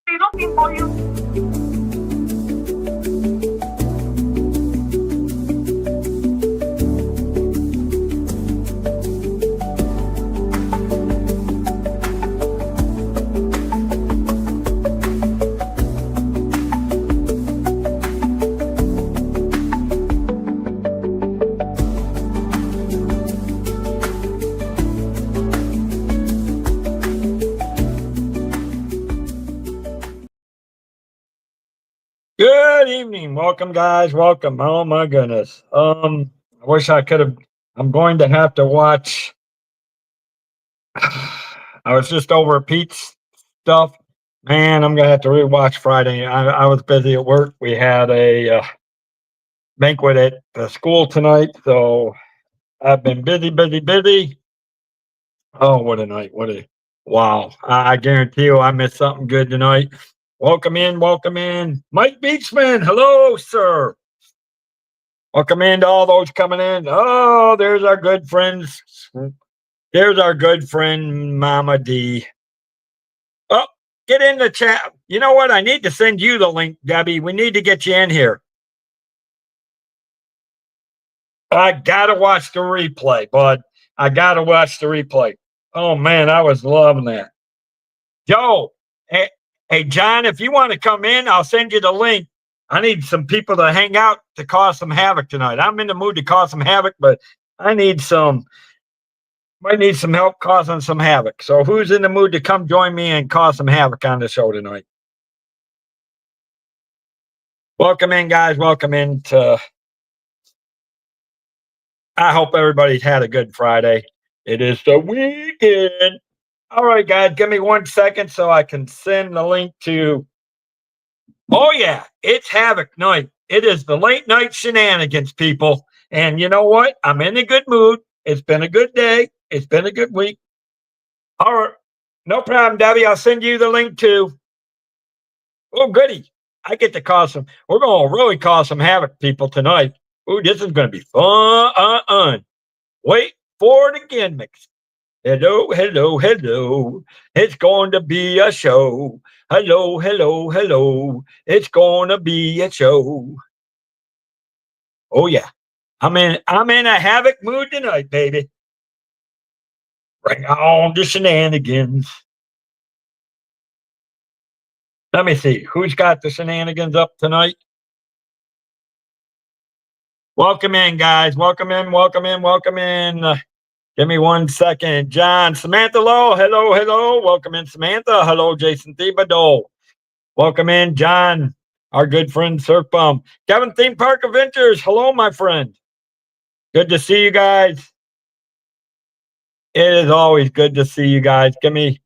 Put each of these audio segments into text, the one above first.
Looking for you. Good evening. Welcome, guys. Welcome. Oh my goodness. I wish I could have. I'm going to have to watch. I was just over at Pete's stuff. Man, I'm gonna have to rewatch Friday. I was busy at work. We had a banquet at the school tonight, so I've been busy, busy, busy. Oh, what a night! What a wow! I guarantee you, I missed something good tonight. Welcome in, Mike Beachman. Hello, sir. Welcome in to all those coming in. Oh, there's our good friends. There's our good friend, Mama D. Oh, get in the chat. You know what? I need to send you the link, Debbie. We need to get you in here. I got to watch the replay, bud. I got to watch the replay. Oh, man, I was loving that. Joe, hey, John, if you want to come in, I'll send you the link. I need some people to hang out to cause some havoc tonight. I'm in the mood to cause some havoc, but I need some might need some help causing some havoc. So who's in the mood to come join me and cause some havoc on the show tonight? Welcome in, guys. Welcome in to I hope everybody's had a good Friday. It is the weekend. All right, guys, give me 1 second so I can send the link to oh yeah, it's havoc night. It is the late night shenanigans, people. And you know what? I'm in a good mood. It's been a good day. It's been a good week. All right. No problem, Debbie. I'll send you the link too. Oh, goody. I get to cause some, we're going to really cause some havoc, people, tonight. Ooh, this is going to be fun. Wait for it again, mix. Hello, hello, hello. It's going to be a show. Hello, hello, hello. It's going to be a show. Oh, yeah. I'm in a havoc mood tonight, baby. Bring on the shenanigans. Let me see. Who's got the shenanigans up tonight? Welcome in, guys. Welcome in, welcome in, welcome in. Give me 1 second. John, Samantha Lowe. Hello, hello. Welcome in, Samantha. Hello, Jason Thibodeau. Welcome in, John, our good friend Surf Bum. Kevin Theme Park Adventures. Hello, my friend. Good to see you guys. It is always good to see you guys. Give me.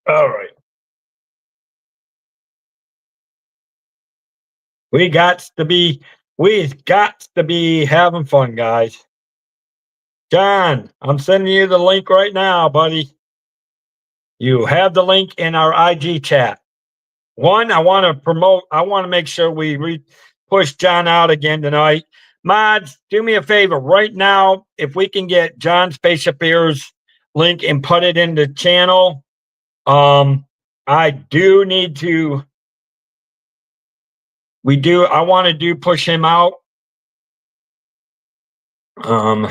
All right. We got to be having fun, guys. John, I'm sending you the link right now, buddy. You have the link in our IG chat. One, I want to make sure we push John out again tonight. Mods, do me a favor right now. If we can get John Spaceship Ears link and put it in the channel, I do need to. I want to push him out. Um,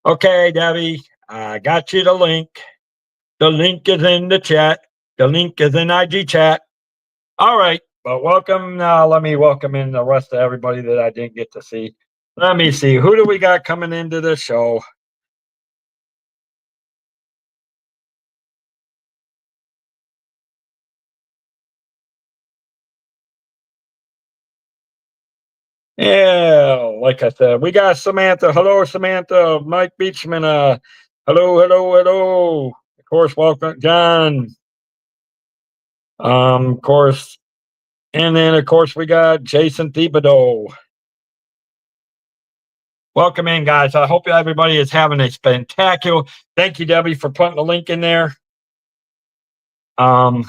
Okay, Debbie, I got you the link. The link is in the chat. The link is in IG chat. All right, but welcome. Let me welcome in the rest of everybody that I didn't get to see. Let me see. Who do we got coming into the show? Yeah, like I said, we got Samantha. Hello, Samantha. Mike Beachman. Hello, hello, hello. Of course, welcome, John. Of course, And then, of course, we got Jason Thibodeau. Welcome in, guys. I hope everybody is having a spectacular. Thank you, Debbie, for putting the link in there. I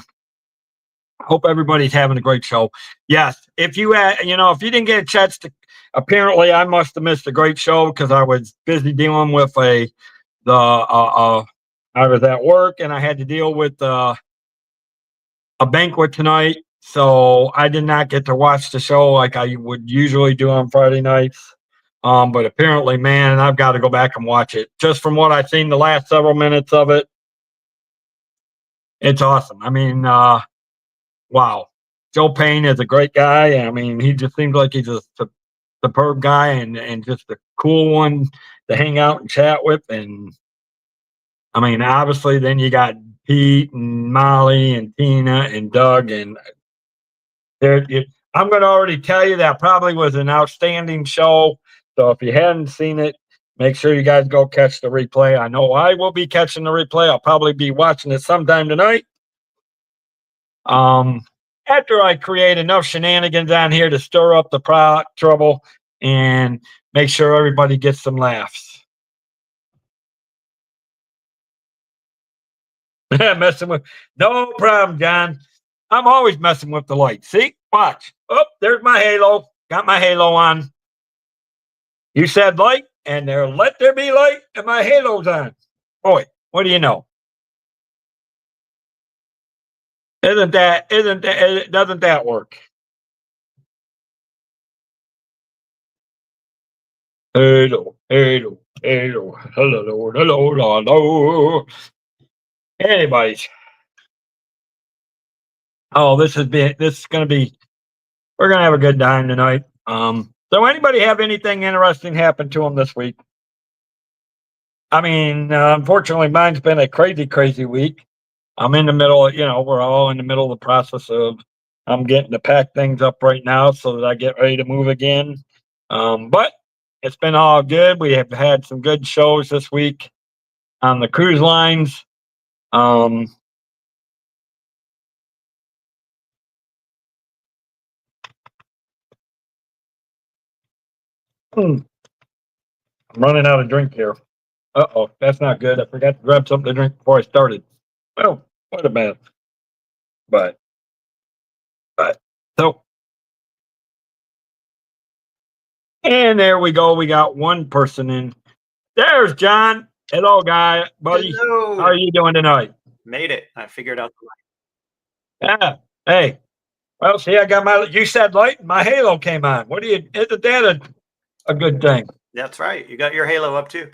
hope everybody's having a great show. Yes, if you if you didn't get a chance to, apparently I must have missed a great show because I was busy dealing with I was at work and I had to deal with a banquet tonight, so I did not get to watch the show like I would usually do on Friday nights. But apparently, man, I've got to go back and watch it. Just from what I've seen the last several minutes of it, it's awesome. I mean, wow. Joe Payne is a great guy. I mean, he just seems like he's a superb guy and just a cool one to hang out and chat with. And I mean, obviously, then you got Pete and Molly and Tina and Doug, and I'm going to already tell you that probably was an outstanding show. So if you hadn't seen it, make sure you guys go catch the replay. I know I will be catching the replay. I'll probably be watching it sometime tonight. After I create enough shenanigans on here to stir up the trouble and make sure everybody gets some laughs. Messing with, no problem, John. I'm always messing with the light. See, watch. Oh, there's my halo. Got my halo on. You said light, and let there be light, and my halo's on. Boy, what do you know? Doesn't that work? Hello. Anyways. Oh, this is going to be, we're going to have a good time tonight. So anybody have anything interesting happen to them this week? I mean, unfortunately, mine's been a crazy week. I'm in the middle, we're all in the middle of the process of, I'm getting to pack things up right now so that I get ready to move again. But it's been all good. We have had some good shows this week on the cruise lines. I'm running out of drink here. Uh-oh, that's not good. I forgot to grab something to drink before I started. Oh, what a mess. But so, and there we go. We got one person in. There's John. Hello, guy, buddy. Hello. How are you doing tonight? Made it. I figured out the light. Yeah. Hey. Well, see, I got you said light and my halo came on. Isn't that a good thing? That's right. You got your halo up too.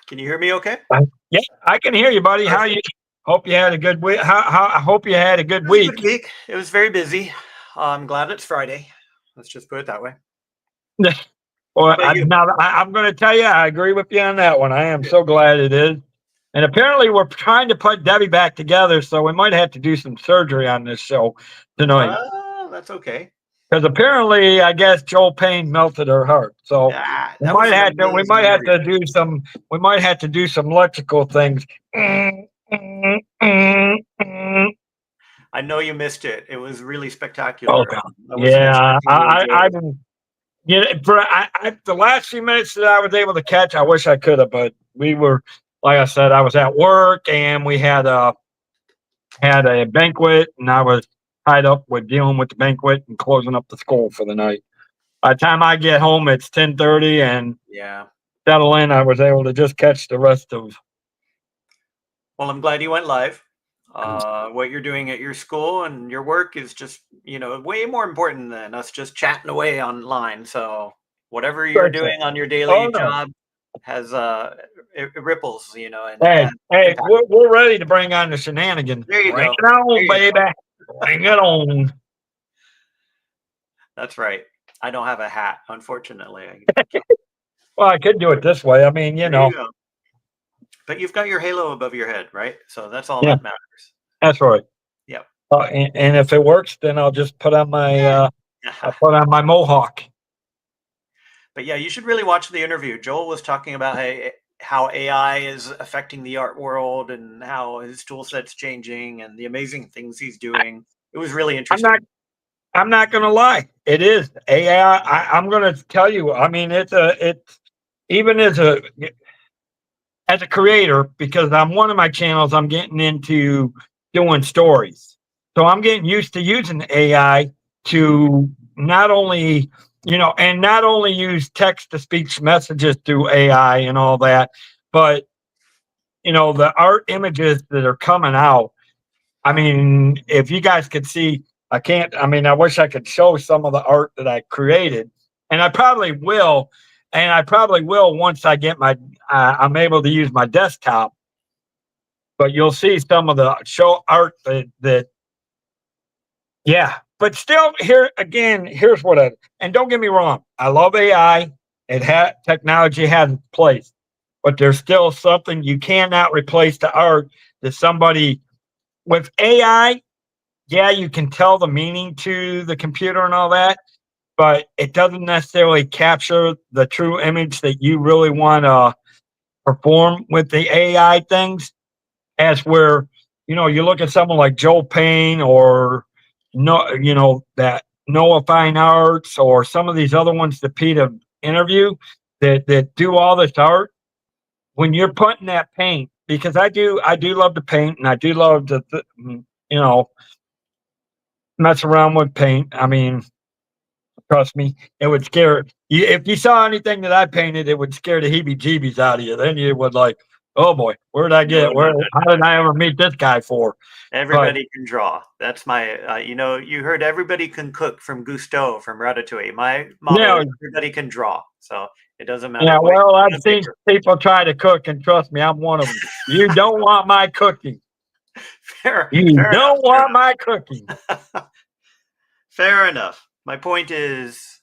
Can you hear me okay? Yeah, I can hear you, buddy. Perfect. How you? Hope you had a good week. I hope you had a good week. Good week. It was very busy. I'm glad it's Friday. Let's just put it that way. Well, I'm going to tell you, I agree with you on that one. I am so glad it is. And apparently, we're trying to put Debbie back together, so we might have to do some surgery on this show tonight. That's okay. Because apparently, I guess Joel Payne melted her heart. So we might have to do some electrical things. I know you missed it. It was really spectacular. Oh, yeah, I've been. The last few minutes that I was able to catch, I wish I could have, but we were, like I said, I was at work and we had a banquet, and I was tied up with dealing with the banquet and closing up the school for the night. By the time I get home, it's 10:30, and settle in. I was able to just catch the rest of. Well, I'm glad you went live. What you're doing at your school and your work is just, way more important than us just chatting away online. So whatever you're doing on your daily job has it ripples, And hey, we're ready to bring on the shenanigans. There you go. Bring it on, baby. Bring it on. That's right. I don't have a hat, unfortunately. Well, I could do it this way. I mean, you know. But you've got your halo above your head, right? So that's all that matters. That's right. Yep. And if it works, then I'll just put on my mohawk. But yeah, you should really watch the interview. Joel was talking about how AI is affecting the art world and how his tool set's changing and the amazing things he's doing. It was really I'm not. interesting. I'm not going to lie. It is AI. I'm going to tell you. I mean, it's even as a creator, because I'm one of my channels. I'm getting into doing stories, so I'm getting used to using AI to not only and not only use text to speech messages through AI and all that, but the art images that are coming out. I mean, if you guys could see, I can't. I mean, I wish I could show some of the art that I created, and I probably will. And I probably will once I get I'm able to use my desktop. But you'll see some of the show art that yeah. But still, here again, here's what and don't get me wrong, I love AI. Technology has its place, but there's still something you cannot replace the art that somebody with AI. Yeah, you can tell the meaning to the computer and all that, but it doesn't necessarily capture the true image that you really want to perform with the AI things. As where, you look at someone like Joe Payne or no, that Noah Fine Arts or some of these other ones that Peter interview that do all this art. When you're putting that paint, because I do love to paint and I do love to, you know, mess around with paint. I mean, trust me, it would scare you. If you saw anything that I painted, it would scare the heebie-jeebies out of you. Then you would like, oh boy, where did I No, get? no, Where? no, How did I ever meet this guy for? But everybody can draw. That's my, you heard everybody can cook from Gusteau from Ratatouille. My motto yeah, is everybody can draw. So it doesn't matter yeah. what Well, you I've put on seen paper. people try to cook, and trust me, I'm one of them. You don't want my cooking. You Fair enough. don't want my cooking. Fair enough. Fair enough. My point is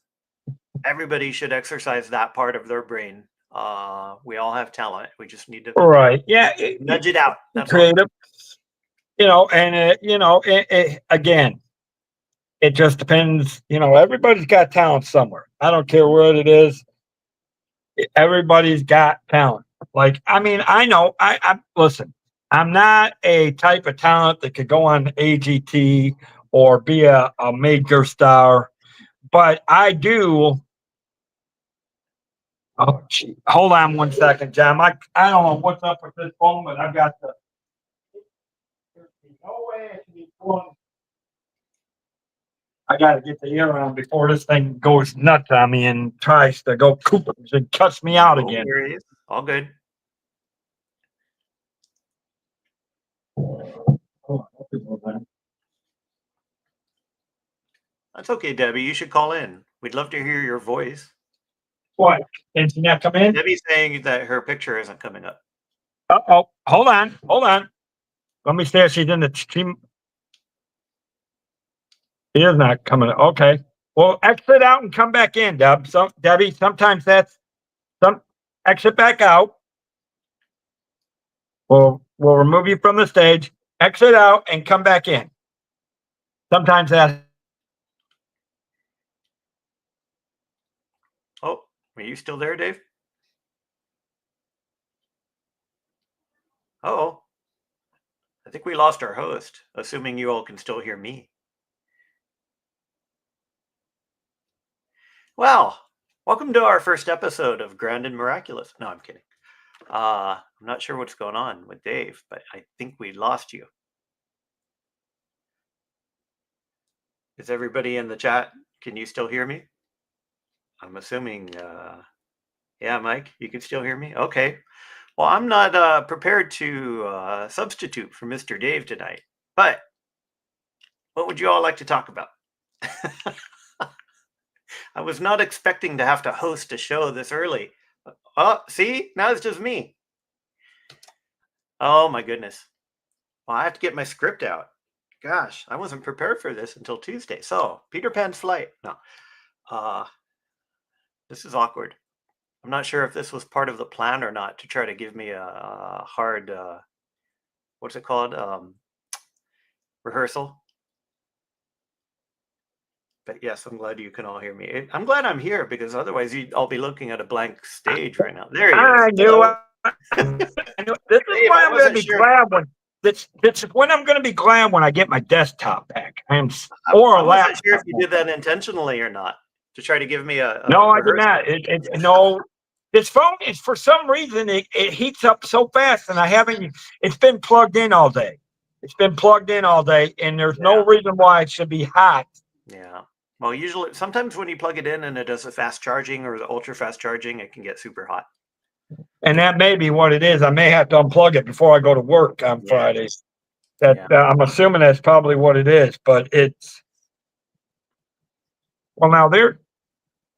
everybody should exercise that part of their brain. We all have talent. We just need to Right? Yeah. nudge it out. That's all. Creative. And again, it just depends. Everybody's got talent somewhere. I don't care what it is. Everybody's got talent. Like, I mean, I know. I listen. I'm not a type of talent that could go on AGT or be a major star, but I do. Oh, gee. Hold on one second, John. I don't know what's up with this phone, but I've got the. There's no way it can be pulling. I got to get the air on before this thing goes nuts on me and tries to go coopers and cuts me out No again. worries. All good. That's okay, Debbie. You should call in. We'd love to hear your voice. What? Did she not come in? Debbie's saying that her picture isn't coming up. Oh, hold on, hold on. Let me see if she's in the stream. She is not coming. Okay. Well, exit out and come back in, Deb. So, Debbie, sometimes that's some exit back out. We'll remove you from the stage. Exit out and come back in. Sometimes that. Oh, are you still there, Dave? Oh, I think we lost our host, assuming you all can still hear me. Well, welcome to our first episode of Grand and Miraculous. No, I'm kidding. I'm not sure what's going on with Dave, but I think we lost you. Is everybody in the chat? Can you still hear me? I'm assuming, yeah, Mike, you can still hear me? Okay. Well, I'm not prepared to substitute for Mr. Dave tonight, but what would you all like to talk about? I was not expecting to have to host a show this early. Oh, see? Now it's just me. Oh, my goodness. Well, I have to get my script out. Gosh, I wasn't prepared for this until Tuesday. So, Peter Pan's flight. No. This is awkward. I'm not sure if this was part of the plan or not to try to give me a hard, what's it called? Rehearsal. But yes, I'm glad you can all hear me. I'm glad I'm here because otherwise you'd all be looking at a blank stage right now. There he is. I knew I know, this is Dave, why I I'm going to wasn't be sure. glad when this is when I'm going to be glad when I get my desktop back. I Or a wasn't sure if laptop. you did that intentionally or not to try to give me a No, I did rehearsal. not. No, this phone is for some reason it heats up so fast, and I haven't. It's been plugged in all day. It's been plugged in all day, and there's Yeah. no reason why it should be hot. Yeah. Well, usually, sometimes when you plug it in and it does the fast charging or the ultra fast charging, it can get super hot. And that may be what it is. I may have to unplug it before I go to work on Yeah. Fridays. That Yeah. I'm assuming that's probably what it is. But it's well now there.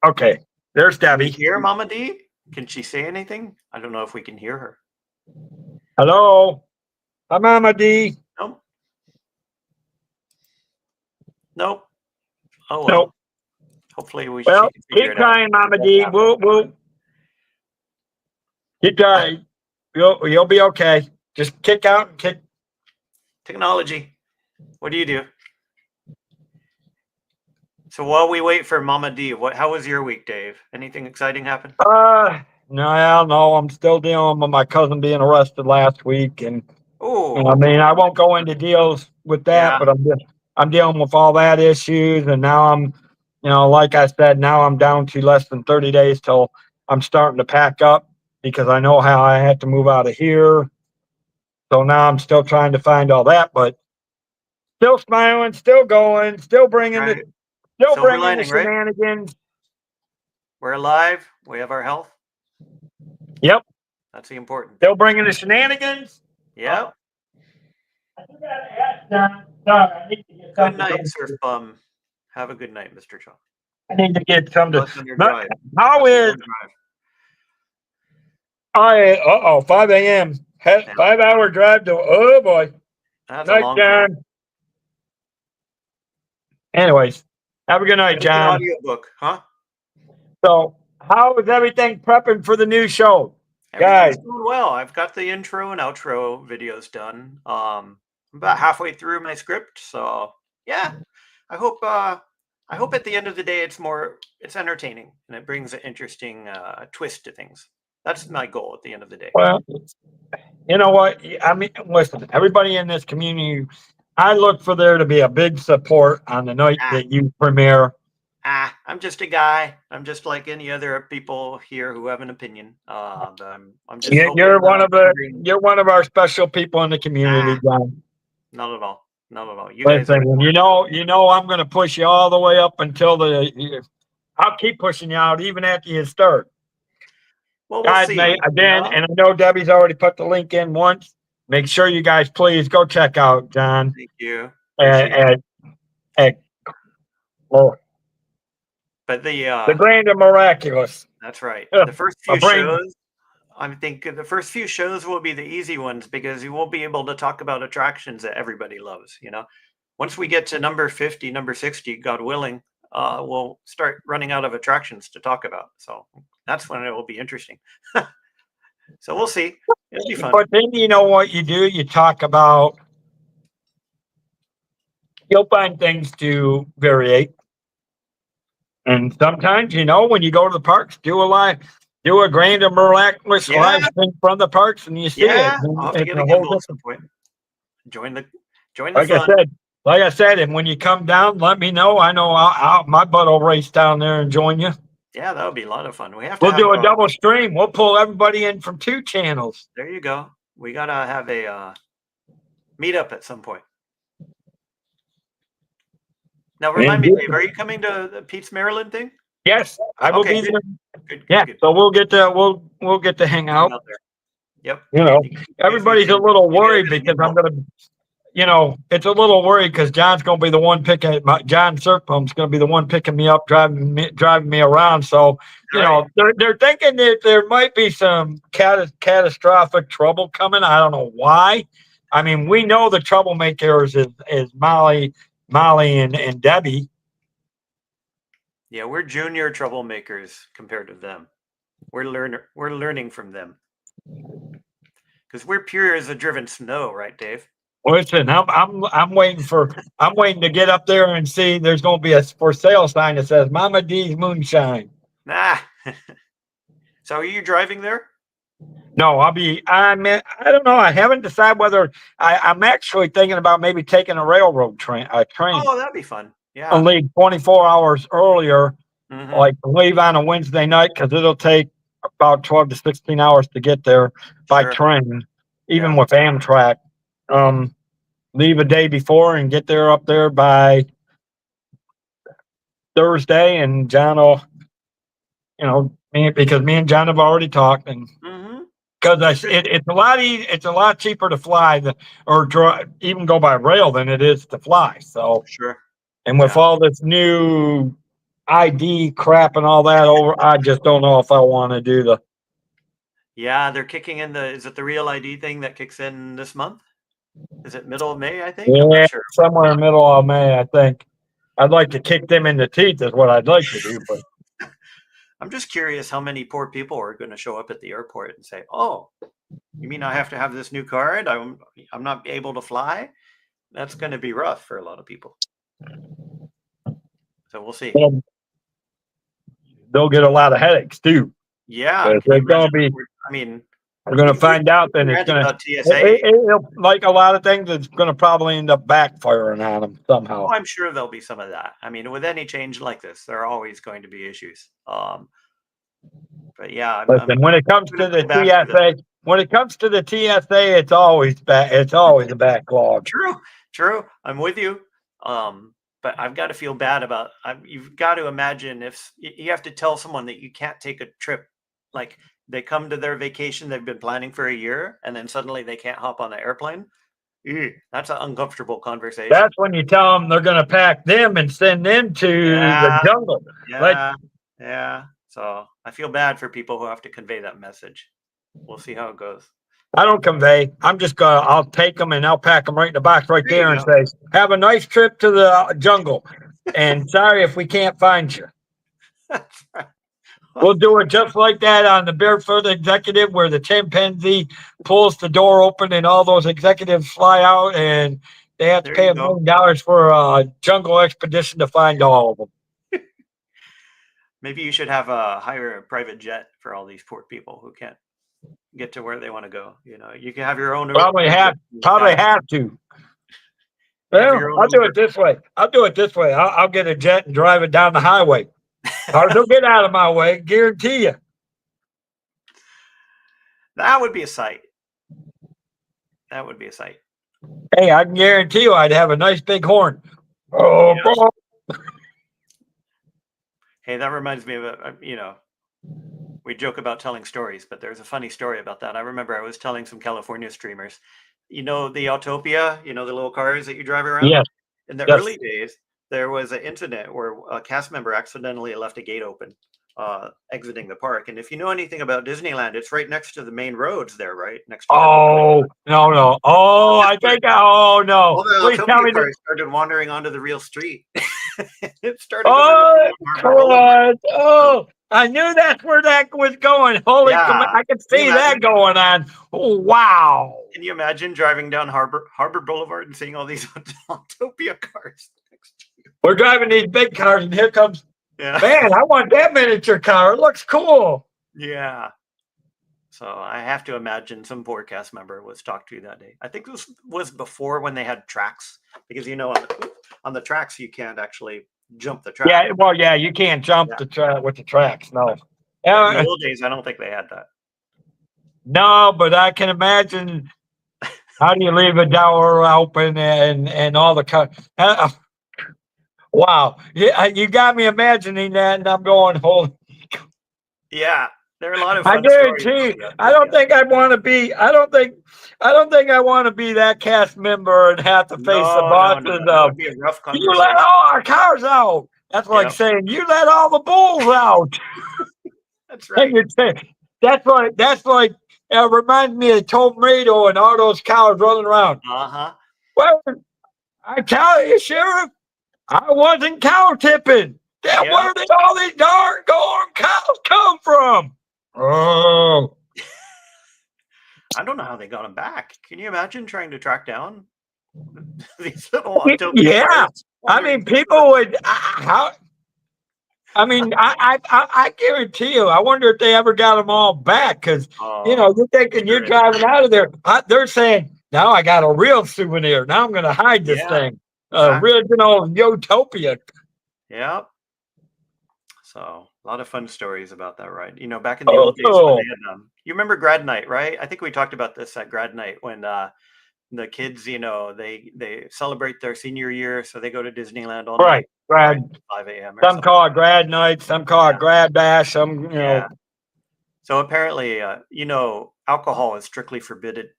Okay, there's Can you Debbie. hear Mama D? Can she say anything? I don't know if we can hear her. Hello, hi Mama D. Nope. Nope. Oh well. Nope. Hopefully she Well, can figure keep it out. trying, Mama D. We'll keep trying. You'll be okay. Just kick out and kick. Technology. What do you do? So while we wait for Mama D, how was your week, Dave? Anything exciting happen? No. I'm still dealing with my cousin being arrested last week, and Oh, I mean, I won't go into deals with that, yeah. but I'm dealing with all that issues, and now like I said, now I'm down to less than 30 days till I'm starting to pack up because I know how I have to move out of here. So now I'm still trying to find all that, but still smiling, still going, still bringing Right. still Silver bringing the lining, right? shenanigans. We're alive. We have our health. Yep, That's the important. still bringing the shenanigans. Yep. I need to get Good something night, to Surf Bum. Have a good night, Mr. Shaw. I need to get something. Good luck on your drive. How That's a is long drive. 5 a.m. Yeah. 5 hour drive to oh boy. That's a Night, long drive. John. Anyways, have a good night, It's an John. audiobook, huh? So how is everything prepping for the new show? Everything's Guys. going well. I've got the intro and outro videos done. I'm about halfway through my script, so yeah. I hope at the end of the day it's entertaining and it brings an interesting twist to things. That's my goal at the end of the day. Well, you know what? I mean, listen, everybody in this community, I look for there to be a big support on the night that you premiere. I'm just a guy. I'm just like any other people here who have an opinion. I'm just You're one of our special people in the community, John. Not at all. Not at all. You Listen, guys are I'm going to push you all the way up until I'll keep pushing you out even after you start. Well, Guys, see. again, and I know Debbie's already put the link in once. Make sure you guys please go check out John. Thank you. But the Grand and Miraculous. That's right. The first few shows, I think the first few shows will be the easy ones because you won't be able to talk about attractions that everybody loves. Once we get to number 50, number 60, God willing, we'll start running out of attractions to talk about. So that's when it will be interesting. So we'll see. It'll be fun. But then you know what you do? You talk about, you'll find things to variate. And sometimes, when you go to the parks, do a Grand and Miraculous live thing from the parks and you see it. I'll have to get a a whole gimbal at some point. Join the like fun. Like I said, and when you come down, let me know. I know my butt will race down there and join you. Yeah, that would be a lot of fun. We'll do a double stream. We'll pull everybody in from 2 channels. There you go. We gotta have a meetup at some point. Now, remind me, Dave, are you coming to the Pete's Maryland thing? Yes, I will be there. Good. So we'll get to hang out. Yep. Everybody's a little worried because I'm gonna. It's a little worried because John's going to be the one John Surfpump's going to be the one picking me up, driving me around. So, they're thinking that there might be some catastrophic trouble coming. I don't know why. I mean, we know the troublemakers is Molly and Debbie. Yeah, we're junior troublemakers compared to them. We're learning from them because we're pure as a driven snow, right, Dave? Listen, I'm waiting to get up there and see there's going to be a for sale sign that says Mama D's Moonshine. So are you driving there? No, I don't know. I haven't decided whether I'm actually thinking about maybe taking a railroad train Oh, that'd be fun. and Yeah. leave 24 hours earlier, Hmm. like leave on a Wednesday night because it'll take about 12 to 16 hours to get there by Sure. train, even Yeah. with Amtrak. Um, Leave a day before and get there up there by Thursday, and John will, because me and John have already talked, and Hmm. because it's a lot it's a lot cheaper to fly or drive, even go by rail than it is to fly. So, Sure. and with Yeah. all this new ID crap and all that over, I just don't know if I want to do the. Yeah. They're kicking in is it the Real ID thing that kicks in this month? Is it middle of May? I think. I'm not Yeah, sure. somewhere in the middle of May, I think. I'd like to kick them in the teeth is what I'd like to do, but I'm just curious how many poor people are going to show up at the airport and say, "Oh, you mean I have to have this new card? I'm not able to fly." That's going to be rough for a lot of people. So we'll see. um, they'll get a lot of headaches too. Yeah. Because Can they're you going to imagine? be, I mean, we're going to we find out, then it's ranted going to, about TSA. like a lot of things, it's going to probably end up backfiring on them Oh, somehow. I'm sure there'll be some of that. I mean, with any change like this, there are always going to be issues. But yeah, I'm Listen, when it comes going to to the feel bad for them. TSA, it's always it's always a backlog. True, true. I'm with you. But I've got to feel bad about. You've got to imagine if you have to tell someone that you can't take a trip, like they come to their vacation they've been planning for a year, and then suddenly they can't hop on the airplane. Ew, that's an uncomfortable conversation. That's when you tell them they're going to pack them and send them to the Yeah, jungle. Like, yeah, yeah. So I feel bad for people who have to convey that message. We'll see how it goes. I don't convey. I'll take them and I'll pack them right in the box right There there you and go. say, have a nice trip to the jungle. And sorry if we can't find you. That's right. We'll do it just like that on the Barefoot Executive, where the chimpanzee pulls the door open and all those executives fly out, and they have to There pay you $1 go. million for a jungle expedition to find all of them. Maybe you should have hire a private jet for all these poor people who can't get to where they want to go. You can have your own Probably jet have in the probably sky. have to. You have Well, your own I'll do it Uber. this way. I'll get a jet and drive it down the highway. Cars will get out of my way, guarantee you. That would be a sight. That would be a sight. Hey, I can guarantee you I'd have a nice big horn. Oh, Yes. boy. Hey, that reminds me of we joke about telling stories, but there's a funny story about that. I remember I was telling some California streamers, the Autopia, the little cars that you drive around. Yes, In the yes. early days, there was an incident where a cast member accidentally left a gate open, exiting the park. And if you know anything about Disneyland, it's right next to the main roads there, right next to Harbor Oh, Boulevard. no, no. Oh, I think oh no. All the Please tell Autopia me that. cars started wandering onto the real street. It started going up Oh, Harbor Boulevard. God. So Oh, I knew that's where that was going. yeah, I could can you see that imagine? going on. Oh, wow. Can you imagine driving down Harbor Boulevard and seeing all these Autopia cars next to you? We're driving these big cars, and here comes, Yeah, man, I want that miniature car. It looks cool. yeah. So I have to imagine some poor cast member was talked to that day. I think this was before when they had tracks, because on the tracks you can't actually jump the track. Yeah, well, yeah, you can't jump Yeah, the track with the tracks. No. but in the Uh, old days, I don't think they had that. no, but I can imagine how do you leave a door open and all the cars. Wow. Yeah, you got me imagining that, and I'm going, holy. Yeah, there are a lot of I fun stories guarantee about you, the I don't Autopia. think I want to be. I don't think I want to be that cast member and have to face the No, no, no. bosses That of would be a rough you let conversation. all our cars out. That's like Yep, saying you let all the bulls out. that's And right. you say that's like reminds me of Tom Rado and all those cows running around. Uh huh. Well, I tell you, Sheriff, I wasn't cow tipping. Then Yeah. where did all these darn cows come from? Oh, I don't know how they got them back. Can you imagine trying to track down these little Autopia yeah. cars? I mean, people would how I mean, I guarantee you. I wonder if they ever got them all back because Oh, you're thinking you're sure is. driving out of there. They're saying now I got a real souvenir. Now I'm going to hide this Yeah, thing. exactly. Original Utopia. Yep. So a lot of fun stories about that ride. Back in the old days when they Oh, had you remember grad night, right? I think we talked about this at grad night when the kids, they celebrate their senior year, so they go to Disneyland all right, night, right? grad. 5 a.m. or Some something. call it grad night. Some call it Yeah. grad bash. Some Yeah. So apparently, alcohol is strictly forbidden.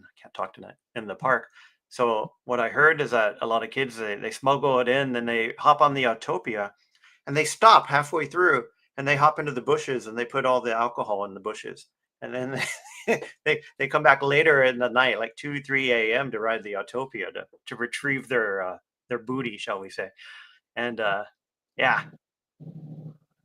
I can't talk tonight in the park. So what I heard is that a lot of kids they smuggle it in, then they hop on the Autopia, and they stop halfway through, and they hop into the bushes, and they put all the alcohol in the bushes, and then they come back later in the night, like 2, 3 a.m. to ride the Autopia to retrieve their booty, shall we say? And yeah,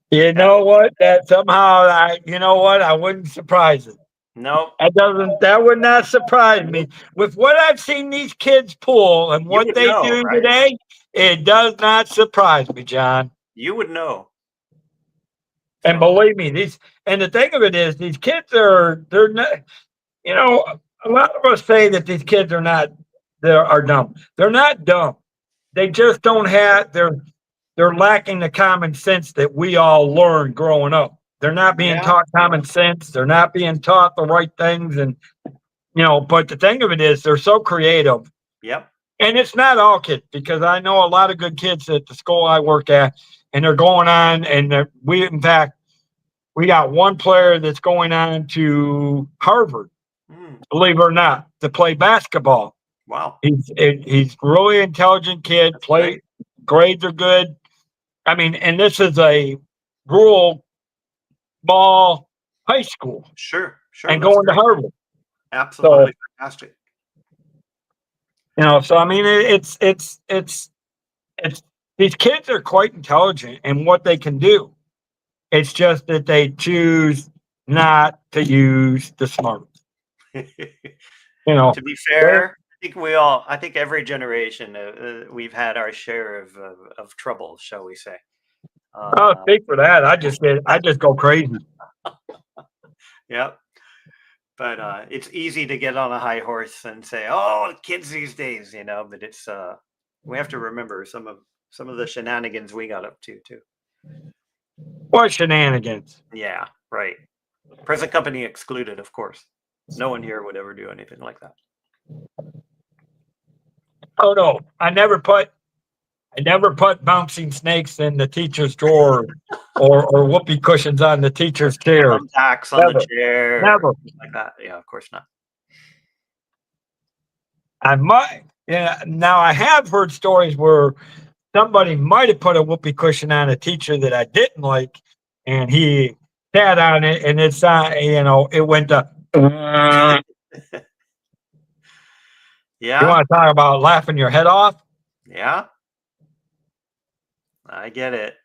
You yeah, know what? That somehow you know what? I wouldn't surprise it. nope, That would not surprise me. With what I've seen these kids pull and you what would they know, do right? today, it does not surprise me, John. You would know. And So believe me, and the thing of it is, these kids they're not, you know, a lot of us say that these kids are dumb. They're not dumb. They just don't have, they're lacking the common sense that we all learned growing up. They're not being yeah, taught common sense. They're not being taught the right things. And, but the thing of it is, they're so creative. yep, And it's not all kids because I know a lot of good kids at the school I work at, and they're going on. And in fact, we got one player that's going on to Harvard, mm, believe it or not, to play basketball. wow, He's really intelligent kid. that's great. Grades are good. I mean, and this is a rural ball high school Sure, sure, and that's going to great. Harvard. So Absolutely fantastic. so I mean, it's these kids are quite intelligent in what they can do. It's just that they choose not to use the smart. You know, To be they're fair, I think every generation, we've had our share of troubles, shall we say? oh, Uh, speak for that. I just go crazy. yep. But it's easy to get on a high horse and say, "Oh, kids these days," But it's we have to remember some of the shenanigans we got up to too. What shenanigans? Yeah, right. Present company excluded, of course. No one here would ever do anything like that. Oh no, I never put bouncing snakes in the teacher's drawer or whoopee cushions on the teacher's chair. Thumbtacks on the Never, chair or never. things like that. Yeah, of course not. I might. Yeah. Now I have heard stories where somebody might have put a whoopee cushion on a teacher that I didn't like, and he sat on it, and it went up. You Yeah, want to talk about laughing your head off? yeah, I get it.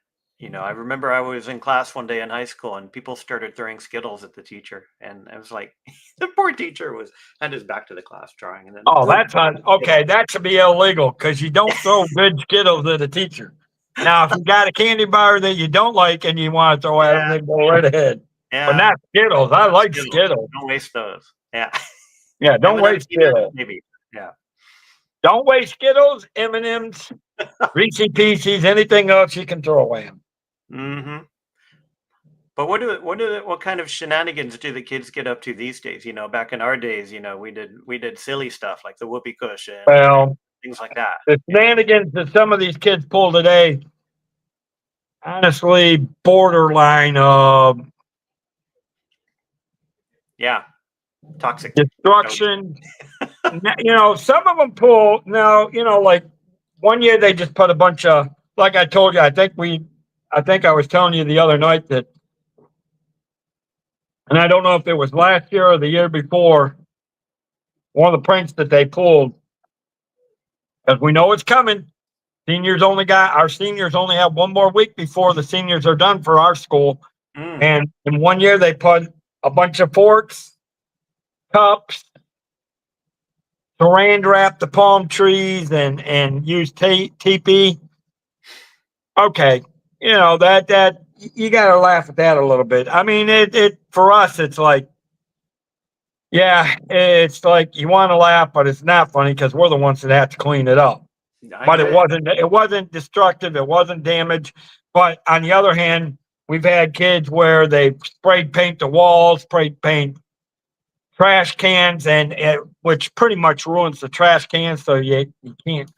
I remember I was in class one day in high school and people started throwing Skittles at the teacher. And I was like, the poor teacher had his back to the class drawing and then Oh, boom, that's okay. Skittles. That should be illegal because you don't throw good Skittles at a teacher. Now, if you got a candy bar that you don't like and you want to throw at them, Yeah, then go right ahead. But yeah, not Skittles. I not like Skittles. Skittles. Don't waste those. Yeah. Yeah, don't M&M's waste even, Skittles. maybe. Yeah. Don't waste Skittles, M&Ms, Reese Pieces, anything else you can throw away. Hmm. But what kind of shenanigans do the kids get up to these days? Back in our days, we did silly stuff like the whoopee cushion and Well, things like that. the shenanigans that some of these kids pull today, honestly, borderline Yeah. Toxic. destruction. Some of them pull now, like one year they just put a bunch of, like I told you, I think I was telling you the other night that, and I don't know if it was last year or the year before, one of the pranks that they pulled, because we know it's coming. Our seniors only have one more week before the seniors are done for our school. Mm. And in one year they put a bunch of forks, cups, saran wrap the palm trees and use teepee. Okay. you know, that you got to laugh at that a little bit. I mean, it for us, it's like, yeah, it's like you want to laugh, but it's not funny because we're the ones that have to clean it up. I But get it. it wasn't destructive, it wasn't damage. But on the other hand, we've had kids where they sprayed paint the walls, sprayed paint trash cans, and which pretty much ruins the trash cans. So you can't,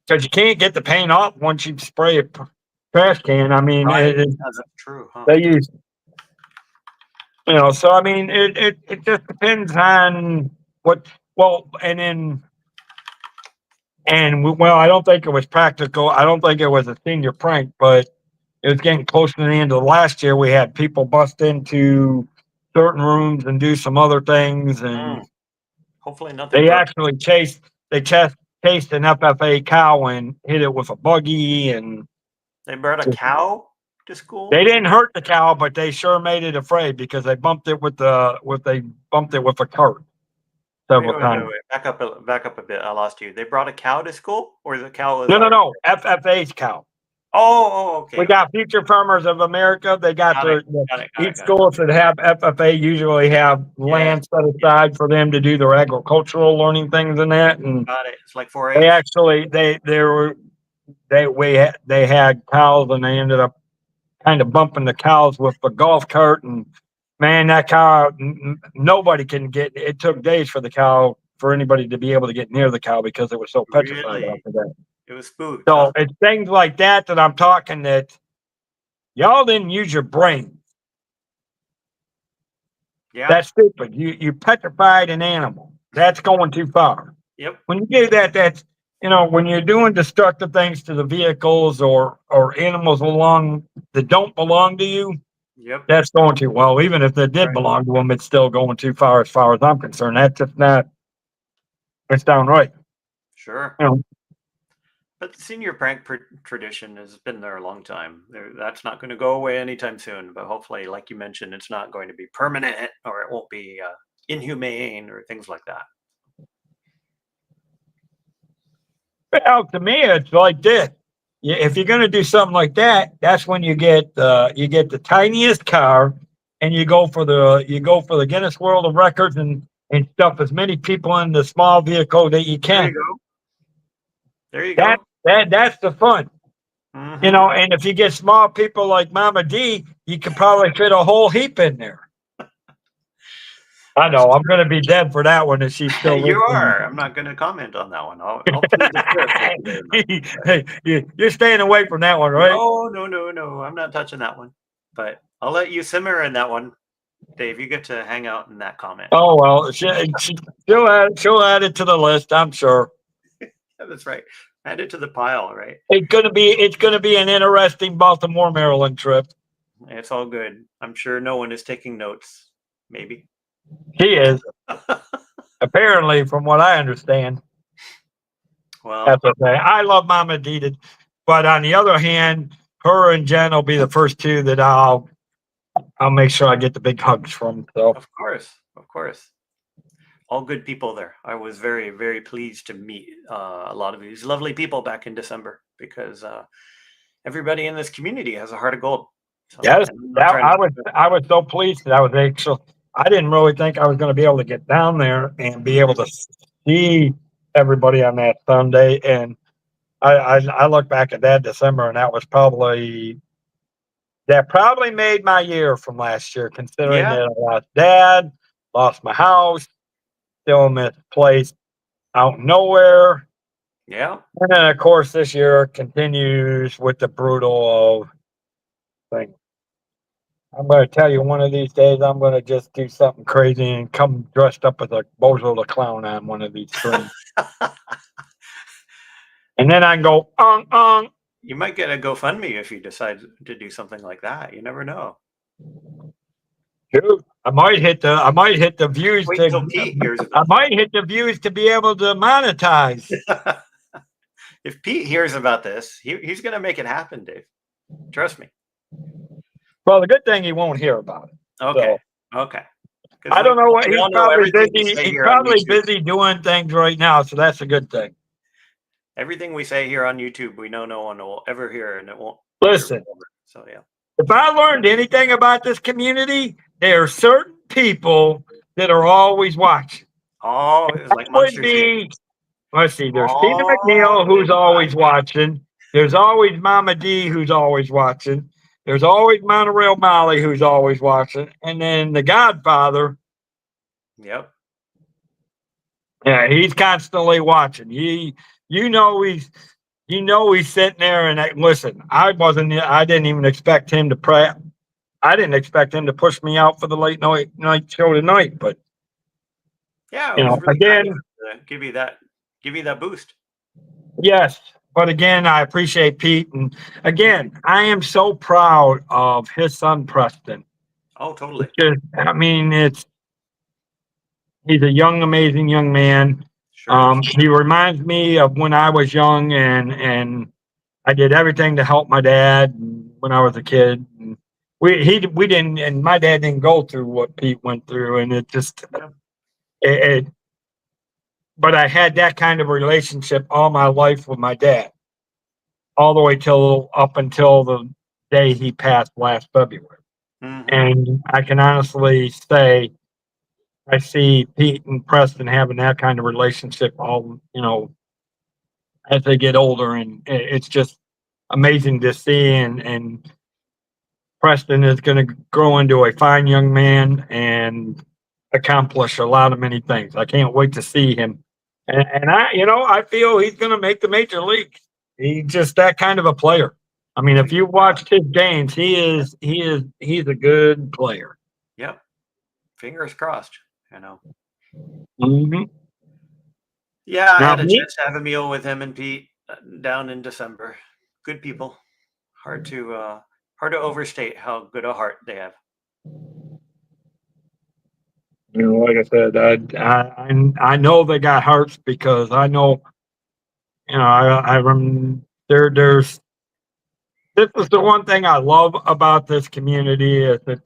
because you can't get the paint off once you spray a trash can. I mean, Right. That's true, huh? they use, you know. So I mean, it just depends on what. Well, well, I don't think it was practical. I don't think it was a senior prank, but it was getting close to the end of last year. We had people bust into certain rooms and do some other things, and Hopefully nothing they broke. actually chased an FFA cow and hit it with a buggy, and They brought a cow to school? they didn't hurt the cow, but they sure made it afraid because they bumped it with a cart several times. Wait. Back up a bit. I lost you. They brought a cow to school, or the cow was No. FFA's cow. Okay. We got Future Farmers of America. They got each school that have FFA usually have land set aside for them to do their agricultural learning things and that. And Got it. It's like 4-H. they actually they had cows, and they ended up kind of bumping the cows with the golf cart. And man, that cow, nobody can get. It took days for anybody to be able to get near the cow because it was so petrified after that. It was spooked. So it's things like that I'm talking that y'all didn't use your brain. Yeah. That's stupid. You petrified an animal. That's going too far. Yep. When you do that, that's, you know, when you're doing destructive things to the vehicles or animals that don't belong to you. Yep. That's going too well. Even if they did belong to them, it's still going too far as I'm concerned. That's just not. It's downright. Sure. You know, but the senior prank tradition has been there a long time. That's not going to go away anytime soon. But hopefully, like you mentioned, it's not going to be permanent, or it won't be inhumane or things like that. Well, to me, it's like this. If you're going to do something like that, that's when you get the tiniest car, and you go for the Guinness World of Records and stuff as many people in the small vehicle that you can. There you go. That's the fun. Mm-hmm. You know, and if you get small people like Mama D, you could probably fit a whole heap in there. I know I'm going to be dead for that one if she's still listening. You are. I'm not going to comment on that one. You're staying away from that one, right? No. I'm not touching that one. But I'll let you simmer in that one. Dave, you get to hang out in that comment. Oh, well, she'll add it to the list, I'm sure. Yeah, that's right. Add it to the pile, right? It's gonna be an interesting Baltimore, Maryland trip. It's all good. I'm sure no one is taking notes. Maybe. He is. Apparently, from what I understand. Well, that's okay. I love Mama D, but on the other hand, her and Jen will be the first two that I'll make sure I get the big hugs from. So of course. All good people there. I was very, very pleased to meet a lot of these lovely people back in December, because everybody in this community has a heart of gold. So, yes, I was so pleased that I didn't really think I was going to be able to get down there and be able to see everybody on that Sunday. And I look back at that December, and that probably made my year from last year, considering that I lost Dad, lost my house, still in this place out nowhere. Yeah. And then, of course, this year continues with the brutal thing. I'm going to tell you, one of these days, I'm going to just do something crazy and come dressed up as a Bozo the Clown on one of these streams. And then I can go, You might get a GoFundMe if you decide to do something like that. You never know. Dude, I might hit the views. I might hit the views to be able to monetize. If Pete hears about this, he's going to make it happen, Dave. Trust me. Well, the good thing, he won't hear about it. Okay. So, okay. I don't know what he's probably busy. He's probably busy doing things right now, so that's a good thing. Everything we say here on YouTube, we know no one will ever hear, and it won't Listen, So yeah. if I learned anything about this community, there are certain people that are always watching. Oh, it was That like would Monsters Inc. be, let's see, there's Tina Oh, McNeil, who's always watching. There's always Mama D, who's always watching. There's always Monorail Molly, who's always watching. And then the Godfather, yep. yeah, he's constantly watching. You know, he's sitting there and listen, I didn't even expect him to I didn't expect him to push me out for the night show tonight, but Yeah, it was really kind of again, him to give you that boost. yes. But again, I appreciate Pete. And again, I am so proud of his son, Preston. Oh, totally. I mean, he's a young, amazing young man. Sure is. He reminds me of when I was young and I did everything to help my dad when I was a kid. And we didn't, and my dad didn't go through what Pete went through. And it just, Yeah. it but I had that kind of relationship all my life with my dad, all the way up until the day he passed last February. Mm-hmm. And I can honestly say I see Pete and Preston having that kind of relationship as they get older, and it's just amazing to see. And Preston is going to grow into a fine young man and accomplish a lot of many things. I can't wait to see him. And I feel he's going to make the major leagues. He's just that kind of a player. I mean, if you watched his games, he's a good player. Yep. Fingers crossed. Mm-hmm. Yeah, I Now, had a chance to have a meal with him and Pete down in December. Good people. Hard to overstate how good a heart they have. like I said, I know they got hearts because I know, I remember there's this is the one thing I love about this community is that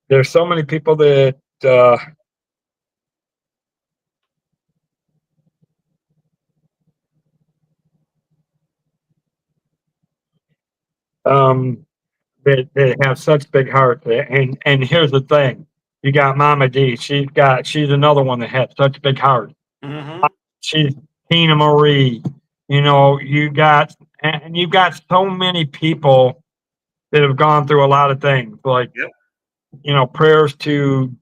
there's so many people that um that have such big hearts. And here's the thing, you got Mama D. She's another one that has such big heart. Mm-hmm. She's Tina Marie. You've got so many people that have gone through a lot of things. Like, Yep. prayers to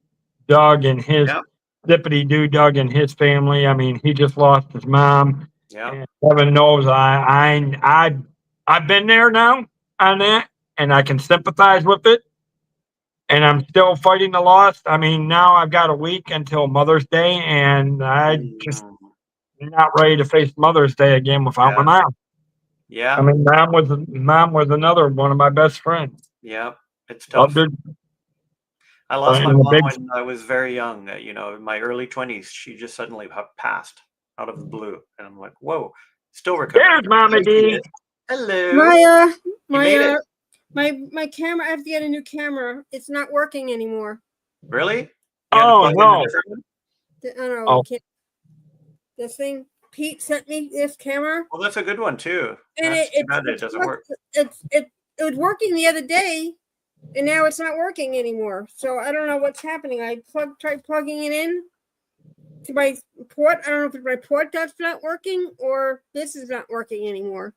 Doug and his Yep. Dippity Doo Doug and his family. I mean, he just lost his mom. Yep. And heaven knows I've been there now on that, and I can sympathize with it. And I'm still fighting the loss. I mean, now I've got a week until Mother's Day, and I just not ready to face Mother's Day again without my mom. Yeah. I mean, mom was another one of my best friends. Yeah. It's tough. I lost my mom when I was very young. In my early 20s. She just suddenly passed out of the blue, and I'm like, "Whoa!" Still recovering. There's Mama D. Hello. My camera. I have to get a new camera. It's not working anymore. Really? Oh no! I don't know. This thing. Pete sent me this camera. Well, that's a good one too. And it doesn't work. It was working the other day, and now it's not working anymore. So I don't know what's happening. I tried plugging it in to my port. I don't know if my port that's not working or this is not working anymore.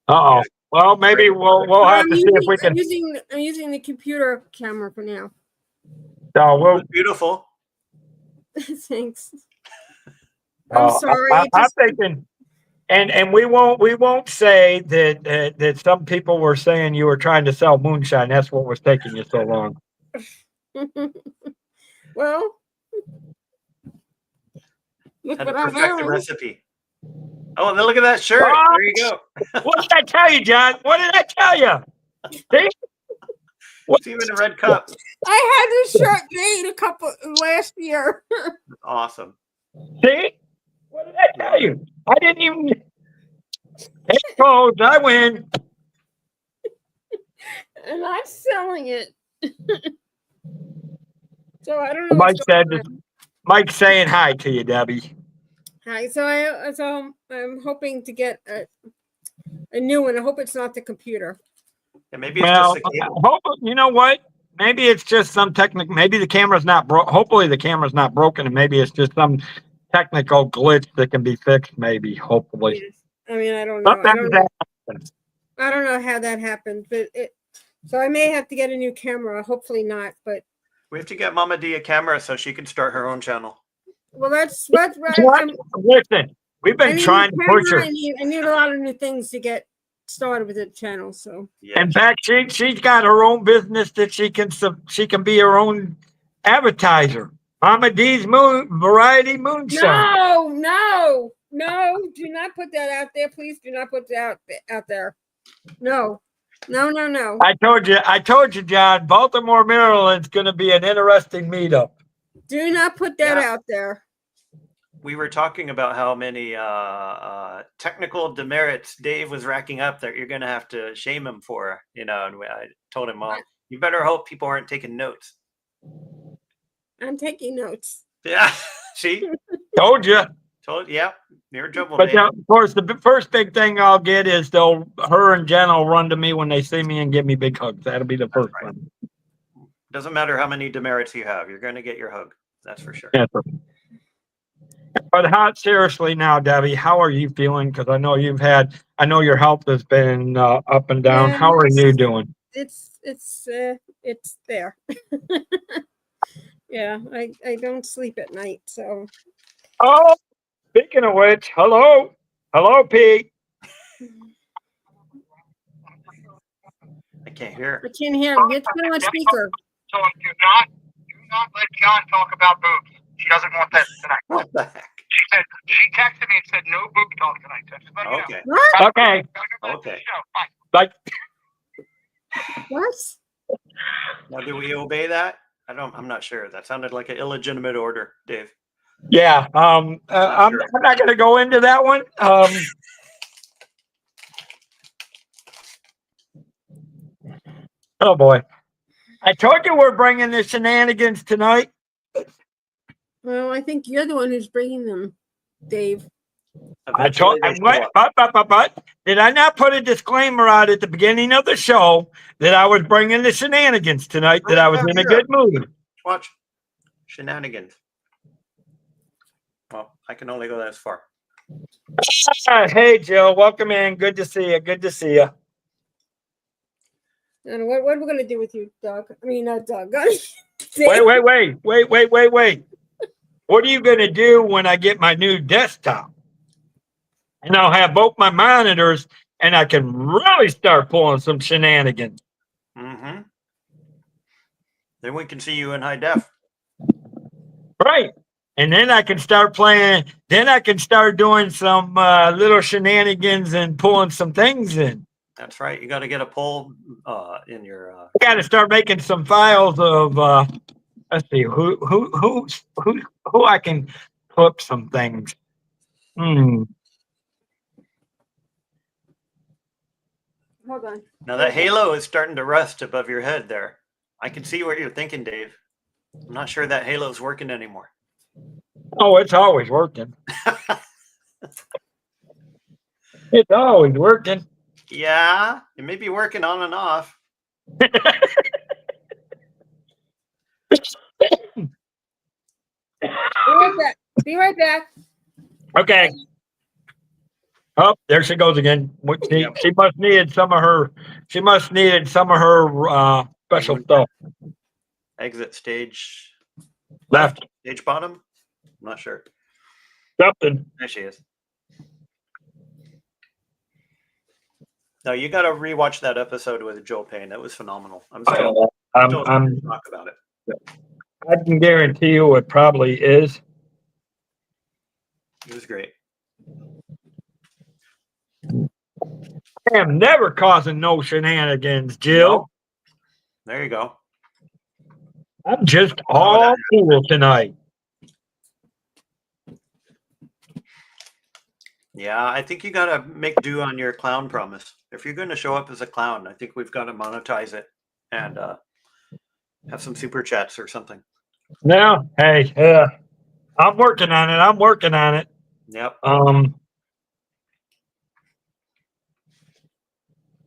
Uh-oh. Well, maybe we'll have to see if we can. I'm using the computer camera for now. Oh, beautiful. Thanks. I'm sorry. I'm thinking, and we won't say that some people were saying you were trying to sell moonshine. That's what was taking you so long. Well, had to perfect the recipe. Oh, and then look at that shirt. There you go. What did I tell you, John? What did I tell you? See? It's even a red cup. I had this shirt made last year. Awesome. See? What did I tell you? I didn't even. Hey, close. I win. And I'm selling it. So I don't know. Mike's saying hi to you, Debbie. Hi. So I'm hoping to get a new one. I hope it's not the computer. Yeah, maybe it's Well, just a cable. you know what? Maybe it's just some technical. Maybe the camera's not broke. Hopefully, the camera's not broken, and maybe it's just some technical glitch that can be fixed. Maybe, hopefully. Yes. I mean, I don't know. Sometimes that happens. I don't know how that happened, but so I may have to get a new camera. Hopefully not, but We have to get Mama D a camera so she can start her own channel. well, that's right. Listen, we've been trying to push her. I need a lot of new things to get started with the channel. So Yeah. In fact, she's got her own business that she can be her own advertiser. Mama D's Variety Moonshine. no, do not put that out there. Please do not put that out there. No. I told you, John. Baltimore, Maryland's going to be an interesting meetup. Do not put that Yeah. out there. We were talking about how many technical demerits Dave was racking up that you're going to have to shame him for, and I told him, well, you better hope people aren't taking notes. I'm taking notes. Yeah, see? Told you. Yeah, you're in trouble, But Dave. of course, the first big thing I'll get is her and Jen will run to me when they see me and give me big hugs. That'll be the first right. one. Doesn't matter how many demerits you have, you're going to get your hug. That's for sure. Yeah. But seriously now, Debbie, how are you feeling? Because I know your health has been up and down. Yeah, How are you doing? It's there. Yeah, I don't sleep at night, so Oh, speaking of which, hello, Pete. I can't hear. I can't hear him. Let's put him on speaker. So do not let John talk about boobs. She doesn't want that tonight. What the heck? She texted me and said no boob talk tonight. So just let you know. Okay. What? Okay, Gotta go back to the Okay. show. Bye. like What? Now, do we obey that? I'm not sure. That sounded like an illegitimate order, Dave. yeah. I'm not going to go into that one. Oh boy, I told you we're bringing the shenanigans tonight. Well, I think you're the one who's bringing them, Dave. Eventually they show up. But did I not put a disclaimer out at the beginning of the show that I was bringing the shenanigans tonight, that I was in a good mood? Watch. Shenanigans. Well, I can only go that far. Hey, Jill, welcome in. Good to see you. Good to see you. And what are we gonna do with you, Doug? I mean, not Doug. Wait. What are you going to do when I get my new desktop? And I'll have both my monitors and I can really start pulling some shenanigans. Mm-hmm. Then we can see you in high def. Right. And then I can start playing. Then I can start doing some little shenanigans and pulling some things in. That's right. You got to get a poll in your. I got to start making some files of. Let's see who I can clip some things. Hold on. Now that halo is starting to rust above your head there. I can see what you're thinking, Dave. I'm not sure that halo's working anymore. Oh, it's always working. It's always working. Yeah, it may be working on and off. Be right back. Okay. Oh, there she goes again. She must needed some of her. She must needed some of her special stuff. Exit stage Left. Stage bottom. I'm not sure. Something. There she is. No, you got to rewatch that episode with Joel Payne. That was phenomenal. I'm still talk about it. I can guarantee you it probably is. It was great. I am never causing no shenanigans, Jill. There you go. I'm just all cool tonight. Yeah, I think you got to make do on your clown promise. If you're going to show up as a clown, I think we've got to monetize it and have some super chats or something. No, hey, I'm working on it. Yep.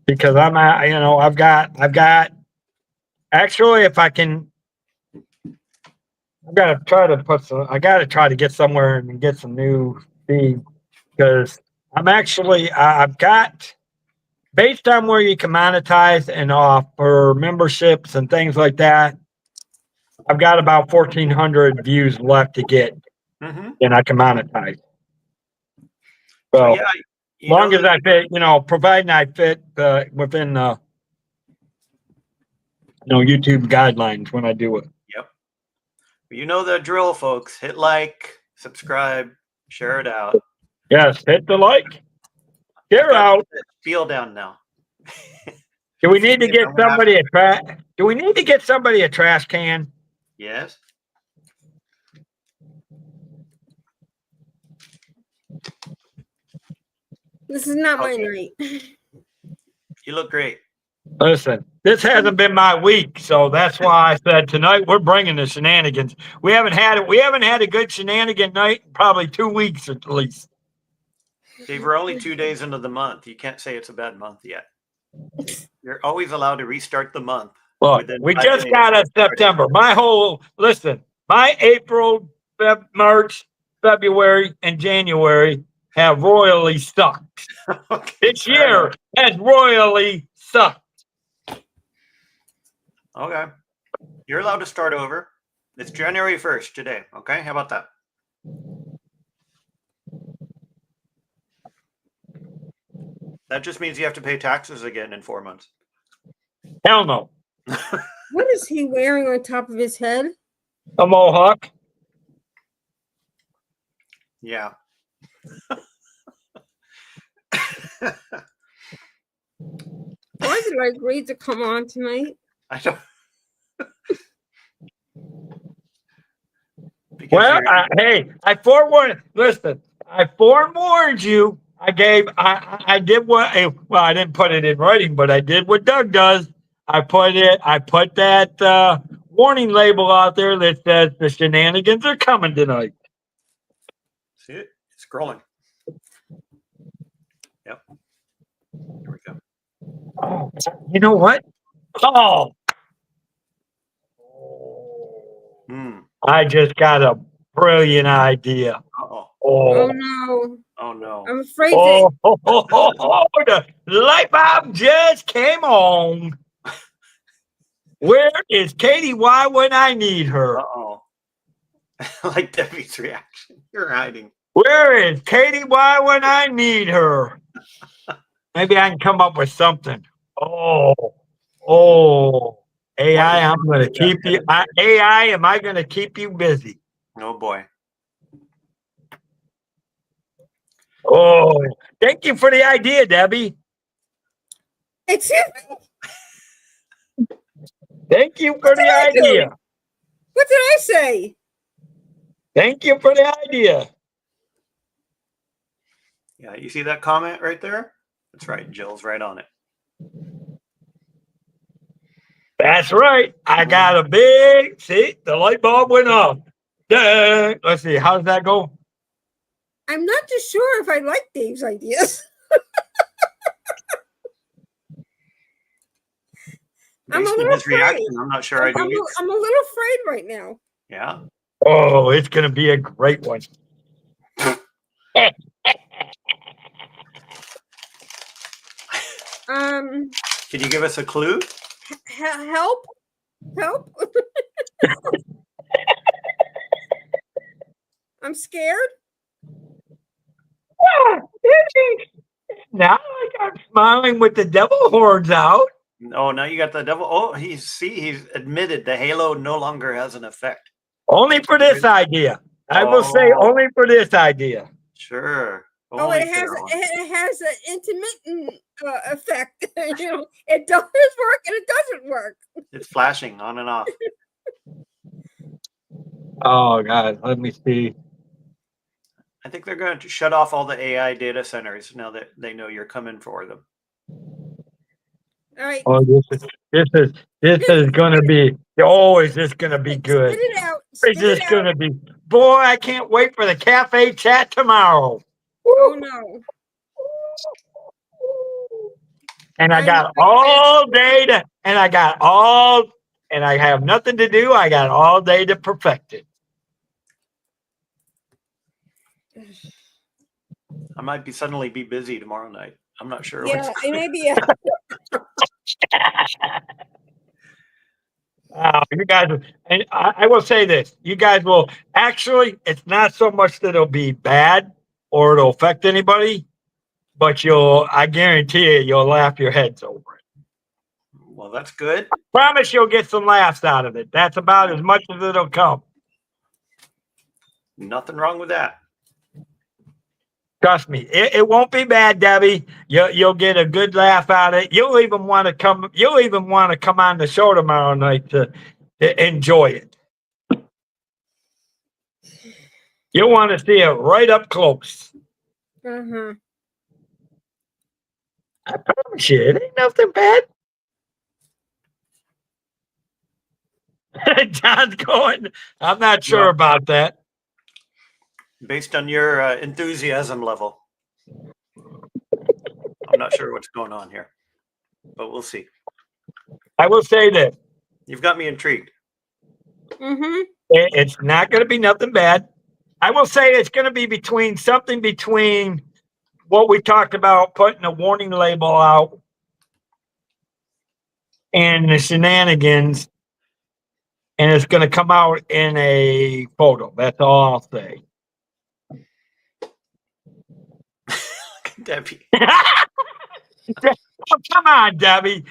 because I've got. Actually, if I can, I gotta try to I gotta try to get somewhere and get some new feed because I've got, based on where you can monetize and offer memberships and things like that, I've got about 1,400 views left to get, Mm-hmm. and I can monetize. So So, yeah, long as I fit, providing I fit within YouTube guidelines when I do it. Yep. You know the drill, folks. Hit like, subscribe, share it out. Yes, hit the like. Share out. Feel down now. Do we need to get somebody a trash? Do we need to get somebody a trash can? Yes. This is not my Okay. night. You look great. Listen, this hasn't been my week, so that's why I said tonight we're bringing the shenanigans. We haven't had it. We haven't had a good shenanigan night in probably 2 weeks at least. Dave, we're only 2 days into the month. You can't say it's a bad month yet. You're always allowed to restart the month. Look, we just got a September. My April, March, February, and January have royally sucked. Okay, This year has royally sucked. Okay. You're allowed to start over. It's January 1st today. Okay. How about that? That just means you have to pay taxes again in 4 months. Hell no. What is he wearing on top of his head? A mohawk. Yeah. Why did I agree to come on tonight? I don't. Because Well, you're- I forewarned. Listen, I forewarned you. I did what. Well, I didn't put it in writing, but I did what Doug does. I put that warning label out there that says the shenanigans are coming tonight. see it? It's scrolling. Yep. Here we go. Oh, you know what? Oh, Hmm. I just got a brilliant idea. Uh-oh. Oh Oh, no. Oh no. I'm afraid that the light bulb just came on. Where is Katie? Why when I need her? Uh-oh. Like Debbie's reaction. You're hiding. Where is Katie? Why when I need her? Maybe I can come up with something. Oh, AI, I'm going to keep you. AI, am I going to keep you busy? Oh boy. Oh, thank you for the idea, Debbie. excuse me. Thank you for the did I do? idea. What did I say? Thank you for the idea. Yeah, you see that comment right there? That's right. Jill's right on it. That's right. I got a big, see, the light bulb went off. Dang. Let's see, how does that go? I'm not too sure if I like Dave's ideas. I'm a Based on little his reaction, afraid. I'm not sure I do either. I'm a little afraid right now. Yeah. Oh, it's going to be a great one. Can you give us a clue? Help. I'm scared. Now I'm smiling with the devil horns out. Oh, now you got the devil. Oh, he's admitted the halo no longer has an effect. Only for this idea. I will say only for this idea. Sure. Oh, it has an intermittent effect. It does work and it doesn't work. It's flashing on and off. Oh God, let me see. I think they're going to shut off all the AI data centers now that they know you're coming for them. All right. Oh, this is gonna be. Oh, is this gonna be good? Spit it out. Is this gonna be? Boy, I can't wait for the cafe chat tomorrow. Oh no. And I got all day to, and I have nothing to do. I got all day to perfect it. I might be suddenly be busy tomorrow night. I'm not sure. Yeah, What's it may be. You guys, and I will say this: you guys will actually. It's not so much that it'll be bad or it'll affect anybody, but I guarantee you'll laugh your heads over it. Well, that's good. Promise you'll get some laughs out of it. That's about as much as it'll come. Nothing wrong with that. Trust me, it won't be bad, Debbie. You'll get a good laugh out of it. You'll even want to come. You'll even want to come on the show tomorrow night to enjoy it. You'll want to see it right up close. Uh-huh. I promise you, it ain't nothing bad. John's going. I'm not sure about that. Based on your enthusiasm level, I'm not sure what's going on here, but we'll see. I will say this. You've got me intrigued. Mm-hmm. It's not going to be nothing bad. I will say it's going to be between what we talked about, putting a warning label out and the shenanigans, and it's going to come out in a photo. That's all I'll say. Debbie. Oh, come on, Debbie.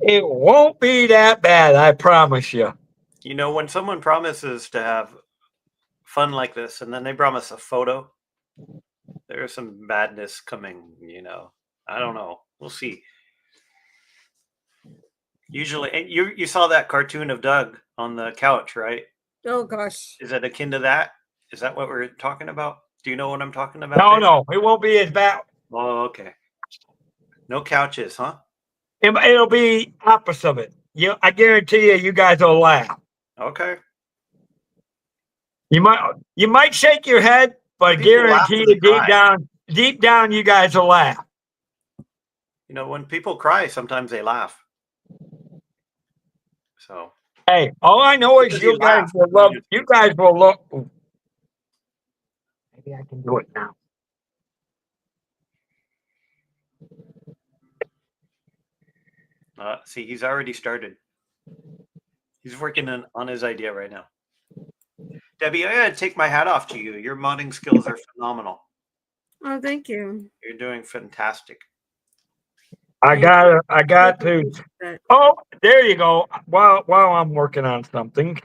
It won't be that bad, I promise you. You know, when someone promises to have fun like this and then they promise a photo, there's some badness coming, you know. I don't know. We'll see. Usually, and you saw that cartoon of Doug on the couch, right? Oh gosh. Is it akin to that? Is that what we're talking about? Do you know what I'm talking about? No, it won't be as bad. Oh, okay. No couches, huh? It'll be opposite of it. I guarantee you guys will laugh. Okay. You might shake your head, but I People laugh guarantee when you they cry. deep down, you guys will laugh. You know, when people cry, sometimes they laugh. So Hey, all I know is Because you you guys laugh. will love. You guys will look. Maybe I can do it now. see, he's already started. He's working on his idea right now. Debbie, I gotta take my hat off to you. Your modding skills are phenomenal. Oh, thank you. You're doing fantastic. I got to. Oh, there you go. While I'm working on something,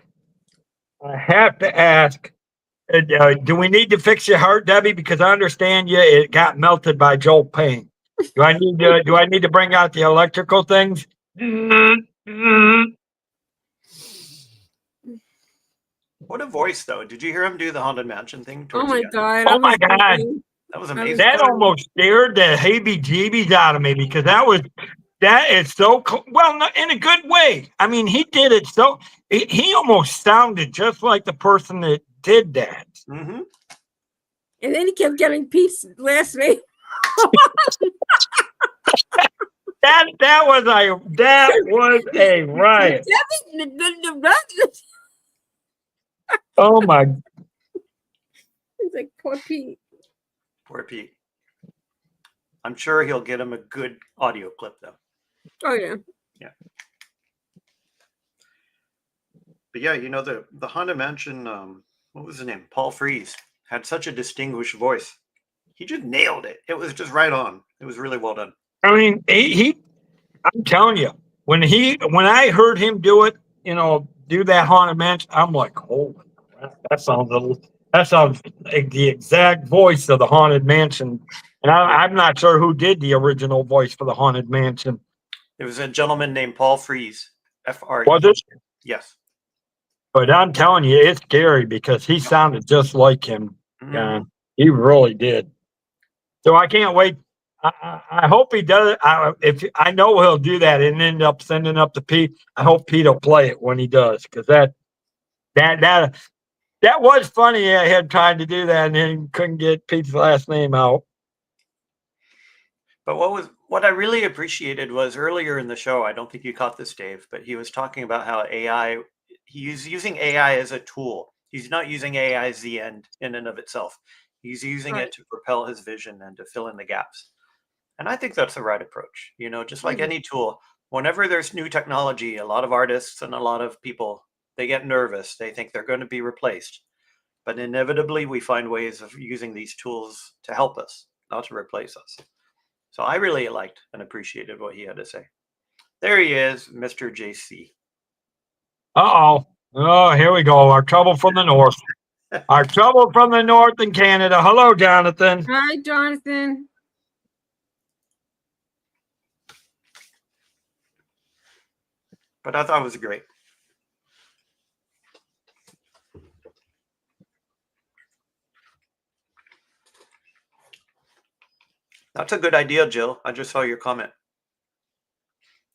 I have to ask. Do we need to fix your heart, Debbie? Because I understand it got melted by Joel Payne. Do I need to bring out the electrical things? What a voice, though. Did you hear him do the Haunted Mansion thing? Oh towards my the end? god. Oh my god. That was amazing. That almost scared the heebie-jeebies out of me because that is so cool. Well, not in a good way. I mean, he did it so he almost sounded just like the person that did that. Mm-hmm. And then he kept getting Pete's last name. That was a riot. Oh my! It's like poor Pete. Poor Pete. I'm sure he'll get him a good audio clip, though. Oh yeah. Yeah. But yeah, you know, the Haunted Mansion, what was his name? Paul Frees had such a distinguished voice. He just nailed it. It was just right on. It was really well done. I mean, I'm telling you, when I heard him do it, do that Haunted Mansion, I'm like, holy crap, that sounds like the exact voice of the Haunted Mansion. And I'm not sure who did the original voice for the Haunted Mansion. It was a gentleman named Paul Frees. F-R-E. Was it? Yes. But I'm telling you, it's scary because he sounded just like him. Mhm. He really did. So I can't wait. I hope he does. If I know he'll do that and end up sending up to Pete. I hope Pete will play it when he does, because that That was funny. I had tried to do that and then couldn't get Pete's last name out. But what I really appreciated was earlier in the show, I don't think you caught this, Dave, but he was talking about how he's using AI as a tool. He's not using AI as the end in and of itself. He's using Right. it to propel his vision and to fill in the gaps. And I think that's the right approach. Just like Mhm. any tool, whenever there's new technology, a lot of artists and a lot of people, they get nervous. They think they're going to be replaced. But inevitably, we find ways of using these tools to help us, not to replace us. So I really liked and appreciated what he had to say. There he is, Mr. JC. Uh-oh. Oh, here we go. Our trouble from the north. Our trouble from the north in Canada. Hello, Jonathan. Hi, Jonathan. But I thought it was great. That's a good idea, Jill. I just saw your comment.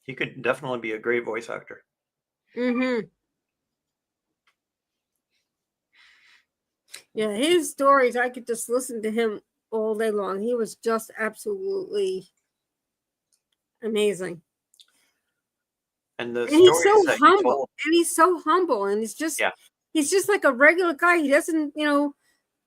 He could definitely be a great voice actor. Mm-hmm. Yeah, his stories, I could just listen to him all day long. He was just absolutely amazing. And the And he's stories so that he humble. told. And he's so humble. And Yeah. he's just like a regular guy. He doesn't,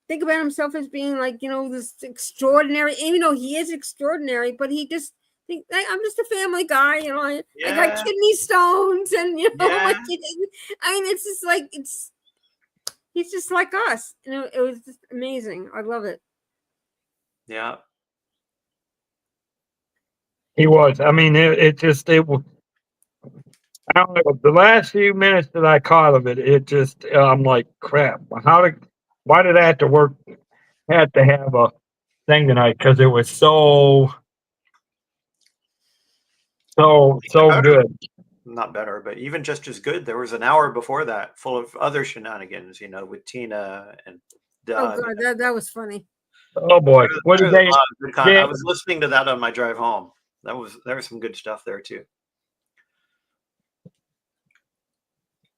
think about himself as being like, this extraordinary, even though he is extraordinary, but he just think I'm just a family guy, I got Yeah. kidney stones and my Yeah. kid. I mean, it's just like he's just like us. It was just amazing. I love it. Yeah. He was. I mean, it was. I don't know, the last few minutes that I caught of it just, I'm like, crap. Why did I have to work? Had to have a thing tonight because it was so Better. good. Not better, but even just as good. There was an hour before that full of other shenanigans, with Tina and Oh Doug. God, that was funny. Oh boy, what There did was a they? lot of good I Yeah, was listening to that on my drive home. There was some good stuff there too.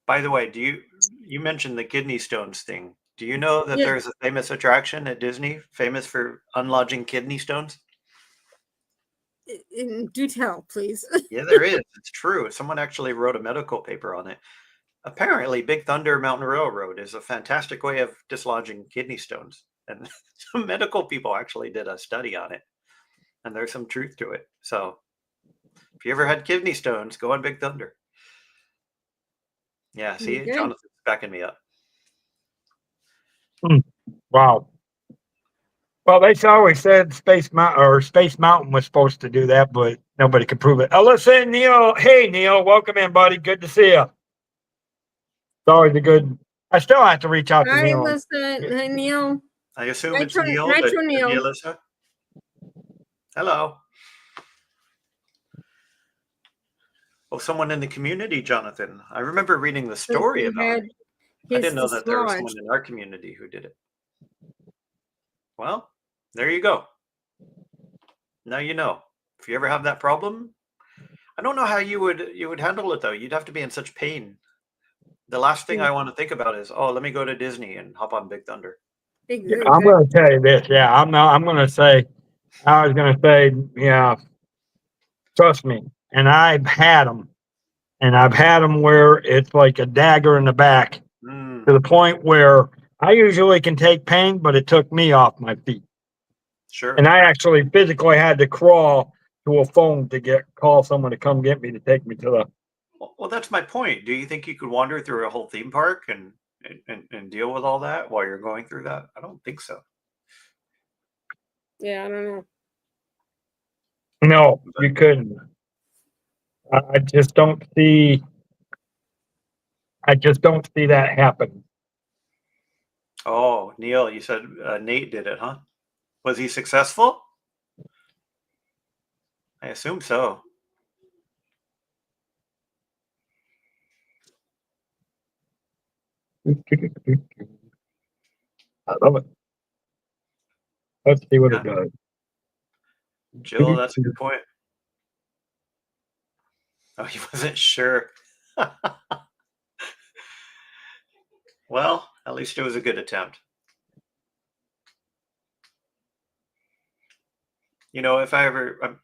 By the way, you mentioned the kidney stones thing? Do you know that Yeah. there's a famous attraction at Disney famous for unlodging kidney stones? Do tell, please. Yeah, there is. It's true. Someone actually wrote a medical paper on it. Apparently, Big Thunder Mountain Railroad is a fantastic way of dislodging kidney stones. And some medical people actually did a study on it. And there's some truth to it. So if you ever had kidney stones, go on Big Thunder. Yeah, see, Okay. Jonathan's backing me up. wow. Well, they always said Space Mountain was supposed to do that, but nobody could prove it. Alyssa and Neil. Hey, Neil, welcome in, buddy. Good to see you. It's always a good. I still have to reach out to Hi, Neil. listen. Hi, Neil. I assume it's Nitro- Neil, but Nitro could be Neil. Alyssa. Hello. Oh, someone in the community, Jonathan. I remember reading the story about it. I didn't know that there was someone in our community who did it. Well, there you go. Now you know. If you ever have that problem, I don't know how you would handle it though. You'd have to be in such pain. The last thing I want to think about is, oh, let me go to Disney and hop on Big Thunder. I'm going to tell you this. Yeah, I'm going to say. I was going to say, yeah. Trust me, and I've had them, where it's like a dagger in the back to the point where I usually can take pain, but it took me off my feet. Sure. And I actually physically had to crawl to a phone to call someone to come get me to take me to the. Well, that's my point. Do you think you could wander through a whole theme park and deal with all that while you're going through that? I don't think so. Yeah, I don't know. No, you couldn't. I just don't see. I just don't see that happen. Oh, Neil, you said Nate did it, huh? Was he successful? I assume so. I love it. Let's see what it does. Jill, that's a good point. Oh, he wasn't sure. Well, At least it was a good attempt. You know, if I ever,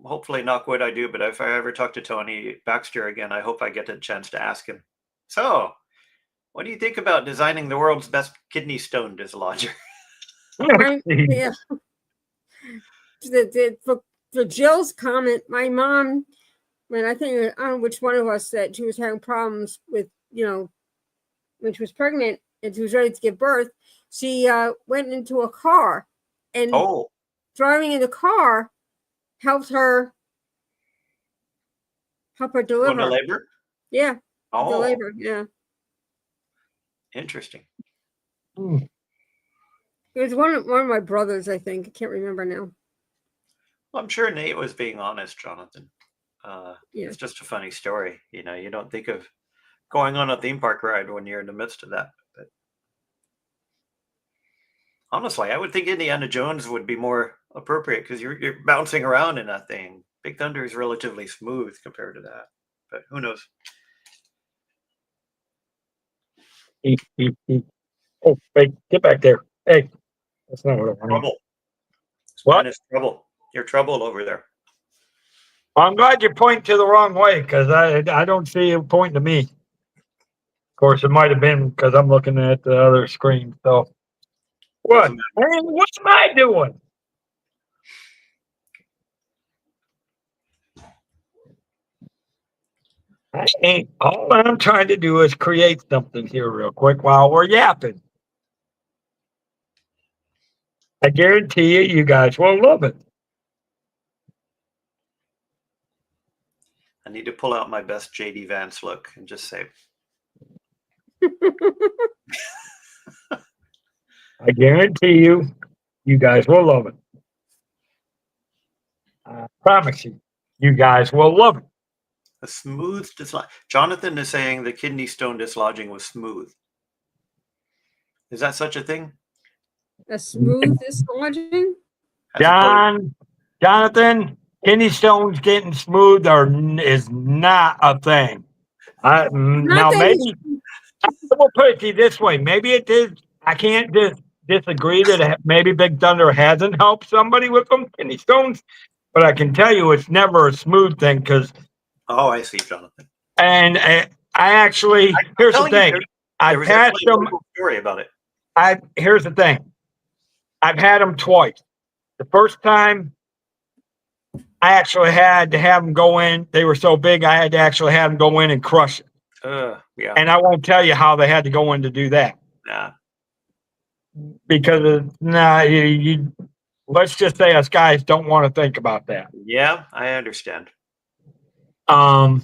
hopefully knock wood I do, but if I ever talk to Tony Baxter again, I hope I get a chance to ask him. So, what do you think about designing the world's best kidney stone dislodger? Yeah. For Jill's comment, my mom, when I don't know which one of us said she was having problems with, when she was pregnant and she was ready to give birth, she went into a car, and driving in the car helped her deliver. Go to labor? Yeah. Oh, Deliver. Yeah. Interesting. It was one of my brothers, I think. I can't remember now. Well, I'm sure Nate was being honest, Jonathan. Yeah. It's just a funny story. You know, you don't think of going on a theme park ride when you're in the midst of that. But honestly, I would think Indiana Jones would be more appropriate because you're bouncing around in that thing. Big Thunder is relatively smooth compared to that. But who knows? Oh, hey, get back there. Hey, that's not what I wanted. Trouble. What? It's trouble. You're trouble over there. I'm glad you're pointing to the wrong way because I don't see you pointing to me. Of course, it might have been because I'm looking at the other screen. So, what? Doesn't matter. Hey, what am I doing? All I'm trying to do is create something here real quick while we're yapping. I guarantee you guys will love it. I need to pull out my best JD Vance look and just say, I guarantee you guys will love it. I promise you guys will love it. a smooth dislodge. Jonathan is saying the kidney stone dislodging was smooth. Is that such a thing? A smooth dislodging? Jonathan, kidney stones getting smooth is not a thing. Now maybe I will put it to you this way. Maybe it is. I can't disagree that maybe Big Thunder hasn't helped somebody with them kidney stones, but I can tell you it's never a smooth thing because. Oh, I see, Jonathan. And I actually, here's the thing. I've had some story about it. Here's the thing. I've had them twice. The first time, I actually had to have them go in. They were so big, I had to actually have them go in and crush it. Yeah. And I won't tell you how they had to go in to do that. Nah. Because let's just say us guys don't want to think about that. Yeah, I understand. The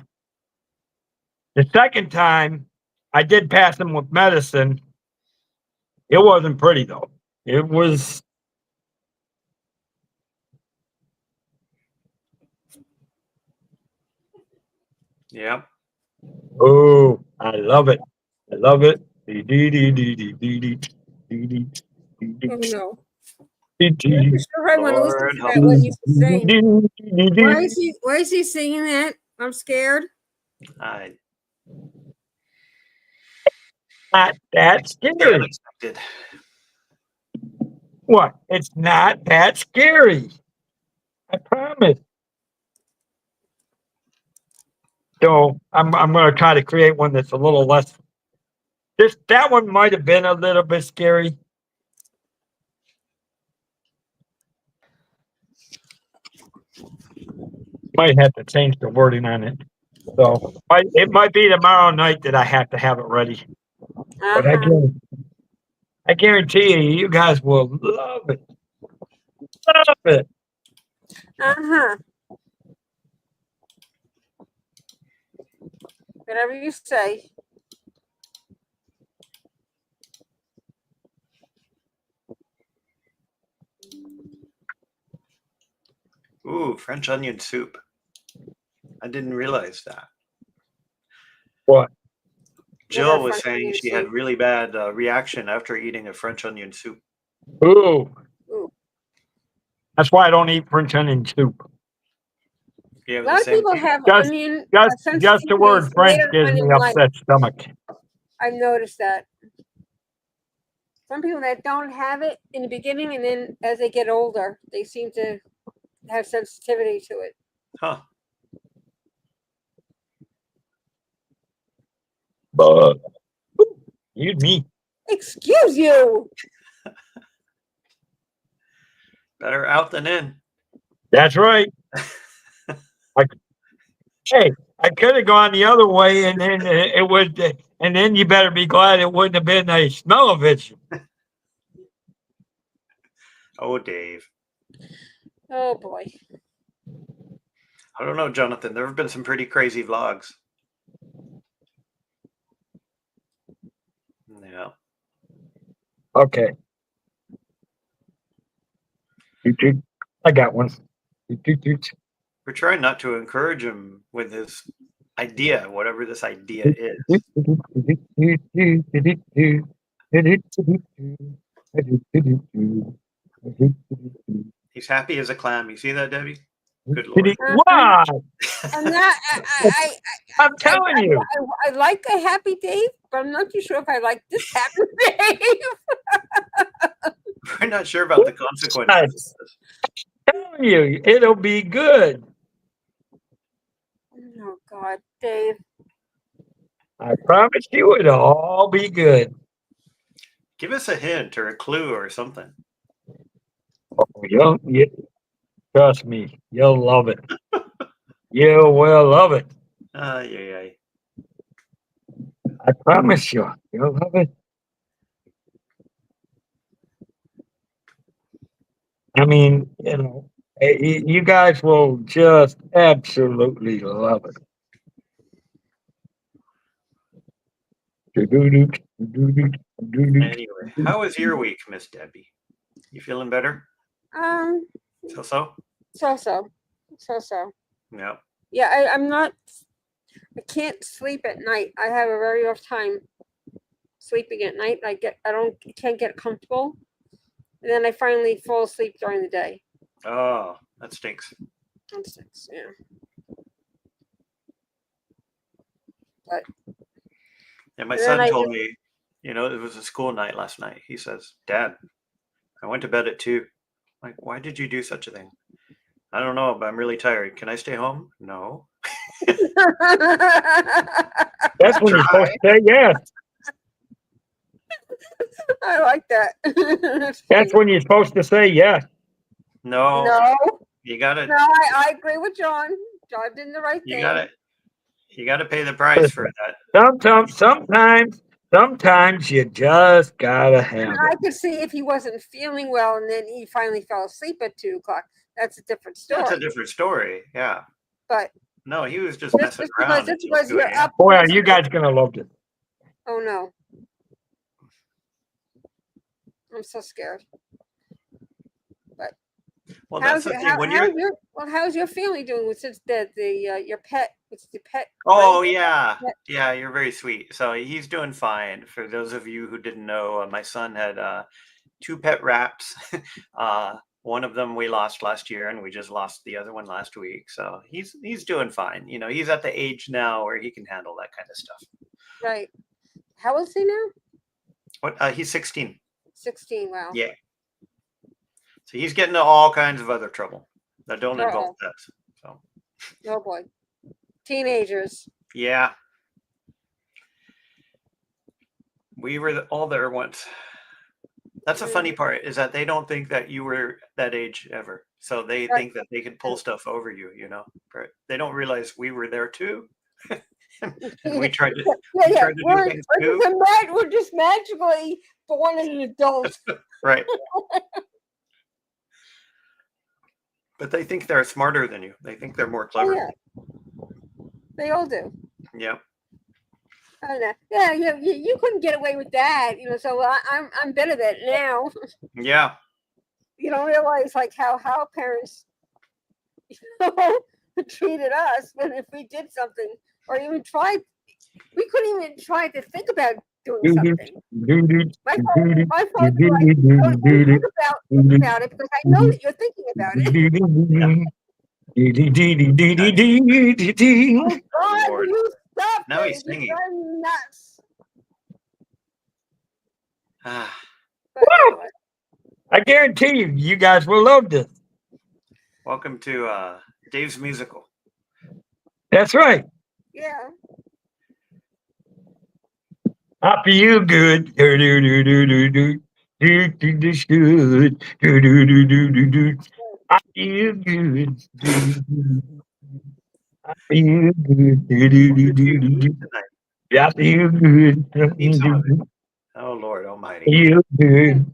second time, I did pass them with medicine. It wasn't pretty though. It was. Yeah. Oh, I love it. I love it. Oh no. I'm sure I want to listen to that what he's saying. Why is he singing that? I'm scared. Not that scary. Unexpected. What? It's not that scary. I promise. So I'm going to try to create one that's a little less. That one might have been a little bit scary. Might have to change the wording on it. So it might be tomorrow night that I have to have it ready. But I guarantee you guys will love it. Love it. Whatever you say. Ooh, French onion soup. I didn't realize that. What? Jill was saying she had really bad reaction after eating a French onion soup. Ooh. That's why I don't eat French onion soup. A lot of people have onion. Just the word French gives me upset stomach. I've noticed that. some people that don't have it in the beginning, and then as they get older, they seem to have sensitivity to it. Huh. But me. Excuse you. Better out than in. That's right. Hey, I could have gone the other way, and then it would, and then you better be glad it wouldn't have been a smell-o-vision. Oh, Dave. Oh boy. I don't know, Jonathan. There have been some pretty crazy vlogs. Yeah. Okay. I got one. We're trying not to encourage him with his idea, whatever this idea is. He's happy as a clam. You see that, Debbie? Good Lord. Why? I'm not. I'm telling you. I like a happy Dave, but I'm not too sure if I like this happy Dave. We're not sure about the consequences. I'm telling you, it'll be good. Oh God, Dave. I promise you, it'll all be good. Give us a hint or a clue or something. Oh, trust me, you'll love it. You will love it. Yeah. I promise you, you'll love it. I mean, you guys will just absolutely love it. Anyway, how was your week, Miss Debbie? You feeling better? So? So. Yeah. Yeah, I'm not. I can't sleep at night. I have a very rough time sleeping at night. Can't get comfortable, and then I finally fall asleep during the day. Oh, that stinks. That stinks, yeah. But Yeah, my And then son I told just- me, it was a school night last night. He says, Dad, I went to bed at 2. I'm like, why did you do such a thing? I don't know, but I'm really tired. Can I stay home? No. That's when you're supposed to say yes. I like that. That's when you're supposed to say yes. No. No, You gotta I agree with John. John did the right thing. you gotta pay the price for that. Sometimes you just gotta have And I it. could see if he wasn't feeling well and then he finally fell asleep at 2:00. That's a different story. That's a different story. Yeah. But No, he was just just messing because, around. just until because 2 you're a.m. up. Boy, are you guys gonna love this. Oh no. I'm so scared. Well, that's the thing. When you're how's your family doing since your pet? What's the pet? Oh friend? yeah, you're very sweet. So he's doing fine. For those of you who didn't know, my son had 2 pet rats. One of them we lost last year, and we just lost the other one last week. So he's doing fine. He's at the age now where he can handle that kind of stuff. Right. How old is he now? What? He's 16. 16. Wow. Yeah. So he's getting into all kinds of other trouble that don't Uh-oh. involve pets. So Oh boy. Teenagers. yeah, we were all there once. That's a funny part, is that they don't think that you were that age ever. So they think that they can pull stuff over you, But they don't realize we were there too. And we tried to, tried to do things too. We're just magically born as an adult. Right. But they think they're smarter than you. They think they're more Oh, clever. yeah. They all do. Yeah. I know. Yeah, you couldn't get away with that, So I'm better at it now. Yeah. You don't realize how parents treated us when if we did something or even tried, we couldn't even try to think about doing something. My fault is like, don't think about it because I know that you're thinking about it. Oh God, Lord. you stop! Now he's You're singing. driving me nuts. Ah, But anyway, I guarantee you guys will love this. Welcome to Dave's Musical. That's right. yeah. I feel good. Do do do do do do. Do do do good. Do do do do do do. I feel good. Do, do, do. I feel good. Do do What do did you do do eat do. tonight? I feel good. Eat some of it. Do, Oh Lord Almighty! feel good.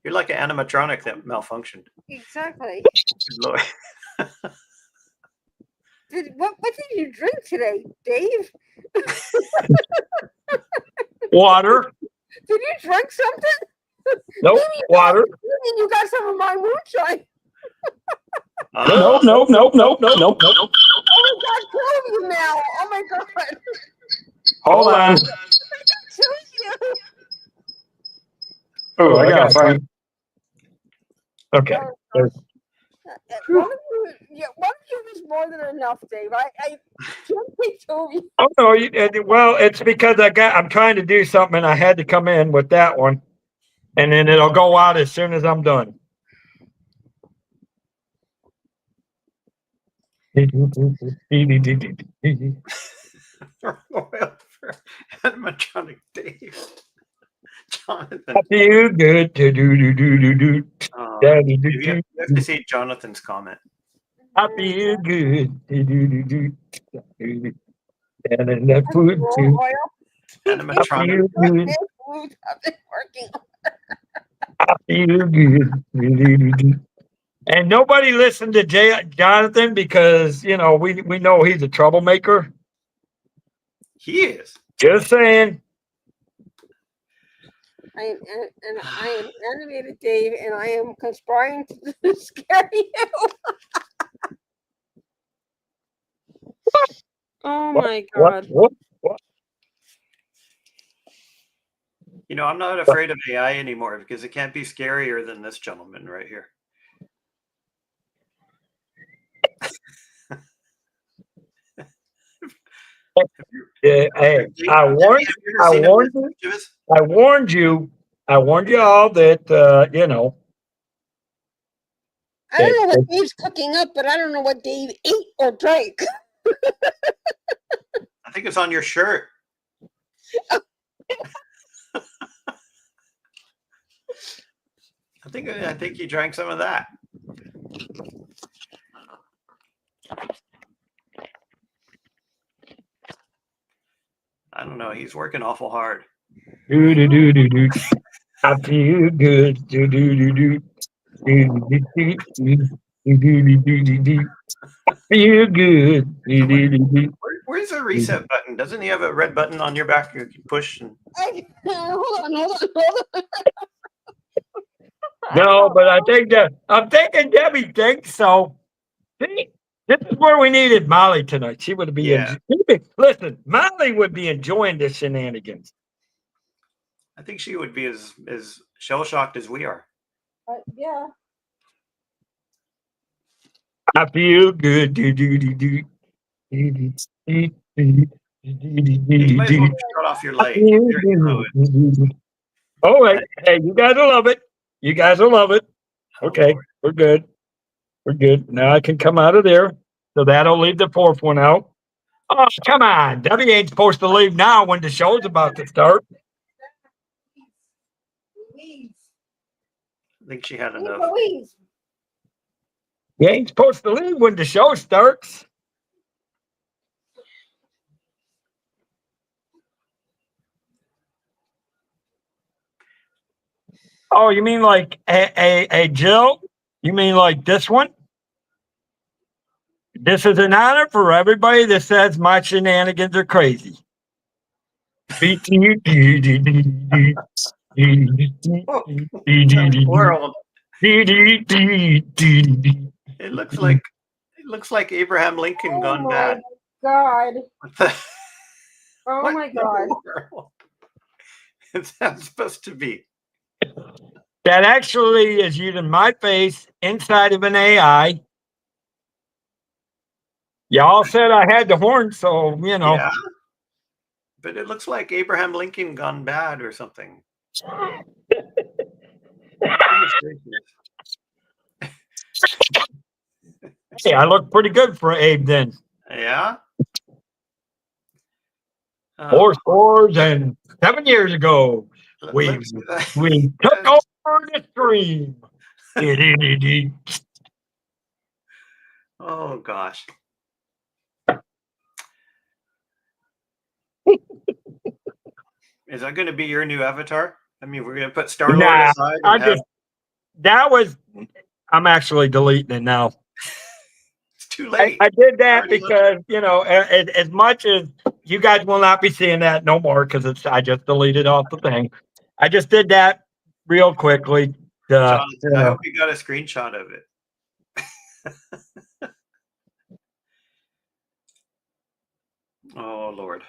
You're like an animatronic that malfunctioned. Exactly. Good Lord. What did you drink today, Dave? Water. Did you drink something? Nope. Water. Maybe you got some of my moonshine. Nope. Nope. Nope. Nope. Nope. Nope. Nope. Oh my God, kill you now. Oh my God. Hold on. Kill you. Oh, I gotta find. Okay. There's- One of you is more than enough, Dave. I can't take two of you. Oh no. Well, it's because I'm trying to do something, and I had to come in with that one, and then it'll go out as soon as I'm done. Animatronic Dave. Jonathan. Feel good. Do do do do do do. You have to see Jonathan's comment. I feel good. Do do do do. And then that food too. Animatronic. Feel good. I've been working. I feel good. Do, do, do, do. And nobody listened to Jonathan because you know we know he's a troublemaker. He is. Just saying. I am animated, Dave, and I am conspiring to scare you. Oh my God! What? You know, I'm not afraid of AI anymore because it can't be scarier than this gentleman right here. Yeah, hey, I warned you all that you know. I don't know what Dave's cooking up, but I don't know what Dave ate or drank. I think it's on your shirt. I think you drank some of that. I don't know. He's working awful hard. Do do do do do. I feel good. Do do do do. Do do do do. Do do do do do. I feel good. Do do do do. Where's the reset button? Doesn't he have a red button on your back you can push? And... Hold on. No, but I'm thinking Debbie thinks so. See, this is where we needed Molly tonight. She would be listen, Molly would be enjoying the shenanigans. I think she would be as shell shocked as we are. Yeah. I feel good. Do do do do. Do do do do. You might as well cut off your leg. All right. Hey, you guys will love it. You guys will love it. Okay, we're good. We're good. Now I can come out of there. So that'll leave the fourth one out. Oh, come on. Debbie ain't supposed to leave now when the show's about to start. I think she had enough. You ain't supposed to leave when the show starts. Oh, you mean like a Jill? You mean like this one? This is an honor for everybody that says my shenanigans are crazy. World. It looks like Abraham Lincoln gone bad. God. What the? Oh my God. Is that supposed to be? That actually is using my face inside of an AI. Y'all said I had the horn, so you know. Yeah. But it looks like Abraham Lincoln gone bad or something. gracious. Hey, I look pretty good for Abe then. Yeah. Oh, 4 scores and 7 years ago, let we me see that. we took over the stream. Oh gosh. Is that going to be your new avatar? I mean, we're going to put Star-Lord Nah, aside I and have just that was. I'm actually deleting it now. it's too late. I did that Already because as much as you guys will not be seeing that no more because I just deleted off the thing. I just did that real quickly. Jonathan, I hope you got a screenshot of it. Oh Lord.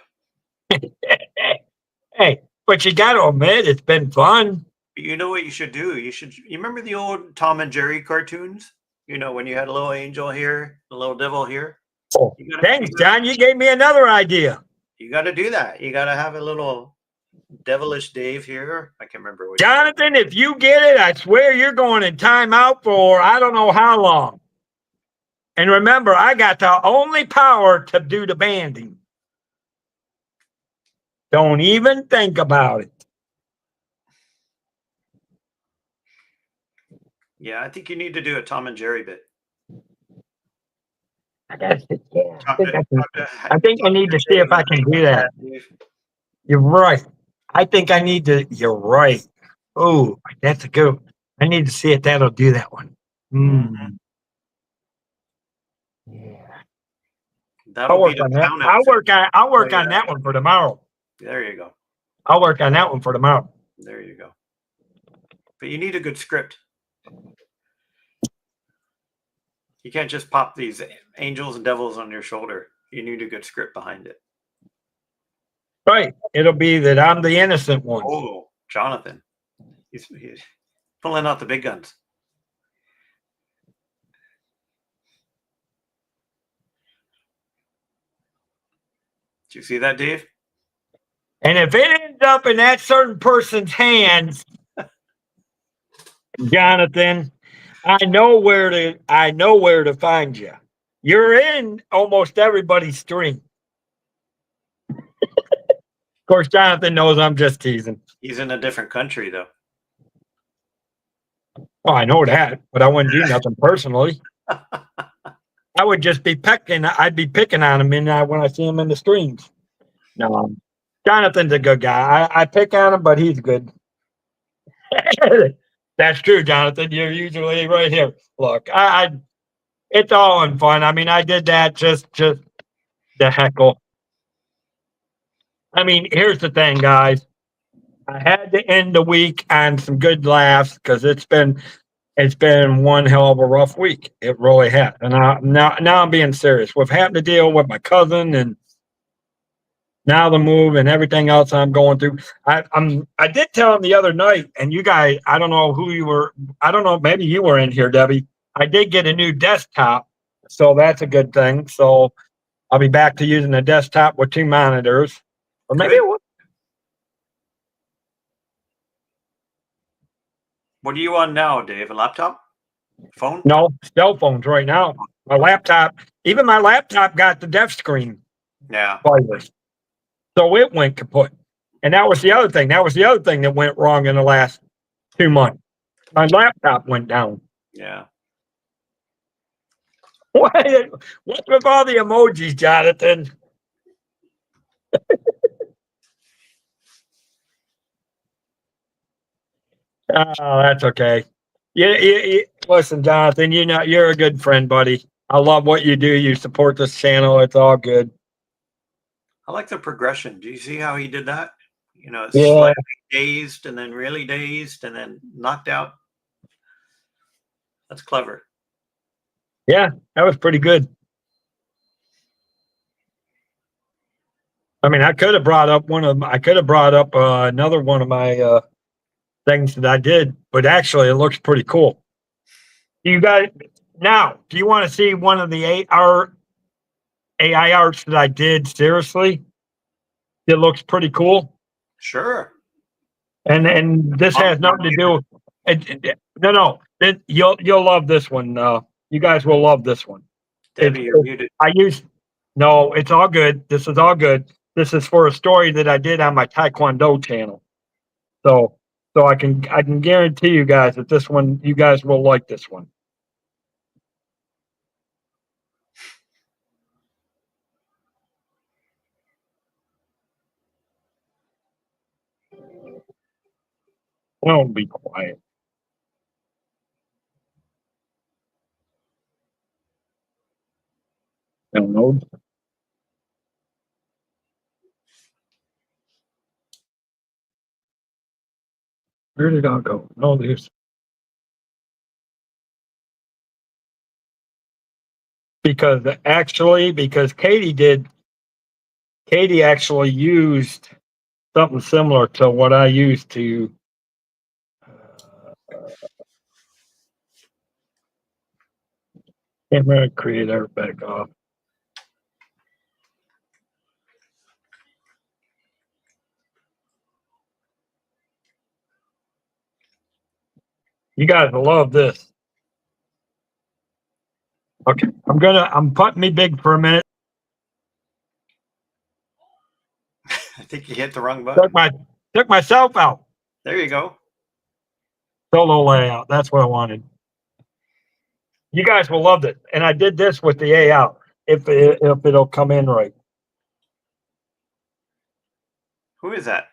Hey, but you got to admit it's been fun. You know what you should do? You remember the old Tom and Jerry cartoons? You know, when you had a little angel here, a little devil here. Oh, thanks, John. You gave me another idea. You got to do that. You got to have a little devilish Dave here. I can't remember what. Jonathan, if you get it, I swear you're going in timeout for I don't know how long. And remember, I got the only power to do the banding. Don't even think about it. Yeah, I think you need to do a Tom and Jerry bit. I think I need to see if I can do that. You're right. I think I need to. You're right. Oh, that's a good. I need to see if that'll do that one. Mhm. Yeah. That'll I'll work be the on that. town I'll work Oh, on yeah. that one for tomorrow. There you go. I'll work on that one for tomorrow. There you go. But you need a good script. You can't just pop these angels and devils on your shoulder. You need a good script behind it. Right. It'll be that I'm the innocent one. Oh, Jonathan. He's pulling out the big guns. Did you see that, Dave? And if it ends up in that certain person's hands, Jonathan, I know where to find you. You're in almost everybody's stream. Of course, Jonathan knows I'm just teasing. He's in a different country, though. Oh, I know that, but I wouldn't do nothing personally. I would just be picking. I'd be picking on him when I see him in the streams. No, Jonathan's a good guy. I pick on him, but he's good. That's true, Jonathan. You're usually right here. Look, it's all in fun. I mean, I did that just the heckle. I mean, here's the thing, guys. I had to end the week on some good laughs because it's been one hell of a rough week. It really has. And now I'm being serious. We've had to deal with my cousin and now the move and everything else I'm going through. I did tell him the other night, and you guys, I don't know who you were. I don't know. Maybe you were in here, Debbie. I did get a new desktop, so that's a good thing. So I'll be back to using a desktop with 2 monitors, or maybe it was. What are you on now, Dave? A laptop? Phone? No, cell phones right now. My laptop, even my laptop got the deaf screen Yeah. virus. So it went kaput. And that was the other thing. That was the other thing that went wrong in the last 2 months. My laptop went down. Yeah. What's with all the emojis, Jonathan? Oh, that's okay. Listen, Jonathan, you're a good friend, buddy. I love what you do. You support this channel. It's all good. I like the progression. Do you see how he did that? You know, Yeah. slightly dazed and then really dazed and then knocked out. That's clever. Yeah, that was pretty good. I mean, I could have brought up another one of my things that I did, but actually it looks pretty cool. You got now, do you want to see one of the AI arts that I did? Seriously? It looks pretty cool. Sure. And this has nothing to do No. You'll love this one. You guys will love this one. Debbie, you're muted. No, it's all good. This is all good. This is for a story that I did on my Taekwondo channel. So I can guarantee you guys that this one, you guys will like this one. Don't be quiet. Don't know. Where did I go? No, there's because Katie actually used something similar to what I used to. Camera creator back off. You guys will love this. Okay, I'm putting me big for a minute. I think you hit the wrong button. Took myself out. There you go. Solo layout. That's what I wanted. You guys will love it. And I did this with the A out. If it'll come in right. Who is that?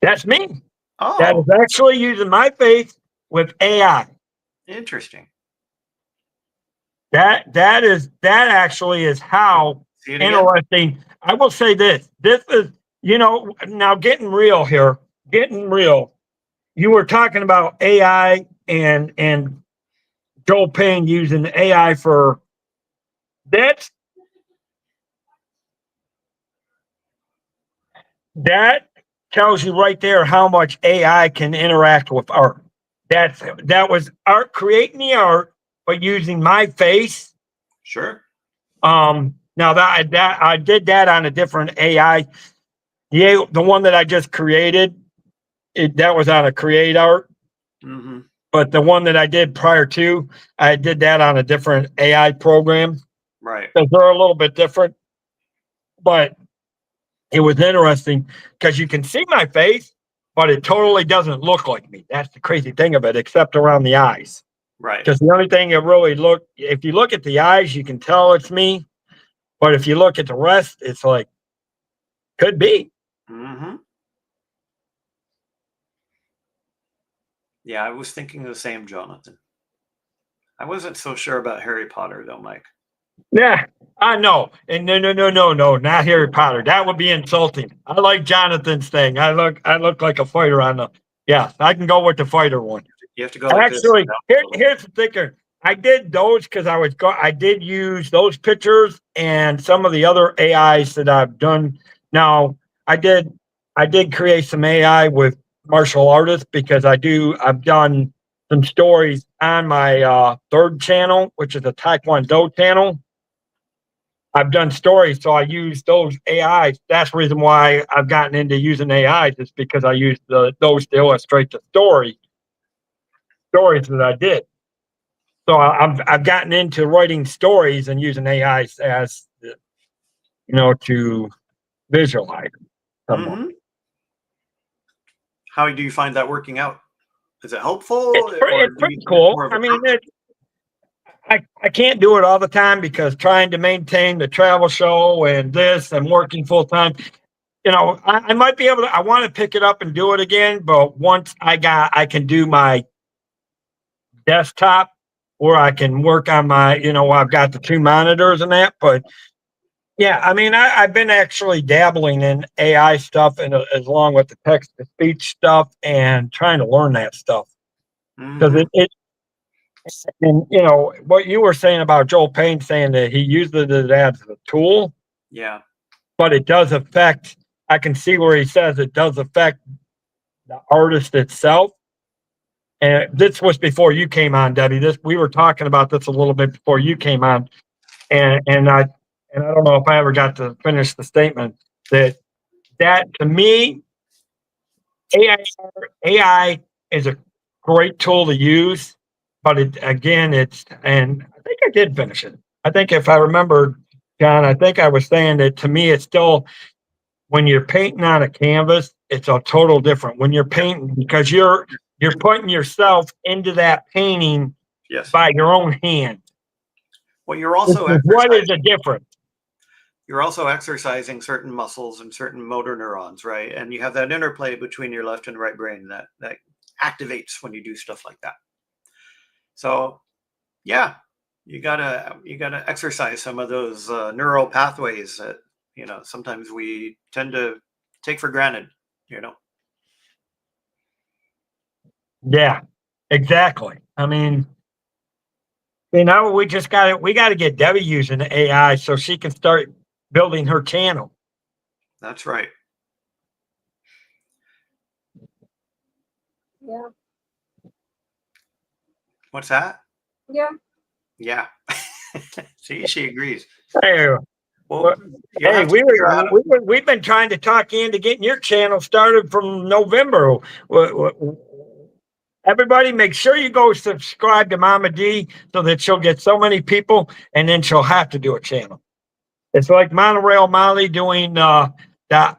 That's me. Oh, That is actually using my face with AI. interesting. That actually is how See it again? interesting. I will say this. This is, now getting real here. Getting real. You were talking about AI and Joel Payne using AI for that tells you right there how much AI can interact with art. That was art, creating the art, but using my face. Sure. Now that I did that on a different AI. Yeah, the one that I just created, that was on a Create Art. Mm-hmm. But the one that I did prior to, I did that on a different AI program. Right. Because they're a little bit different. But it was interesting because you can see my face, but it totally doesn't look like me. That's the crazy thing of it, except around the eyes. Right. Because the only thing that really if you look at the eyes, you can tell it's me. But if you look at the rest, it's like, could be. Mm-hmm. Yeah, I was thinking the same, Jonathan. I wasn't so sure about Harry Potter, though, Mike. Yeah, I know. And no, not Harry Potter. That would be insulting. I like Jonathan's thing. I look like a fighter on the. Yeah, I can go with the fighter one. You have to go like Actually, this. here's the thicker. I did those because I did use those pictures and some of the other AIs that I've done. Now I did create some AI with martial artists because I've done some stories on my third channel, which is a Taekwondo channel. I've done stories, so I use those AIs. That's the reason why I've gotten into using AIs is because I use those to illustrate the stories that I did. So I've gotten into writing stories and using AIs as to visualize someone. Mm-hmm. How do you find that working out? Is it helpful? It's pretty cool. I mean, I can't do it all the time because trying to maintain the travel show and this and working full time, I might be able to. I want to pick it up and do it again, but once I can do my desktop where I can work on my, I've got the two monitors and that. But yeah, I mean, I've been actually dabbling in AI stuff and as long with the text to speech stuff and trying to learn that stuff because and what you were saying about Joel Payne saying that he used it as a tool. Yeah. But it does affect, I can see where he says it does affect the artist itself. And this was before you came on, Debbie. We were talking about this a little bit before you came on. And I don't know if I ever got to finish the statement that to me, AI is great tool to use, but again, and I think I did finish it. I think if I remember, John, I think I was saying that to me, it's still, when you're painting on a canvas, it's a total different when you're painting, because you're putting yourself into that painting Yes. by your own hand. Well, you're also What is the difference? You're also exercising certain muscles and certain motor neurons, right? And you have that interplay between your left and right brain that activates when you do stuff like that. So, yeah, you gotta exercise some of those neural pathways that sometimes we tend to take for granted. Yeah, exactly. I mean, we got to get Debbie using the AI so she can start building her channel. That's right. Yeah. What's that? Yeah. Yeah. See, she agrees. Hey, Well, hey, we've been trying to talk you into getting your channel started from November. Everybody, make sure you go subscribe to Mama D so that she'll get so many people, and then she'll have to do a channel. It's like Monorail Molly doing that.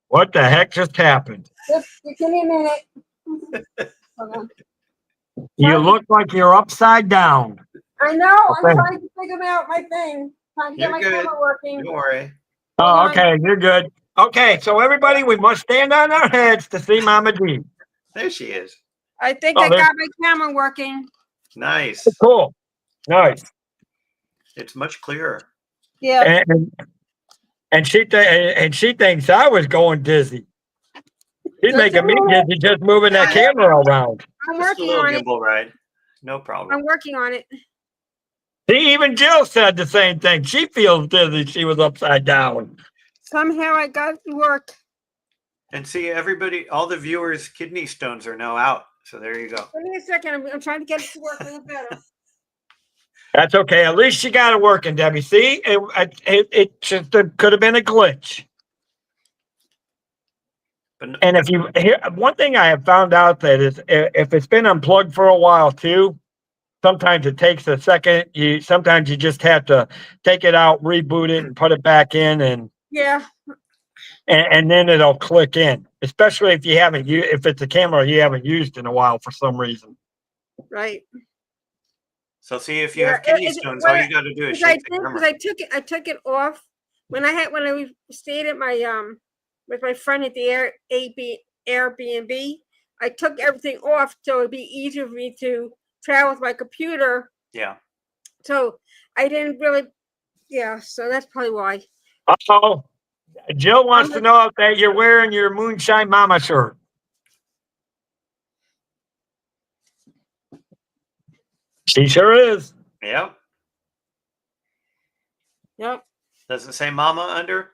What the heck just happened? Just give me a minute. Hold on. You look like you're upside down. I know. Okay. I'm trying to figure out my thing. Trying to get You're my good. camera working. Don't worry. Oh, okay, you're good. Okay, so everybody, we must stand on our heads to see Mama D. There she is. I think Oh, I got my camera working. Nice. Cool, nice. It's much clearer. Yeah. And she thinks I was going dizzy. She's That's making me all right. dizzy just moving that camera around. I'm Just a working little on it. gimbal ride. No problem. I'm working on it. See, even Jill said the same thing. She feels dizzy. She was upside down. Somehow I got it to work. And see, everybody, all the viewers' kidney stones are now out. So there you go. Give me a second. I'm trying to get it to work a little better. That's okay. At least she got it working, Debbie. See, it just could have been a glitch. But And if you here, one thing I have found out that is, if it's been unplugged for a while too, sometimes it takes a second. Sometimes you just have to take it out, reboot it, and put it back in, and Yeah. then it'll click in. Especially if you haven't if it's a camera you haven't used in a while for some reason. Right. so see, if you have kidney stones, all you got to do is shake the camera. I took it off when I stayed at my with my friend at the Airbnb. I took everything off so it'd be easier for me to travel with my computer. Yeah. So I didn't really. Yeah. So that's probably why. Oh, Jill wants to know that you're wearing your Moonshine Mama shirt. She sure is. Yep. Yep. Does it say Mama under?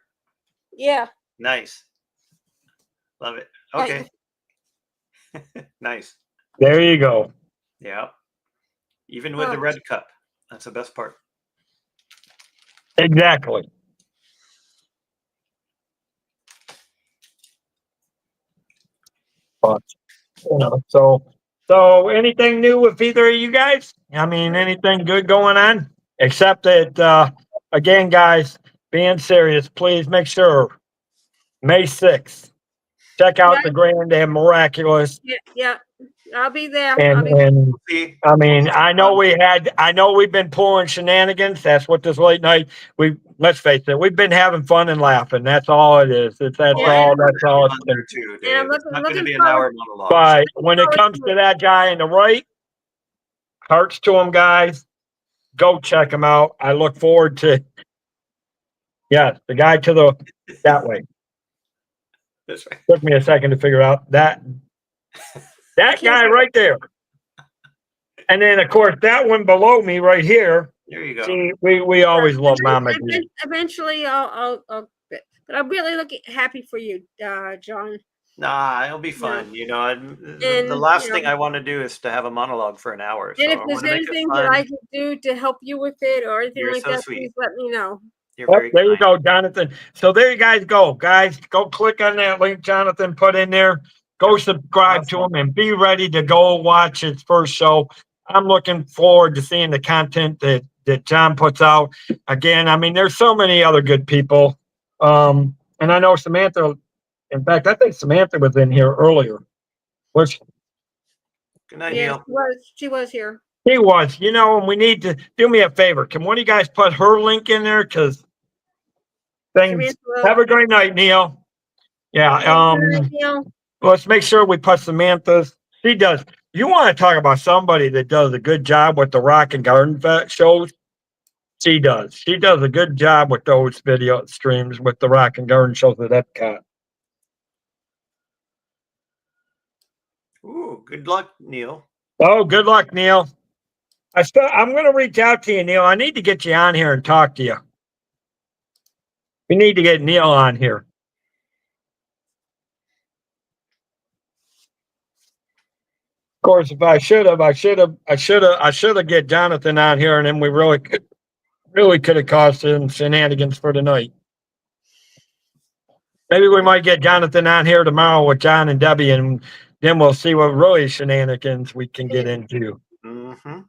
Yeah. Nice. Love it. Okay. Nice. There you go. Yeah. Even with the red cup. That's the best part. Exactly. But, so anything new with either of you guys? I mean, anything good going on? Except that, again, guys, being serious, please make sure May 6th, check out the Grand and Miraculous. Yeah. I'll be there. And See, I mean, I know we've been pulling shenanigans. That's what this late night, let's face it, we've been having fun and laughing. That's all it is. That's all it's been. too, And I'm Dave. It's not going to looking be an hour monologue. But when it comes to that guy in the right, hearts to him, guys. Go check him out. I look forward to, the guy to that way. That's right. Took me a second to figure out that guy right there. And then, of course, that one below me right here. There you go. See, we always love Mama D. Eventually, I'll but I'm really happy for you, John. Nah, it'll be fun. The last thing I want to do is to have a monologue for an hour. So And if I there's want to make it anything fun. that I can do to help you with it or anything You're like so that, sweet. please let me know. You're Oh, very there you kind. go, Jonathan. So there you guys go. Guys, go click on that link Jonathan put in there. Go subscribe to him and be ready to go watch his first show. I'm looking forward to seeing the content that John puts out. Again, I mean, there's so many other good people. And I know Samantha, in fact, I think Samantha was in here earlier. Which Good night, Yeah, Neil. she was here. he was, and we need to do me a favor. Can one of you guys put her link in there? Because things. Samantha will. Have a great night, Neil. Yeah. Neil. Let's make sure we put Samantha's. She does. You want to talk about somebody that does a good job with the Rock and Garden shows? She does. She does a good job with those video streams with the Rock and Garden shows at Epcot. Ooh, good luck, Neil. Oh, good luck, Neil. I'm going to reach out to you, Neil. I need to get you on here and talk to you. We need to get Neil on here. Of course, if I should have get Jonathan on here, and then we really could have caused some shenanigans for tonight. Maybe we might get Jonathan on here tomorrow with John and Debbie, and then we'll see what really shenanigans we can get into. Mm-hmm.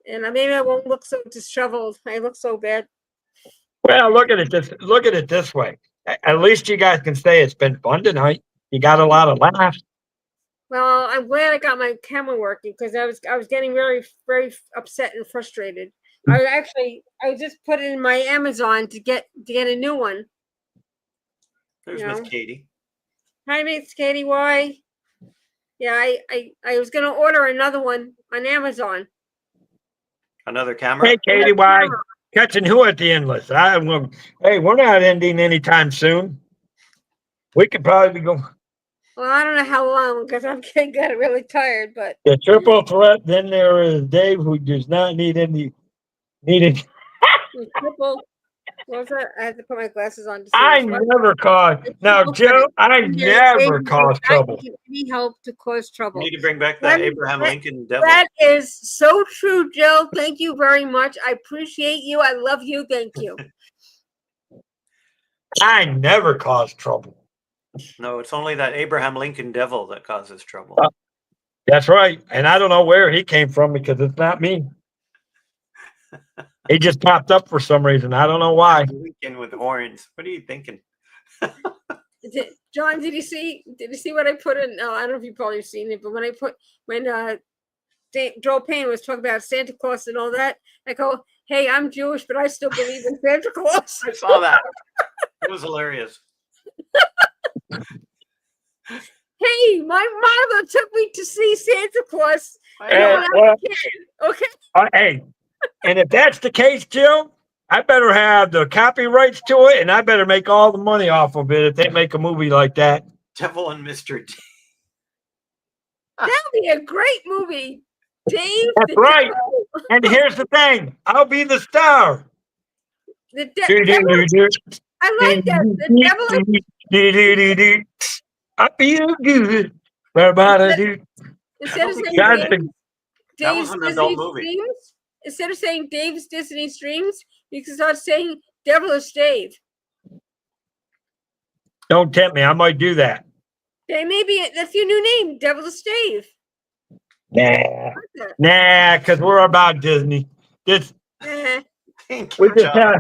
And maybe I won't look so disheveled. I look so bad. Well, look at it this way. At least you guys can say it's been fun tonight. You got a lot of laughs. Well, I'm glad I got my camera working because I was getting very, very upset and frustrated. I just put it in my Amazon to get a new one. There's You Miss know. Katie. Hi, Miss Katie. Why? Yeah, I was gonna order another one on Amazon. Another camera. Hey, Katie, why? Catching who at the endless? Hey, we're not ending anytime soon. We could probably be going. Well, I don't know how long because I'm getting really tired. But The triple threat. Then there is Dave, who does not need any. triple. What was that? I had to put my glasses on to see. I this. never cause. Now, Joe, I never cause trouble. Any help to cause You trouble. need to bring back that That- Abraham that- Lincoln devil. That is so true, Joe. Thank you very much. I appreciate you. I love you. Thank you. I never cause trouble. No, it's only that Abraham Lincoln devil that causes trouble. That's right. And I don't know where he came from because it's not me. He just popped up for some reason. I don't know why. Lincoln with horns. What are you thinking? John, did you see what I put in? No, I don't know if you've probably seen it, but when Joel Payne was talking about Santa Claus and all that, I go, hey, I'm Jewish, but I still believe in Santa Claus. I saw that. It was hilarious. Hey, my mother took me to see Santa Claus. I Hey, know. when I was a kid. Okay. Hey, and if that's the case, Jill, I better have the copyrights to it, and I better make all the money off of it if they make a movie like that. Devil and Mr. D. That'd be a great movie. Dave. That's right. And here's the thing: I'll be the star. The devil, I like that. The devil. I feel good. Everybody. Instead of saying That's Dave's That was an adult Disney movie. Streams, instead of saying Dave's Disney Streams, you can start saying Devilish Dave. Don't tempt me. I might do that. Okay, maybe that's your new name, Devilish Dave. Nah, because we're about Disney. This Thank we you, just John. have.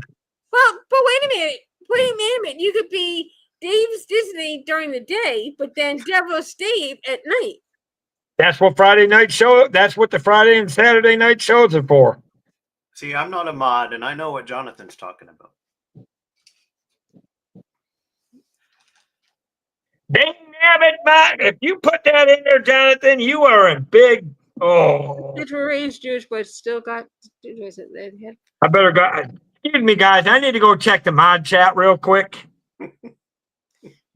Well, but wait a minute. Wait a minute. You could be Dave's Disney during the day, but then Devilish Dave at night. That's what Friday night show. That's what the Friday and Saturday night shows are for. See, I'm not a mod, and I know what Jonathan's talking about. Dang nabbit, Mike. If you put that in there, Jonathan, you are in big. Oh, Kids were raised Jewish, but still got. Was it they had? I better go. Excuse me, guys. I need to go check the mod chat real quick.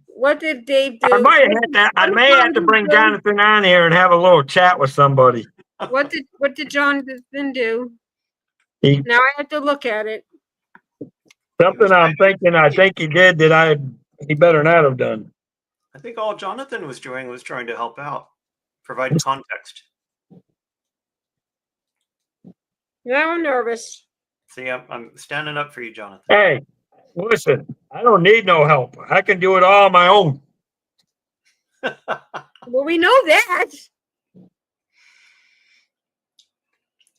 What did Dave do? I might have to. I may have to bring Jonathan on here and have a little chat with somebody. What did Jonathan do? He, Now I have to look at it. something I'm thinking. I think he did that. He better not have done. I think all Jonathan was doing was trying to help out, provide context. Now I'm nervous. See, I'm standing up for you, Jonathan. Hey, listen. I don't need no help. I can do it all on my own. Well, we know that.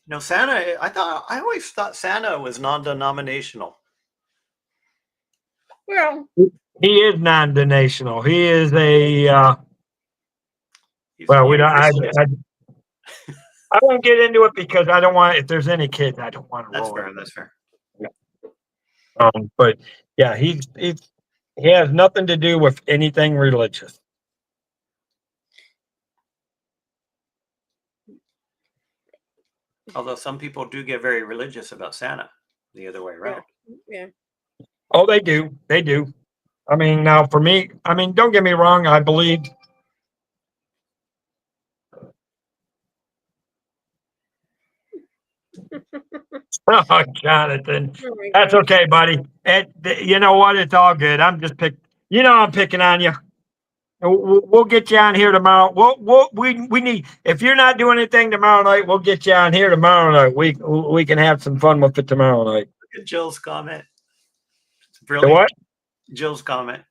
No, Santa. I always thought Santa was non-denominational. Well, He is non-donational. He is a, He's well, we don't, universalist. I won't get into it because I don't want, if there's any kids, I don't want to That's roll fair. it. That's fair. But yeah, he has nothing to do with anything religious. Although some people do get very religious about Santa, the other way around. yeah. Oh, they do. They do. I mean, now for me, I mean, don't get me wrong. I believe. Oh, Jonathan, Oh my that's God. okay, buddy. You know what? It's all good. I'm just You know, I'm picking on you. We'll get you on here tomorrow. We need. If you're not doing anything tomorrow night, we'll get you on here tomorrow night. We can have some fun with it tomorrow night. Look at Jill's comment. It's The brilliant. what? Jill's comment.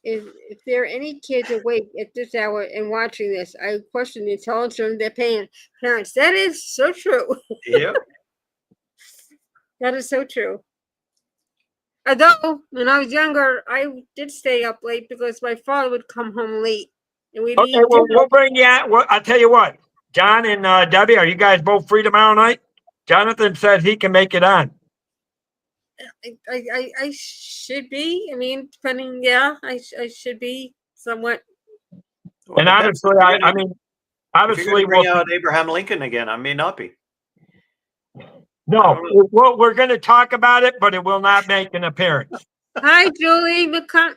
If there are any kids awake at this hour and watching this, I question the intelligence of their parents. That is so true. Yep. That is so true. Although when I was younger, I did stay up late because my father would come home late, and we'd Okay, eat well, dinner. we'll bring you out. Well, I'll tell you what, John and Debbie, are you guys both free tomorrow night? Jonathan says he can make it on. I should be. I mean, depending. Yeah, I should be somewhat. Well, And depends. obviously, If you're I gonna- mean, if you're obviously, going to bring out Abraham Lincoln again, I may not be. no, we're going to talk about it, but it will not make an appearance. Hi, Julie McCon.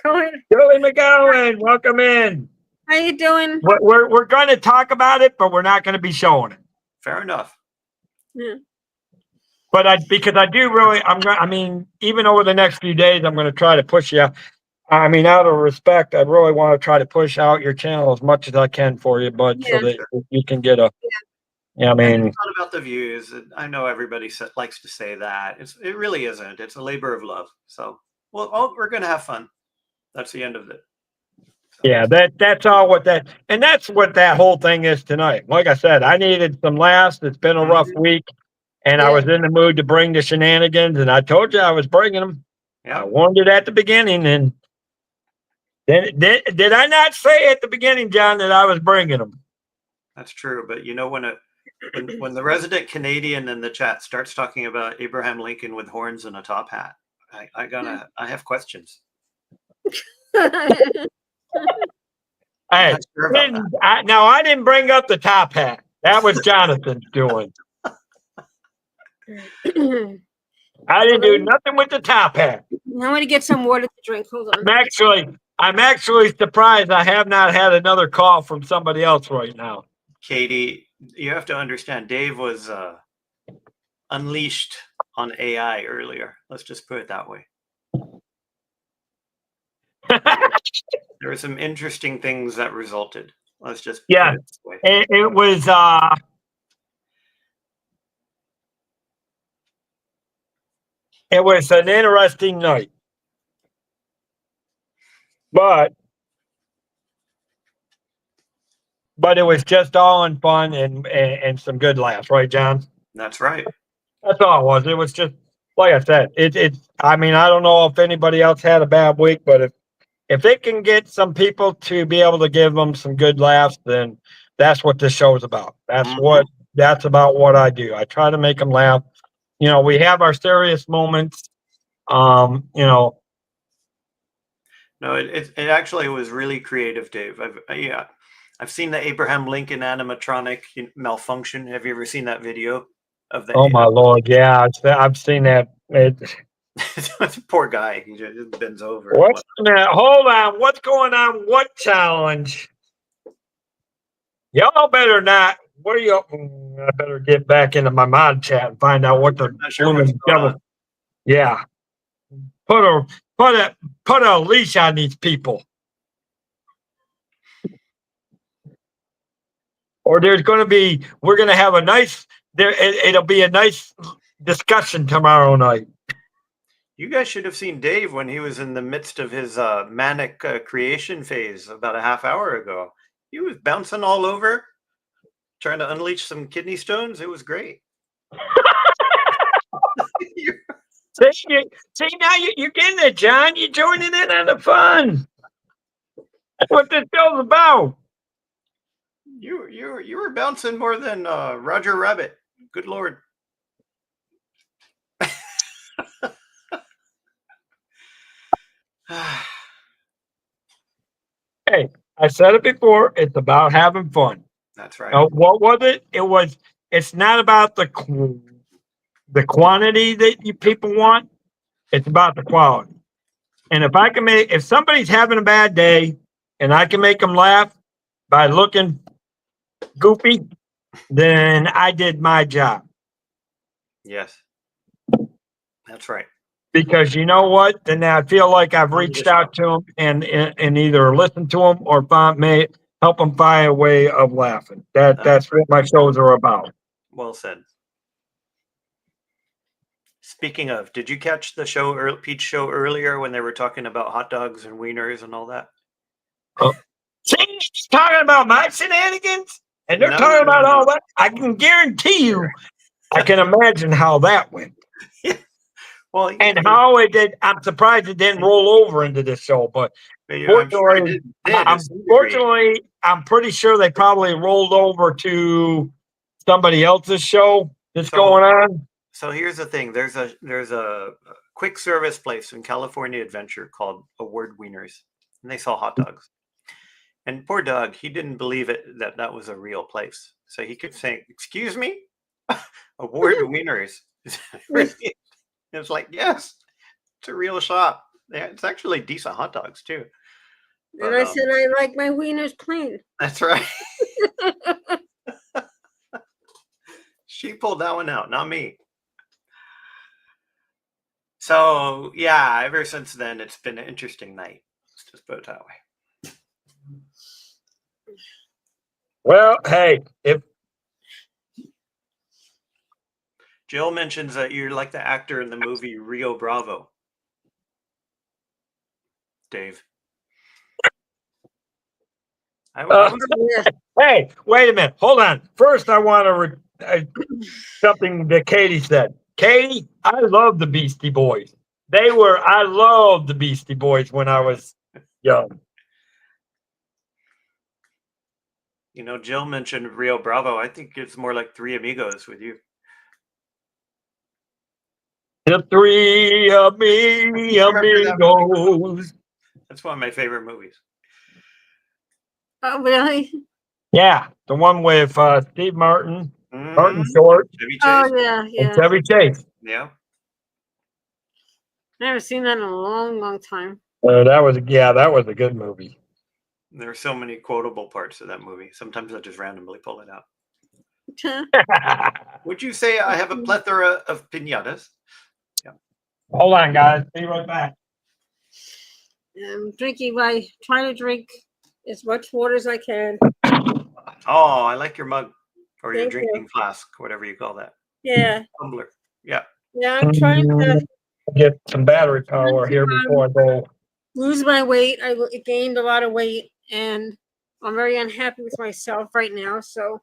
Cohen. Julie McGowan, welcome in. How you doing? We're going to talk about it, but we're not going to be showing it. Fair enough. Yeah. But because I do really, I mean, even over the next few days, I'm going to try to push you. I mean, out of respect, I really want to try to push out your channel as much as I can for you, bud, so Yeah. that you can get a. Yeah, I And mean, it's not about the views. I know everybody likes to say that. It really isn't. It's a labor of love. So, well, we're going to have fun. That's the end of it. So, yeah, that's all and that's what that whole thing is tonight. Like I said, I needed some laughs. It's been a rough week, and I Yeah. was in the mood to bring the shenanigans, and I told you I was bringing them. I yeah, warned it at the beginning, and then did I not say at the beginning, John, that I was bringing them? that's true. But you know, when the resident Canadian in the chat starts talking about Abraham Lincoln with horns and a top hat, I have questions. Hey, Not sure about that. I didn't bring up the top hat. That was Jonathan's doing. I didn't do nothing with the top hat. I'm going to get some water to drink. Hold on. I'm actually surprised I have not had another call from somebody else right now. Katie, you have to understand, Dave was unleashed on AI earlier. Let's just put it that way. There were some interesting things that resulted. Let's just Yeah. put it this way. It was an interesting night. But it was just all in fun and some good laughs, right, John? That's right. That's all it was. It was just like I said, I mean, I don't know if anybody else had a bad week, but if it can get some people to be able to give them some good laughs, then that's what this show is about. That's about what I do. I try to make them laugh. You know, we have our serious moments. You know, No, it actually was really creative, Dave. I've seen the Abraham Lincoln animatronic malfunction. Have you ever seen that video of the? oh my Lord, yeah, I've seen that. Poor guy. He just bends over. What's that? Hold on. What's going on? What challenge? Y'all better not. What are you? I better get back into my mod chat and find out what the Not sure what's going on. Yeah. Put a leash on these people. Or we're going to have a nice, it'll be a nice discussion tomorrow night. You guys should have seen Dave when he was in the midst of his manic creation phase about a half hour ago. He was bouncing all over, trying to unleash some kidney stones. It was great. See, now you're getting it, John. You're joining in on the fun. That's what this show's about. You were bouncing more than Roger Rabbit. Good Lord. Hey, I said it before. It's about having fun. That's right. What was it? It's not about the quantity that you people want. It's about the quality. And if somebody's having a bad day and I can make them laugh by looking goofy, then I did my job. Yes. That's right. Because you know what? Then I feel like I've reached out to them and either listened to them or help them find a way of laughing. That's what my shows are about. Well said. Speaking of, did you catch the Pete's show earlier when they were talking about hot dogs and wieners and all that? See, he's talking about my shenanigans, and they're No, talking about no. all that. I can guarantee you, I can imagine how that went. Well, And how it did. I'm surprised it didn't roll over into this show, but I'm sure it did. Unfortunately, I'm pretty sure they probably rolled over to somebody else's show that's going on. So here's the thing: there's a quick service place in California Adventure called Award Wieners, and they sell hot dogs. And poor Doug, he didn't believe that was a real place, so he kept saying, "Excuse me, Award Wieners." It's like, yes, it's a real shop. Yeah, it's actually decent hot dogs too. And I said I like my wieners plain. That's right. She pulled that one out, not me. So yeah, ever since then, it's been an interesting night. Let's just put it that way. Well, hey, if Jill mentions that you're like the actor in the movie Rio Bravo. Dave. Hey, wait a minute. Hold on. First, I want to something that Katie said. Katie, I love the Beastie Boys. I loved the Beastie Boys when I was young. You know, Jill mentioned Rio Bravo. I think it's more like Three Amigos with you. The Three Amigos. That's one of my favorite movies. Oh, really? Yeah, the one with Steve Martin, Martin Short, Chevy Chase. Oh, yeah. and Chevy Chase. Yeah. Never seen that in a long, long time. That was a good movie. There are so many quotable parts of that movie. Sometimes I just randomly pull it out. Would you say I have a plethora of pinatas? Yeah. Hold on, guys. Be right back. I'm drinking. I try to drink as much water as I can. Oh, I like your mug or your Thank drinking flask, whatever you call that. Yeah. Tumbler. Yeah. Yeah, I'm trying to Get some battery power here before I go. lose my weight. I gained a lot of weight, and I'm very unhappy with myself right now. So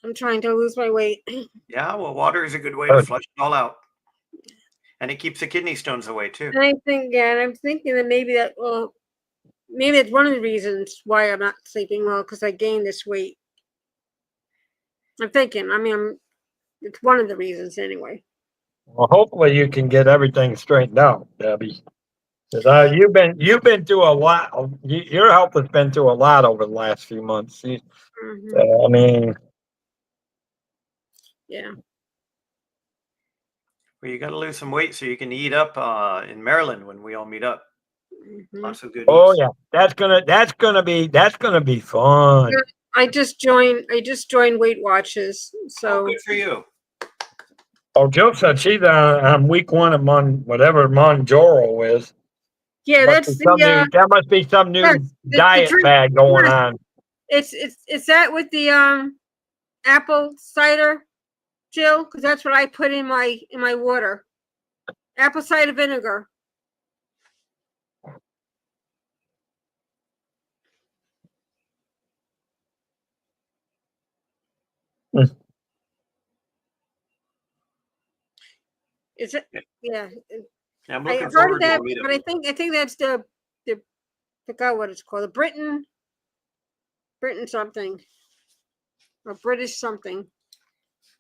I'm trying to lose my weight. Yeah, well, water is a good way to flush it all out. And it keeps the kidney stones away too. And I'm thinking that maybe that's one of the reasons why I'm not sleeping well, because I gained this weight. I'm thinking. It's one of the reasons anyway. Well, hopefully you can get everything straightened out, Debbie. Because you've been through a lot. Your health has been through a lot over the last few months. Yeah. Well, you got to lose some weight so you can eat up in Maryland when we all meet up. Lots of good. Oh yeah, that's gonna be fun. I just joined Weight Watchers. So good for you. Oh, Jill said she's on week 1 of whatever Monjoro is. Yeah, that must be some new diet fad going on. It's that with the apple cider, Jill, because that's what I put in my water. Apple cider vinegar. Hmm. Is it? Yeah. Yeah, I'm I looking heard of forward to that, the meetup. but I think that's the forgot what it's called. The Britain something. Or British something.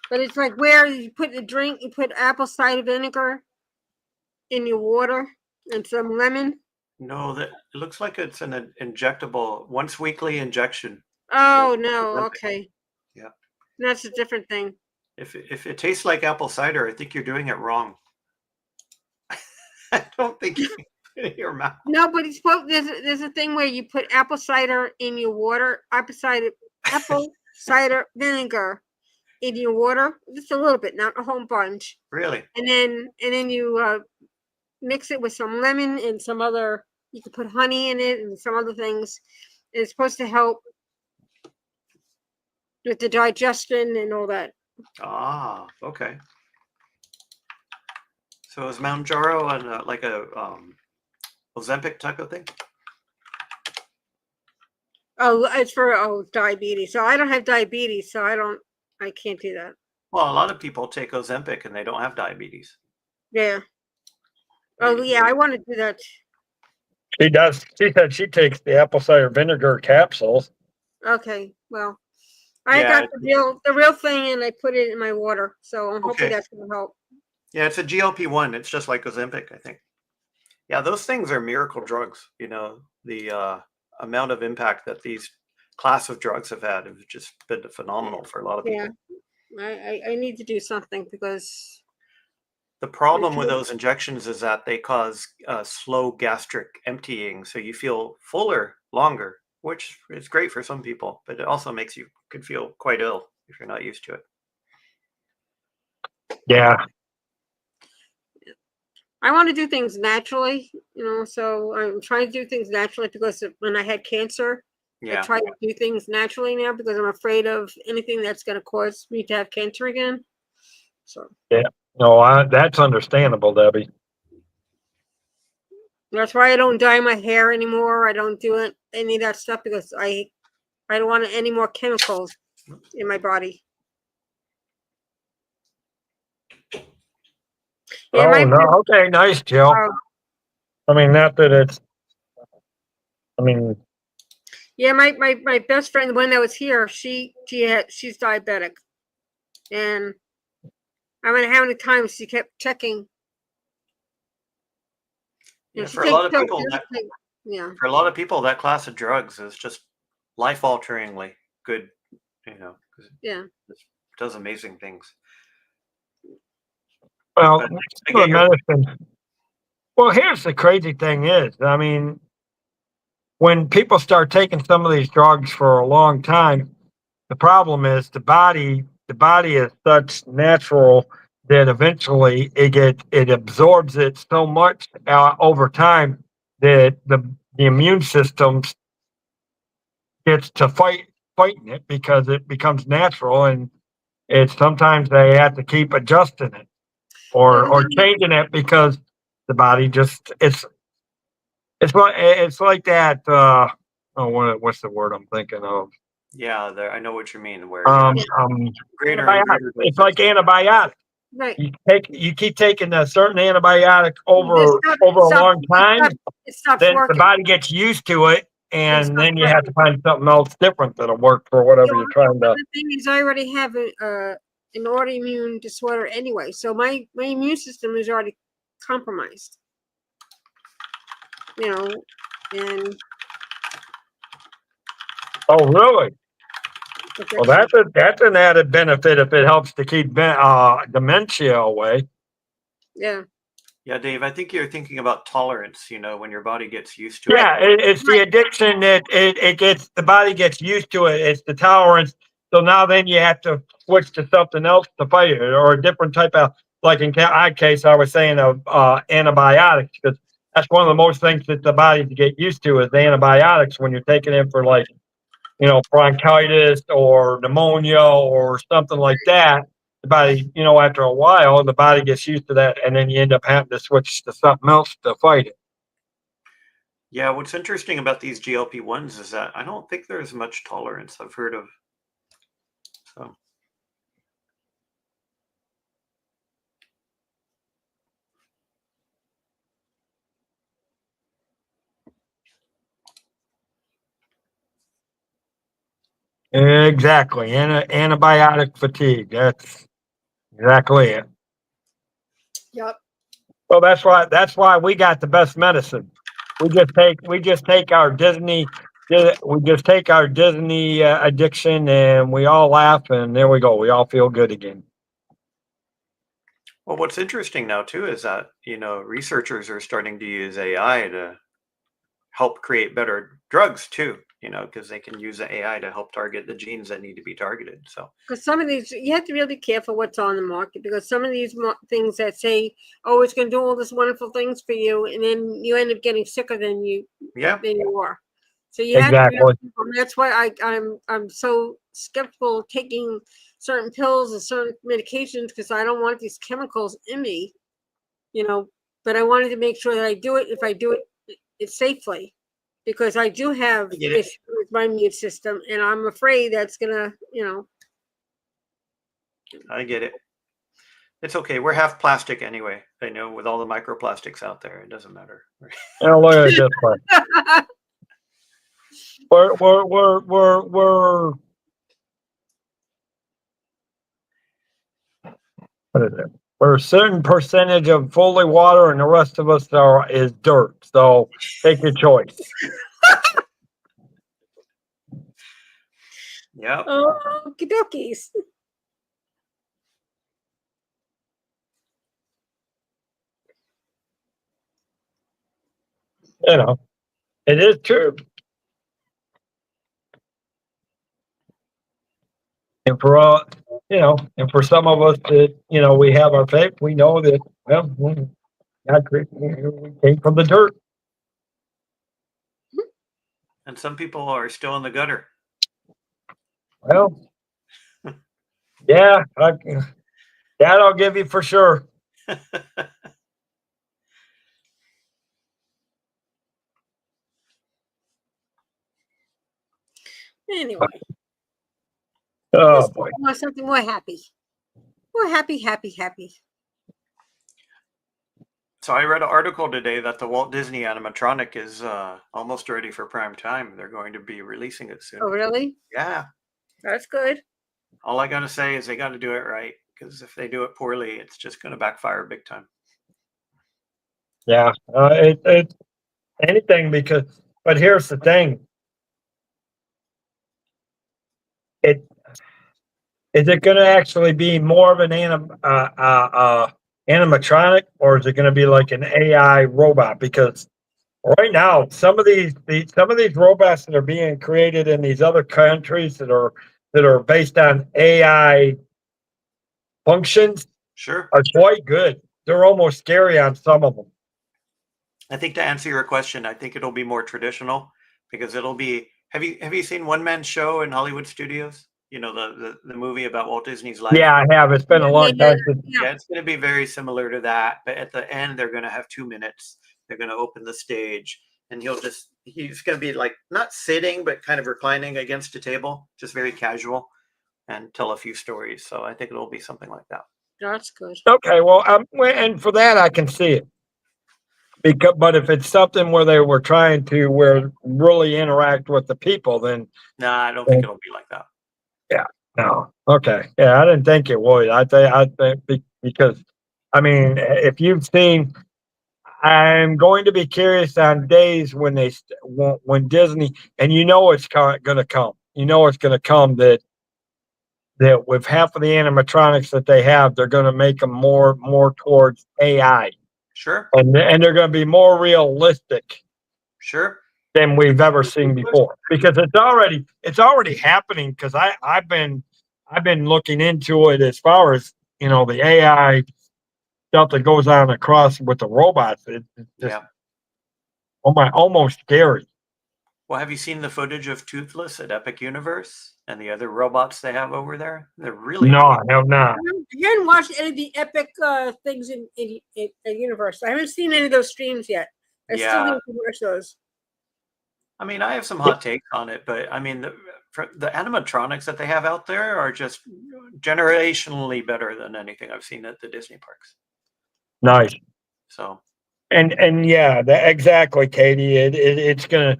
But it's like where you put the drink, you put apple cider vinegar in your water and some lemon. No, that it looks like it's an injectable, once weekly injection. Oh no, Ozempic. okay. Yeah. That's a different thing. If it tastes like apple cider, I think you're doing it wrong. I don't think you put it in your mouth. No, but it's there's a thing where you put apple cider in your water, apple cider vinegar in your water, just a little bit, not a whole bunch, Really? and then you mix it with some lemon and some other. You could put honey in it and some other things. It's supposed to help with the digestion and all that. Ah, okay. So is Mounjaro like a Ozempic type of thing? Oh, it's for diabetes. So I don't have diabetes, so I can't do that. Well, a lot of people take Ozempic and they don't have diabetes. Yeah. Oh yeah, I want to do that. She does. She said she takes the apple cider vinegar capsules. Okay, well, I Yeah, got the real thing, and I put it in my water, so I'm hoping Okay. that's gonna help. Yeah, it's a GLP-1. It's just like Ozempic, I think. Yeah, those things are miracle drugs. You know, the amount of impact that these class of drugs have had have just been phenomenal for a lot of people. Yeah, I need to do something because The problem with those injections is that they cause slow gastric emptying, so you feel fuller longer, which is great for some people, but it also makes you could feel quite ill if you're not used to it. Yeah. I want to do things naturally, so I'm trying to do things naturally because when I had cancer, I Yeah, try to do things naturally now because I'm afraid of anything that's going to cause me to have cancer again. So No, that's understandable, Debbie. that's why I don't dye my hair anymore. I don't do any of that stuff because I don't want any more chemicals in my body. Yeah, Oh, no. Okay, nice, Jill. I mean, not that it's. I mean, yeah, my best friend when I was here, she's diabetic, and I mean, how many times she kept checking. yeah. She For a takes lot of pills, people, she that doesn't take- yeah, for a lot of people, that class of drugs is just life-alteringly good. You know, 'cause yeah. it does amazing things. well, But I some get of the your medicine. Well, here's the crazy thing is, I mean, when people start taking some of these drugs for a long time, the problem is the body is such natural that eventually it absorbs it so much over time that the immune system gets to fighting it because it becomes natural, and it's sometimes they have to keep adjusting it Well, or changing it because the body just it's like that what's the word I'm thinking of? yeah. I know what you mean. Where you have greater and Antibiotic. greater It's doses. like antibiotic. right. You keep taking a certain antibiotic over It a long time, It stops then the working. body gets used to it, and stops then you have to find something else different that'll work for whatever you're trying to. The thing is, I already have an autoimmune disorder anyway, so my immune system is already compromised. And Oh, really? Well, that's an added benefit if it helps to keep dementia away. yeah. Yeah, Dave, I think you're thinking about tolerance, you know, when your body gets used to Yeah, it. it's the addiction that it gets, the body gets used to it. It's the tolerance. So now then you have to switch to something else to fight it or a different type of, like in my case, I was saying of antibiotics because that's one of the most things that the body to get used to is the antibiotics when you're taking in for like, bronchitis or pneumonia or something like that. the body, after a while, the body gets used to that, and then you end up having to switch to something else to fight it. Yeah, what's interesting about these GLP-1s is that I don't think there's much tolerance I've heard of. So Exactly. Antibiotic fatigue. That's exactly it. Yep. Well, that's why we got the best medicine. We just take our Disney addiction, and we all laugh, and there we go. We all feel good again. well, what's interesting now too is that, researchers are starting to use AI to help create better drugs too, because they can use the AI to help target the genes that need to be targeted. So Because some of these, you have to really be careful what's on the market, because some of these things that say, "Oh, it's going to do all these wonderful things for you," and then you end up getting sicker than you yeah, are. So you have to be Exactly. really careful, and that's why I'm so skeptical of taking certain pills and certain medications, because I don't want these chemicals in me, But I wanted to make sure that I do it. If I do it's safely, because I do have I get it. issues with my immune system, and I'm afraid that's gonna, I get it. It's okay. We're half plastic anyway. I know, with all the microplastics out there, it doesn't matter. Look at it this way. We're what is it? We're a certain percentage of fully water, and the rest of us is dirt. So take your choice. Yeah. oh, okey-dokies. It is true. And for all, and for some of us that, we have our faith, we know that, well, God created, we came from the dirt. And some people are still in the gutter. Well, yeah, that I'll give you for sure. Anyway, Oh let's boy. talk about something more happy. More happy. So I read an article today that the Walt Disney animatronic is almost ready for prime time. They're going to be releasing it soon. Oh, really? Yeah. That's good. All I gotta say is they got to do it right, because if they do it poorly, it's just going to backfire big time. Yeah, it's anything but here's the thing. Is it going to actually be more of an animatronic, or is it going to be like an AI robot? Because right now, some of these robots that are being created in these other countries that are based on AI functions Sure. are quite good. They're almost scary on some of them. I think, to answer your question, I think it'll be more traditional, because it'll be. Have you seen One Man Show in Hollywood Studios? The movie about Walt Disney's life. Yeah, I have. It's been a long time since. Yeah, it's going to be very similar to that, but at the end they're going to have 2 minutes. They're going to open the stage, and he's going to be like not sitting, but kind of reclining against a table, just very casual, and tell a few stories. So I think it'll be something like that. That's good. Okay, well, and for that I can see it. But if it's something where they were trying to really interact with the people, then No, I don't think it'll be like that. yeah, no, okay, yeah, I didn't think it would. I think because, I mean, if you've seen, I'm going to be curious on days when when Disney, and it's going to come. It's going to come that with half of the animatronics that they have, they're going to make them more towards AI. Sure. And they're going to be more realistic Sure. than we've ever seen before, because it's already happening. Because I've been looking into it as far as the AI stuff that goes on across with the robots. It's just almost scary. Well, have you seen the footage of Toothless at Epic Universe and the other robots they have over there? They're really No, I cool. have not. I haven't watched any of the epic things in the universe. I haven't seen any of those streams yet. I still Yeah. need to watch those. I mean, I have some hot takes on it, but I mean, the animatronics that they have out there are just generationally better than anything I've seen at the Disney parks. Nice. So, And yeah, exactly, Katie. It's gonna.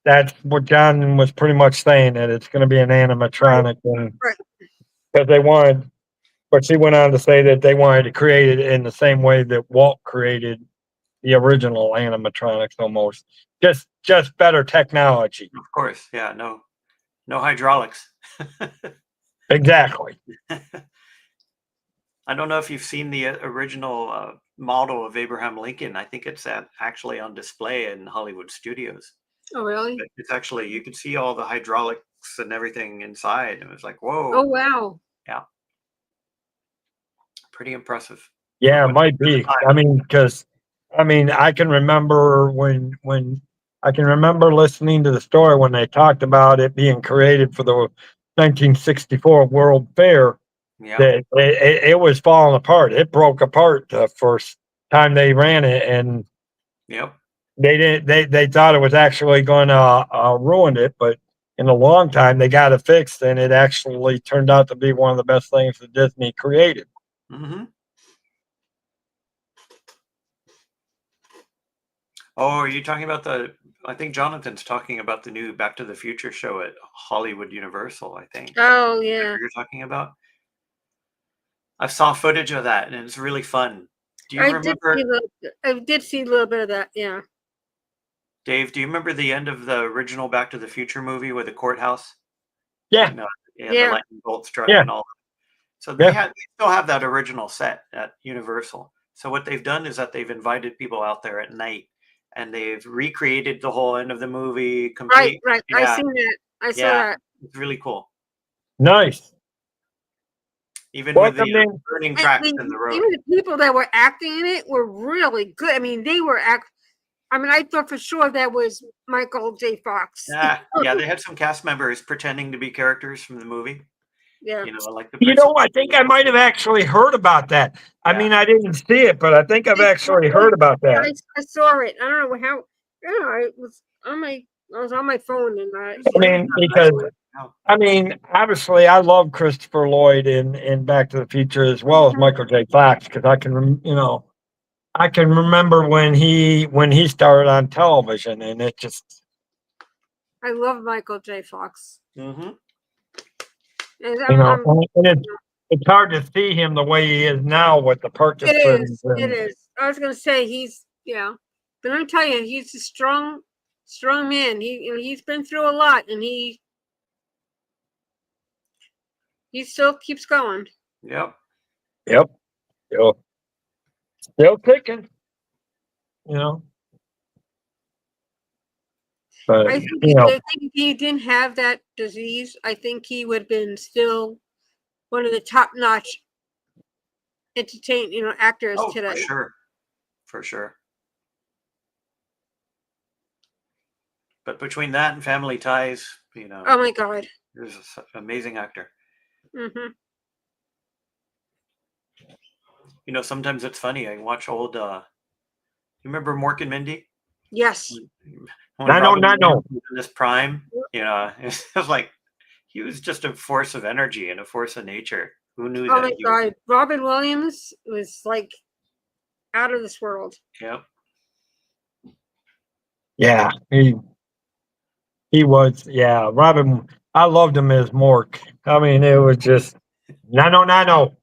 That's what John was pretty much saying, that it's gonna be an animatronic thing. Right. Because they wanted, but she went on to say that they wanted to create it in the same way that Walt created the original animatronics, almost. Just better technology. of course, yeah, no hydraulics. Exactly. I don't know if you've seen the original model of Abraham Lincoln. I think it's actually on display in Hollywood Studios. Oh, really? It's actually, you can see all the hydraulics and everything inside. It was like, whoa, Oh, wow. pretty impressive. Yeah, For it might be. I mean, because I can remember when I can remember listening to the story when they talked about it being created for the 1964 World Fair. Yeah, That it was falling apart. It broke apart the first time they ran it, and yep. they didn't. They thought it was actually going to ruin it, but in a long time they got it fixed, and it actually turned out to be one of the best things that Disney created. Mm-hmm. Oh, are you talking about I think Jonathan's talking about the new Back to the Future show at Hollywood Universal, I think. Oh, Is that yeah. what you're talking about? I saw footage of that and it's really fun. Do you remember, I did see a little bit of that. Yeah. Dave, do you remember the end of the original Back to the Future movie with the courthouse? Yeah, No, yeah, Yeah. the lightning bolt struck Yeah. and all. So Yeah. they still have that original set at Universal. So what they've done is that they've invited people out there at night and they've recreated the whole end of the movie complete. Right. I Yeah, seen that. I saw yeah, that. it's really cool. nice. Even What with I the mean, burning I tracks mean, in the road. even the people that were acting in it were really good. I mean, they were I mean, I thought for sure that was Michael J. Fox. Yeah, they had some cast members pretending to be characters from the movie. Yeah. You know, like the I think I might have actually heard about that. I Yeah. mean, I didn't see it, but I think I've actually heard about Yeah, that. I saw it. I don't know how. You know, I was on my phone and I mean, because obviously, I love Christopher Lloyd in Back to the Future as well as Michael J. Fox, because I can remember when he started on television, and it just I love Michael J. Fox. Mm-hmm. And and it's hard to see him the way he is now with the Parkinson's. it is. I was gonna say but I'm telling you, he's a strong man. He's been through a lot, and he still keeps going. Yep. Yep. Still kicking. But I think if he didn't have that disease, I think he would have been still one of the top-notch actors Oh, today. for sure. But between that and Family Ties, Oh my God. he's an amazing actor. Mm-hmm. Sometimes it's funny. I watch old. You remember Mork and Mindy? Yes. When I know. was in this prime, it was like he was just a force of energy and a force of nature. Who knew Oh that? my God. Robin Williams was like out of this world. Yep. Yeah, he was. Yeah, Robin. I loved him as Mork. I mean, it was just no.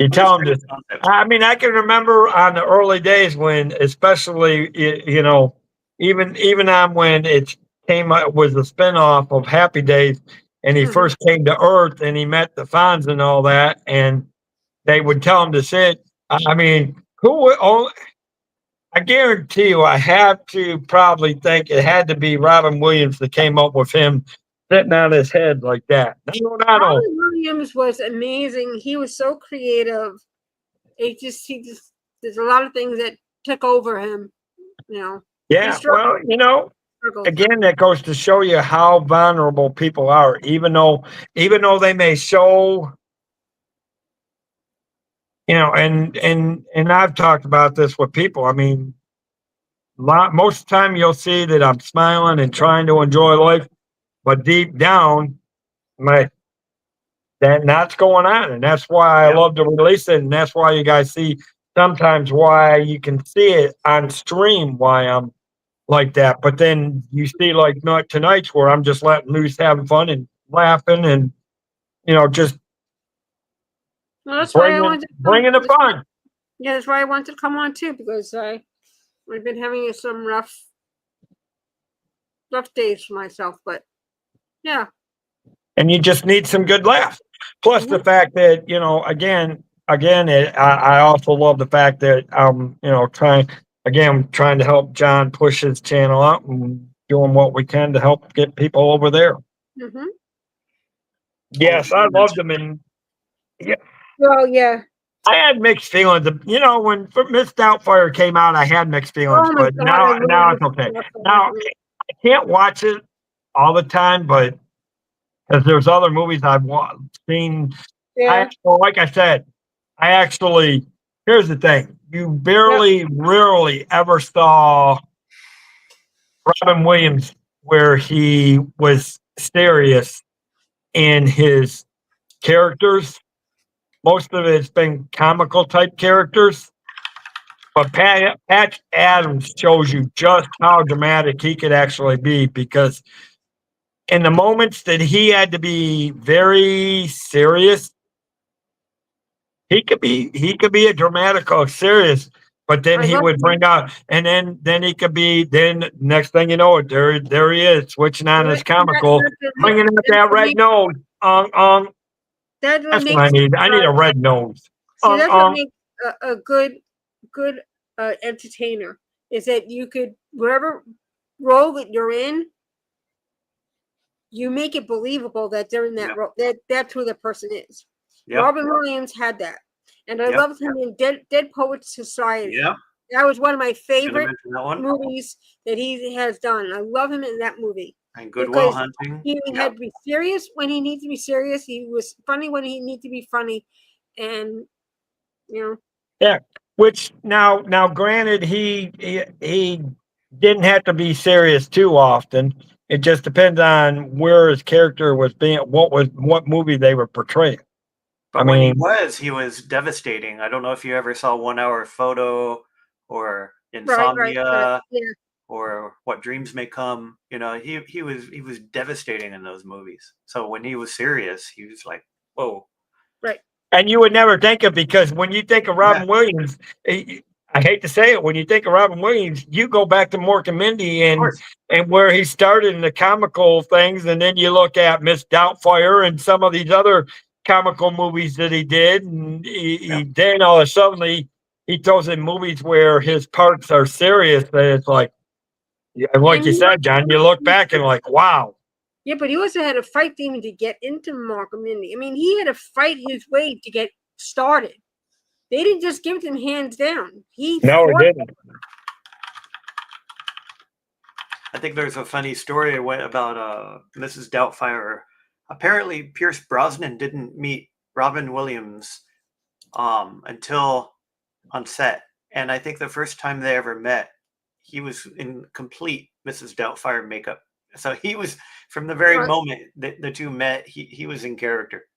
You tell him to. I mean, I can remember on the early days when, especially, even on when it came out was a spinoff of Happy Days, and he first came to Earth and he met the Fonz and all that, and they would tell him to sit. I mean, I guarantee you, I have to probably think it had to be Robin Williams that came up with him sitting on his head like that. No. Robin Williams was amazing. He was so creative. There's a lot of things that took over him, Yeah, well, Struggle. again, that goes to show you how vulnerable people are, even though they may show, and I've talked about this with people. I mean, most of the time you'll see that I'm smiling and trying to enjoy life, but deep down, my that's going on, and that's why I Yep. love to release it, and that's why you guys see sometimes why you can see it on stream why I'm like that. But then you see like not tonight's where I'm just letting loose, having fun and laughing, and just Well, that's why I bringing wanted to come. bringing the fun. Yeah, that's why I wanted to come on too, because I've been having some rough days for myself. But yeah, And you just need some good laughs. Plus the fact that I also love the fact that trying to help John push his channel out and doing what we can to help get people over there. mm-hmm. Yes, I loved him, and Well, yeah. I had mixed feelings. When Miss Doubtfire came out, I had mixed feelings, Oh my but God, now it's okay. Now I can't watch it all the time, but because there's other movies I've seen. Yeah. Like I said, here's the thing: you rarely ever saw Robin Williams where he was serious in his characters. Most of it's been comical type characters. But Patch Adams shows you just how dramatic he could actually be, because in the moments that he had to be very serious, he could be a dramatic or serious, but then he would bring out, and then he could be, then next thing you know, there he is switching on his comical, bringing out that red nose. That's That's what I need. I need a red nose. See, that's what makes a good entertainer, is that you could, whatever role that you're in, you make it believable that they're in that role, that's who the person is. Yep. Robin Williams had that, and I loved him in Dead Poets Society. Yeah, that was one of my favorite movies that he has done. I love him in that movie. And Good Will Hunting. He had to be serious when he needs to be serious. He was funny when he needs to be funny, and yeah. Which now, granted, he didn't have to be serious too often. It just depends on where his character was being, what movie they were portraying. But when he was devastating. I don't know if you ever saw 1 Hour Photo or Insomnia or What Dreams May Come. He was devastating in those movies. So when he was serious, he was like, whoa. Right. And you would never think of, because when you think of Robin Williams, I hate to say it, when you think of Robin Williams, you go back to Mork and Mindy and where he started in the comical things, and then you look at Miss Doubtfire and some of these other comical movies that he did, and then all of a sudden he throws in movies where his parts are serious, and it's like you said, John, you look back and like, wow. Yeah, but he also had to fight even to get into Mork and Mindy. I mean, he had to fight his way to get started. They didn't just give him hands down. No, he didn't. I think there's a funny story about Mrs. Doubtfire. Apparently, Pierce Brosnan didn't meet Robin Williams until on set. And I think the first time they ever met, he was in complete Mrs. Doubtfire makeup. So he was, from the very moment that the two met, he was in character.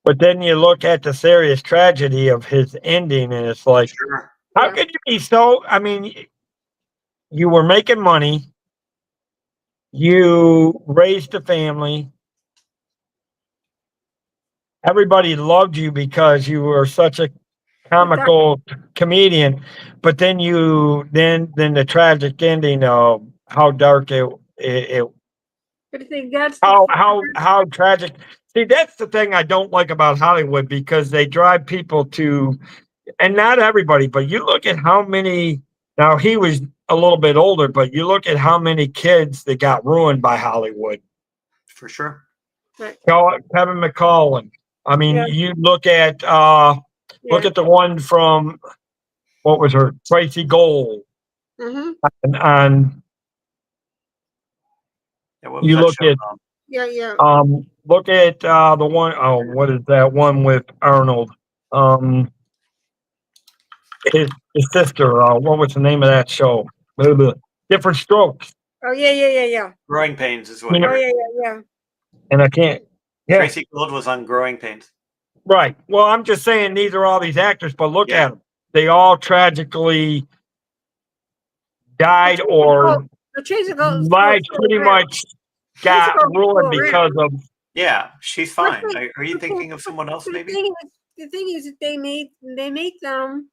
But then you look at the serious tragedy of his ending, and it's like, how could you be so? I mean, you were making money, you raised a family, everybody loved you because you were such a comical comedian, but then the tragic ending of how dark it but I think that's how tragic. See, that's the thing I don't like about Hollywood, because they drive people to, and not everybody, but you look at how many, now he was a little bit older, but you look at how many kids that got ruined by Hollywood. For sure. Right. Kevin McCollum. I mean, you look at the one from what was her Tracy Gold Mm-hmm. on Yeah, what was you that look show at called? Yeah, yeah. look at the one oh what is that one with Arnold? His sister, what was the name of that show? Blah, blah. Different Strokes. Oh, yeah, yeah, yeah, yeah. Growing Pains is what You know- Oh, you're. yeah, yeah, yeah. And I can't Tracy Gold was on Growing Pains. right. Well, I'm just saying these are all these actors, but look Yeah. at them. They all tragically died or The Tracy Gold. lives pretty much got Gold's ruined still because of Yeah, she's What's fine. the- Are you thinking of someone else, maybe? The thing is that they make them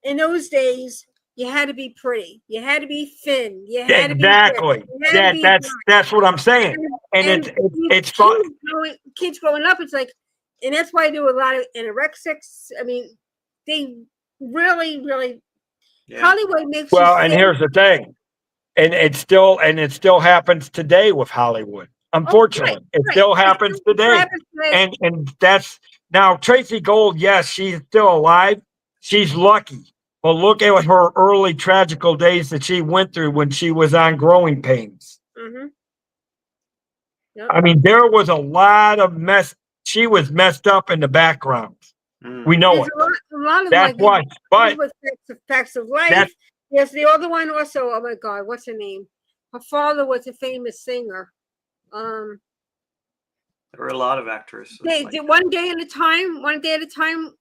in those days. You had to be pretty. You had to be thin. You had exactly. to be rich, you had to That be that's what I'm saying. And it's fun. kids growing up. It's like, and that's why I do a lot of anorexics. I mean, they really, really Yeah. Hollywood makes Well, you and think, here's the thing. And it still happens today with Hollywood. Unfortunately, it right. still happens It today. happens today. And that's now Tracy Gold, yes, she's still alive. She's lucky. But look at her early tragical days that she went through when she was on Growing Pains. Mhm. I mean, there was a lot of mess. She was messed up in the background. Mm. We know There's it. a lot of them, That's like, why. But with Facts of Life. that's Yes, the other one also. Oh my God, what's her name? Her father was a famous singer. There were a lot of actors. They like did One Day at a Time. One Day at a Time.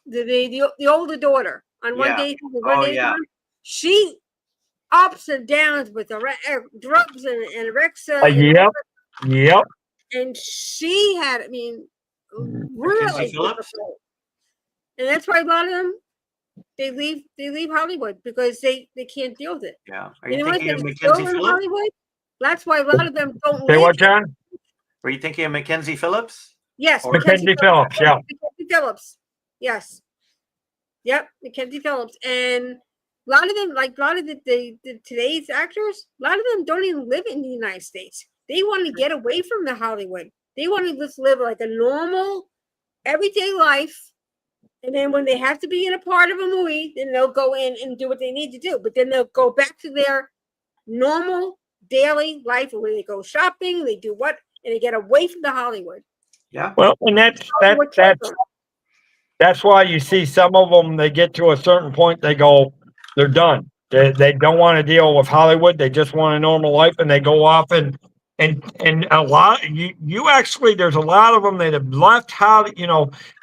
The older daughter on One Yeah. Day. Oh, yeah. Time, she ups and downs with the drugs and anorexia. yep. And she had, I mean, really Mackenzie Phillips? difficult. And that's why a lot of them they leave Hollywood because they can't deal with it. Yeah. Are And you the ones thinking of that are Mackenzie still in Phillips? Hollywood, that's why a lot of them don't Say leave. what, John? Were you thinking of Mackenzie Phillips? Yes, Or- Mackenzie Phillips, yeah. Mackenzie Phillips. Yes. Yep, Mackenzie Phillips. And a lot of them, like a lot of the today's actors, a lot of them don't even live in the United States. They want to get away from the Hollywood. They want to just live like a normal, everyday life. And then when they have to be in a part of a movie, then they'll go in and do what they need to do. But then they'll go back to their normal daily life where they go shopping, they do what, and they get away from the Hollywood. Yeah. Well, and that's why you see some of them, they get to a certain point, they're done. They don't want to deal with Hollywood. They just want a normal life, and they go off and a lot. You actually, there's a lot of them that have left how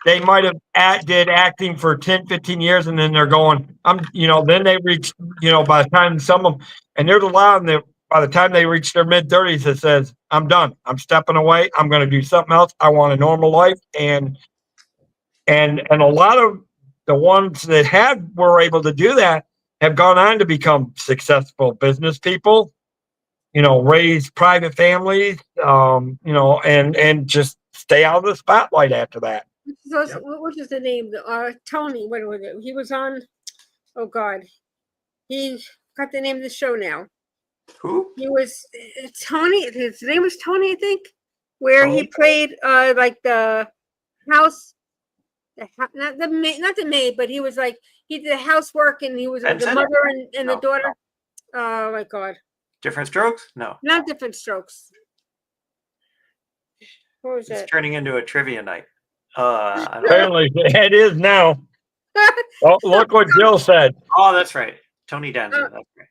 they might have did acting for 10, 15 years, and then they're going. Then they reach by the time some of them, and there's a lot of them that by the time they reach their mid-30s, it says, "I'm done. I'm stepping away. I'm going to do something else. I want a normal life." And a lot of the ones that were able to do that have gone on to become successful business people, raise private families, and just stay out of the spotlight after that. What is the name? Tony. What was it? He was on. Oh God, he got the name of the show now. Who? He was Tony. His name was Tony, I think. Where he played like the house. Not the maid, but he was like he did housework and he was with the Benson? mother and the No. daughter. Oh my God! Different Strokes? No. Not Different Strokes. What was It's it? turning into a trivia night. I don't know. Apparently, it is now. Oh, look what Jill said. Oh, that's right. Tony Danza. That's right.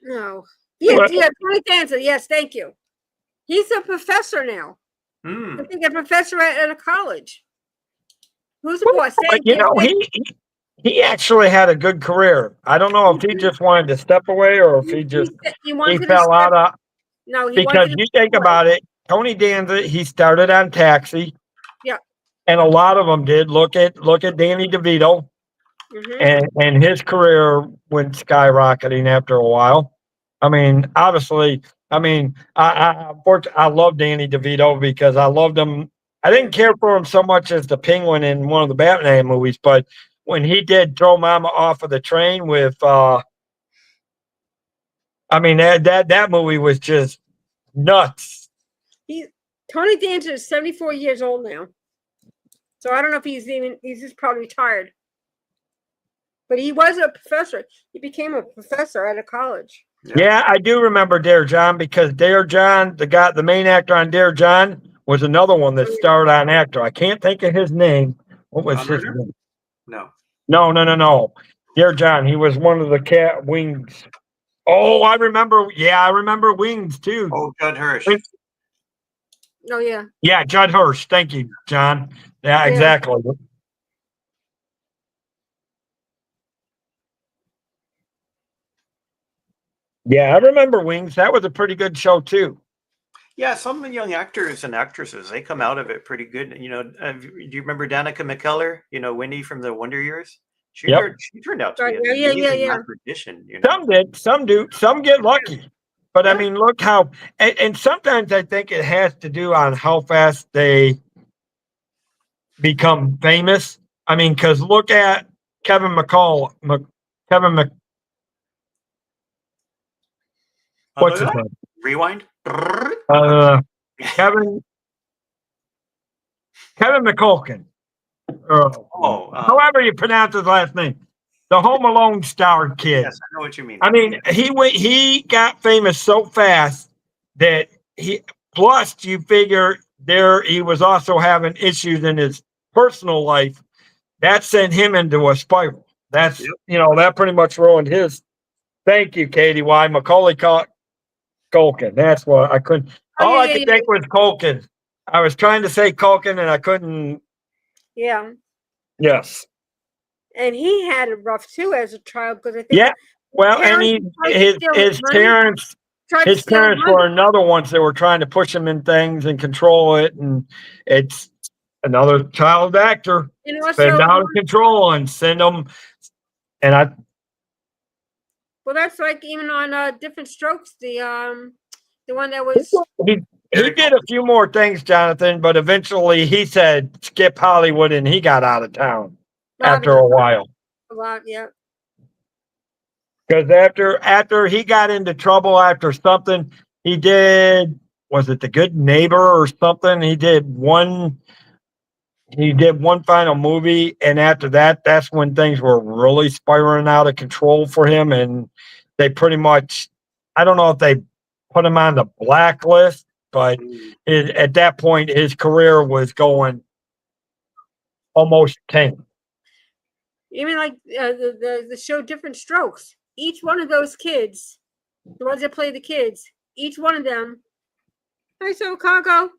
No. Yeah, What? Tony Danza. Yes, thank you. He's a professor now. Hmm. I think a professor at a college. Who's the boss? But he actually had a good career. I don't know if he just wanted to step away or if he fell out of. No, Because you think about it, Tony Danza, he started on Taxi. Yeah. And a lot of them did. Look at Danny DeVito, and his career went skyrocketing after a while. I mean, obviously, I love Danny DeVito because I loved him. I didn't care for him so much as the Penguin in one of the Batman movies, but when he did Throw Mama Off of the Train with, that movie was just nuts. Tony Danza is 74 years old now. So I don't know if he's just probably retired. But he was a professor. He became a professor at a college. Yeah, I do remember Dare John because Dare John, the main actor on Dare John, was another one that starred on actor. I can't think of his name. What was John his Ritter? name? No. No. Dare John. He was one of the cat wings. Oh, I remember. Yeah, I remember Wings too. Oh, Judd Hirsch. Oh yeah. Yeah, Judd Hirsch. Thank you, John. Yeah, Yeah. exactly. Yeah, I remember Wings. That was a pretty good show too. Yeah, some young actors and actresses, they come out of it pretty good. You know, do you remember Danica McKellar? You know, Wendy from the Wonder Years? She Yep. turned out to be an Yeah, amazing yeah. acquisition, you know. Some did, some do, some get lucky. But I Yeah. mean, look how, and sometimes I think it has to do on how fast they become famous. I mean, because look at Kevin McCall, what's his name? Rewind. Kevin McCulkin. Oh, However you pronounce his last name. The Home Alone star kid. yes, I know what you mean. I mean, he got famous so fast that plus you figure he was also having issues in his personal life. That sent him into a spiral. That's, that pretty much ruined his. Thank you, Katie. Why Macaulay Culkin. That's what I couldn't. All I could think was Culkin. I was trying to say Culkin and I couldn't. Yeah. Yes. And he had it rough too as a child because I think. Yeah. Well, and his parents were another ones that were trying to push him in things and control it, and it's another child actor spin out of control and send them. And well, that's like even on Different Strokes, the one that was. He did a few more things, Jonathan, but eventually he said skip Hollywood and he got out of town after a while. A lot, yeah. Because after he got into trouble after something, he did, was it The Good Neighbor or something? He did one final movie, and after that, that's when things were really spiraling out of control for him, and they pretty much, I don't know if they put him on the blacklist, but at that point, his career was going almost tank. Even like the show Different Strokes. Each one of those kids, the ones that play the kids, each one of them. Hi, So Cargo.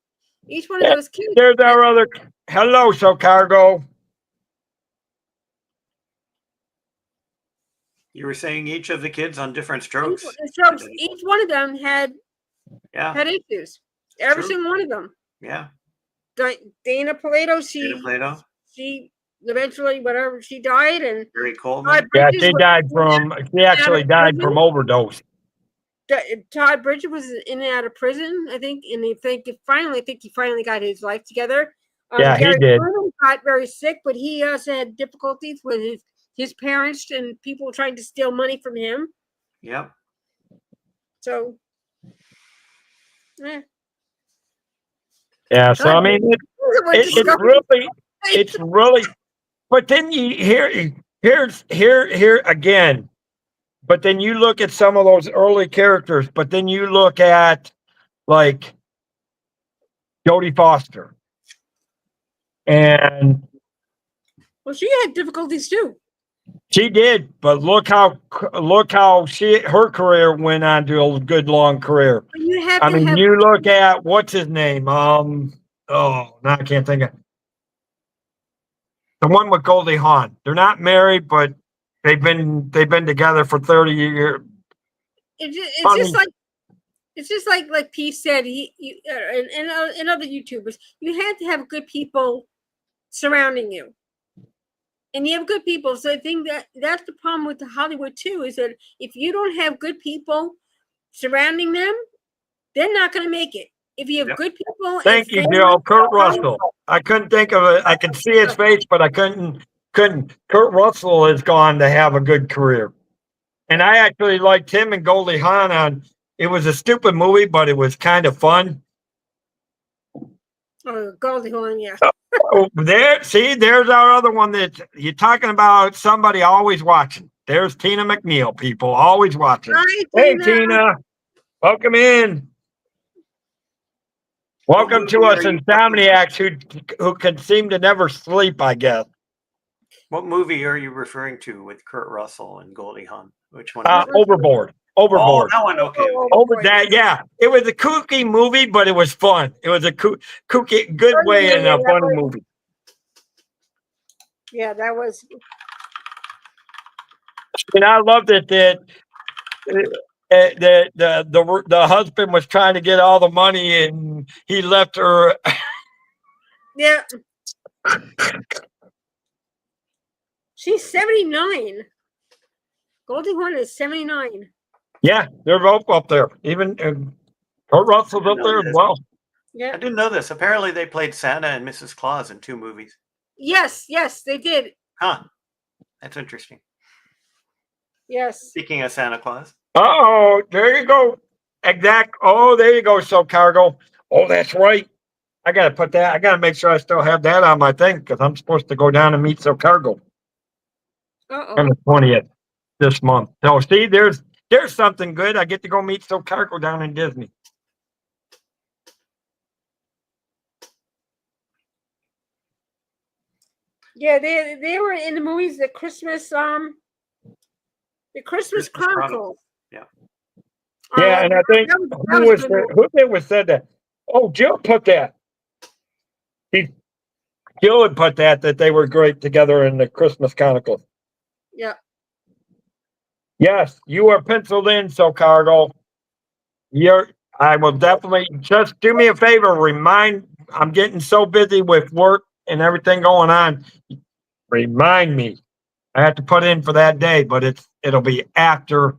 Each one of those kids. There's our other. Hello, So Cargo. You were saying each of the kids on Different Strokes. Each one of them had issues. Every single one of them. Yeah. Dana Plato, she eventually, whatever, she died, and Gary Coleman. Yeah, she actually died from overdose. Todd Bridges was in and out of prison, I think, and he finally got his life together. Yeah, Gary he did. Coleman got very sick, but he also had difficulties with his parents and people trying to steal money from him. Yep. So, yeah. So I mean, it's really. But then here again. But then you look at some of those early characters. But then you look at like Jodie Foster, and well, she had difficulties too. She did, but look how her career went on to a good long career. You look at what's his name? Now I can't think of the one with Goldie Hawn. They're not married, but they've been together for 30 years. It's just like Pete said. And other YouTubers, you had to have good people surrounding you. And you have good people. So I think that's the problem with Hollywood too, is that if you don't have good people surrounding them, they're not going to make it. If you have good people. Thank you, Joe. Kurt Russell. I couldn't think of it. I could see his face, but I couldn't. Kurt Russell has gone to have a good career. And I actually liked him and Goldie Hawn on. It was a stupid movie, but it was kind of fun. Oh, Goldie Hawn, yeah. Oh, there, see, there's our other one that you're talking about. Somebody always watching. There's Tina McNeil. People always watching. Hi, Hey, Tina. Tina, welcome in. Welcome to movie us are you insomniacs who can seem to never sleep. I guess. What movie are you referring to with Kurt Russell and Goldie Hawn? Which one? Overboard. Oh, Overboard. that one. Okay. Over that, yeah. It was a kooky movie, but it was fun. It was a kooky, good Oh, way yeah, and yeah, a that funny was- movie. Yeah, that was. And I loved it that the husband was trying to get all the money and he left her. Yeah. She's 79. Goldie Hawn is 79. Yeah, they're both up there. Even Kurt Russell's up there as well. I Yeah. didn't know this. Apparently, they played Santa and Mrs. Claus in 2 movies. Yes, they did. Huh. That's interesting. Yes. Speaking of Santa Claus, Oh, there you go. Exact. Oh, there you go. So cargo. Oh, that's right. I gotta put that. I gotta make sure I still have that on my thing because I'm supposed to go down and meet So cargo on Uh-oh. the 20th this month. So see, there's something good. I get to go meet So cargo down in Disney. Yeah, they were in the movies, the Christmas Christmas Chronicles. Yeah. Yeah, and I think that was good. said that? Oh, Jill put that. Jill had put that they were great together in the Christmas Chronicles. Yeah. Yes, you are penciled in, So cargo. I will definitely just do me a favor. I'm getting so busy with work and everything going on. Remind me. I have to put in for that day, but it'll be after.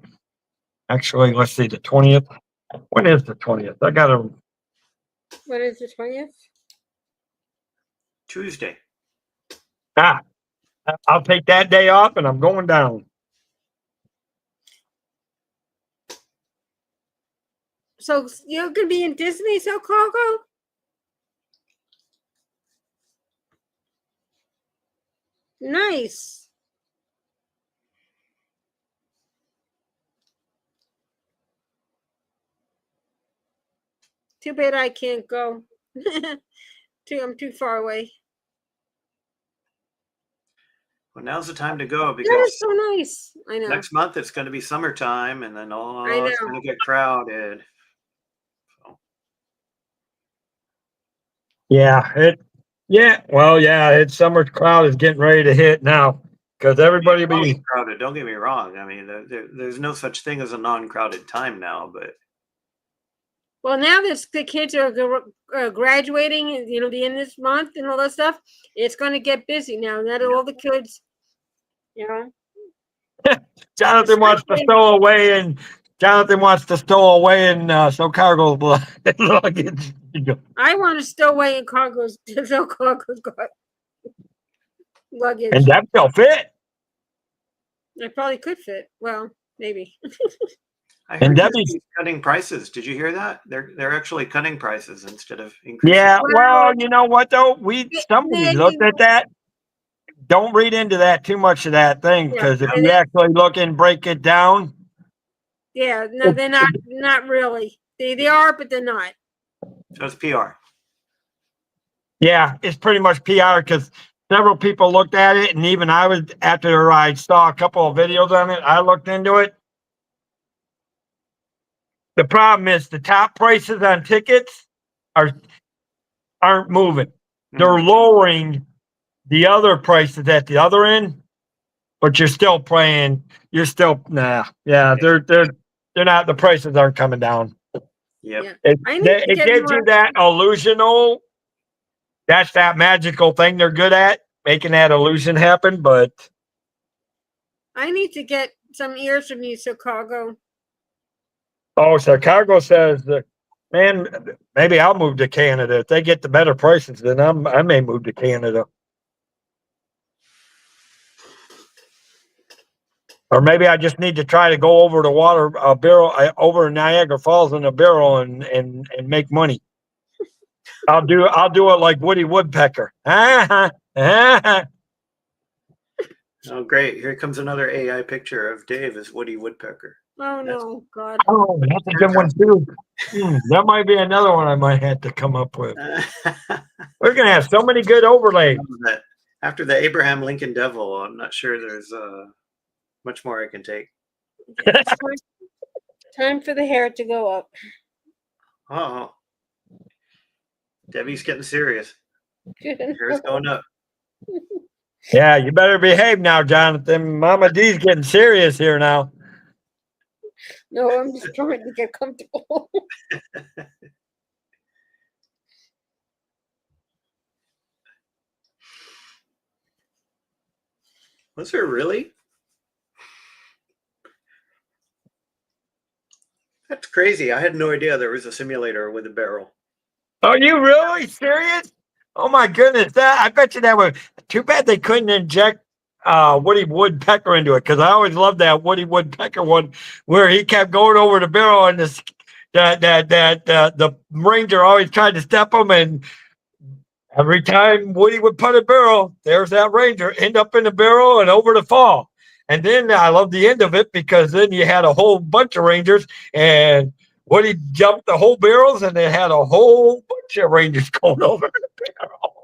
Actually, let's see, the 20th. When is the 20th? I gotta. What is the 20th? Tuesday. I'll take that day off, and I'm going down. So you're gonna be in Disney, so cargo? Nice. Too bad I can't go. I'm too far away. Well, now's the time to go That is because so nice. I know. next month it's going to be summertime, and then I it's know. going to get crowded. It's summer crowd is getting ready to hit now because everybody It's always be. crowded. Don't get me wrong. I mean, there's no such thing as a non-crowded time now, but Well, now that the kids are graduating, the end of this month and all that stuff, it's going to get busy now. Now that all the kids, Jonathan wants to stow away and So cargo luggage. I want to stow away in cargo's luggage. And that will fit. I probably could fit. Well, maybe. I And heard Debbie's- Disney's cutting prices. Did you hear that? They're actually cutting prices instead of increasing. Yeah, Well, well, you know what though? Somebody they- looked at that. Don't read into that too much of that thing because if and you actually look and break it down, Yeah, no, they're not really. They are, but they're not. So it's PR. yeah, it's pretty much PR because several people looked at it, and even after I saw a couple of videos on it, I looked into it. The problem is the top prices on tickets aren't moving. They're Mhm. lowering the other prices at the other end, but you're still playing. You're still yeah. They're not. The prices aren't coming down. Yep. Yeah. It, I need to it get gives you more- that illusional. That's that magical thing they're good at, making that illusion happen. But I need to get some ears from you, Chicago. so cargo says, man, maybe I'll move to Canada if they get the better prices. Then I may move to Canada. Or maybe I just need to try to go over the water barrel over Niagara Falls in a barrel and make money. I'll do it like Woody Woodpecker. Oh, great. Here comes another AI picture of Dave as Woody Woodpecker. Oh That's- no, God. Oh, that's a good one too. That might be another one I might have to come up with. We're gonna have so many good overlays. After the Abraham Lincoln Devil, I'm not sure there's much more I can take. Time for the hair to go up. Oh, Debbie's getting serious. Hair's going up. Yeah, you better behave now, Jonathan. Mama D's getting serious here now. No, I'm just trying to get comfortable. Was there really? That's crazy. I had no idea there was a simulator with a barrel. Are you really serious? Oh my goodness! I bet you that was too bad they couldn't inject Woody Woodpecker into it, because I always loved that Woody Woodpecker one where he kept going over the barrel and the ranger always tried to step him, and every time Woody would put a barrel, there's that ranger end up in the barrel and over the fall. And then I love the end of it because then you had a whole bunch of rangers and Woody jumped the whole barrels and they had a whole bunch of rangers going over the barrel.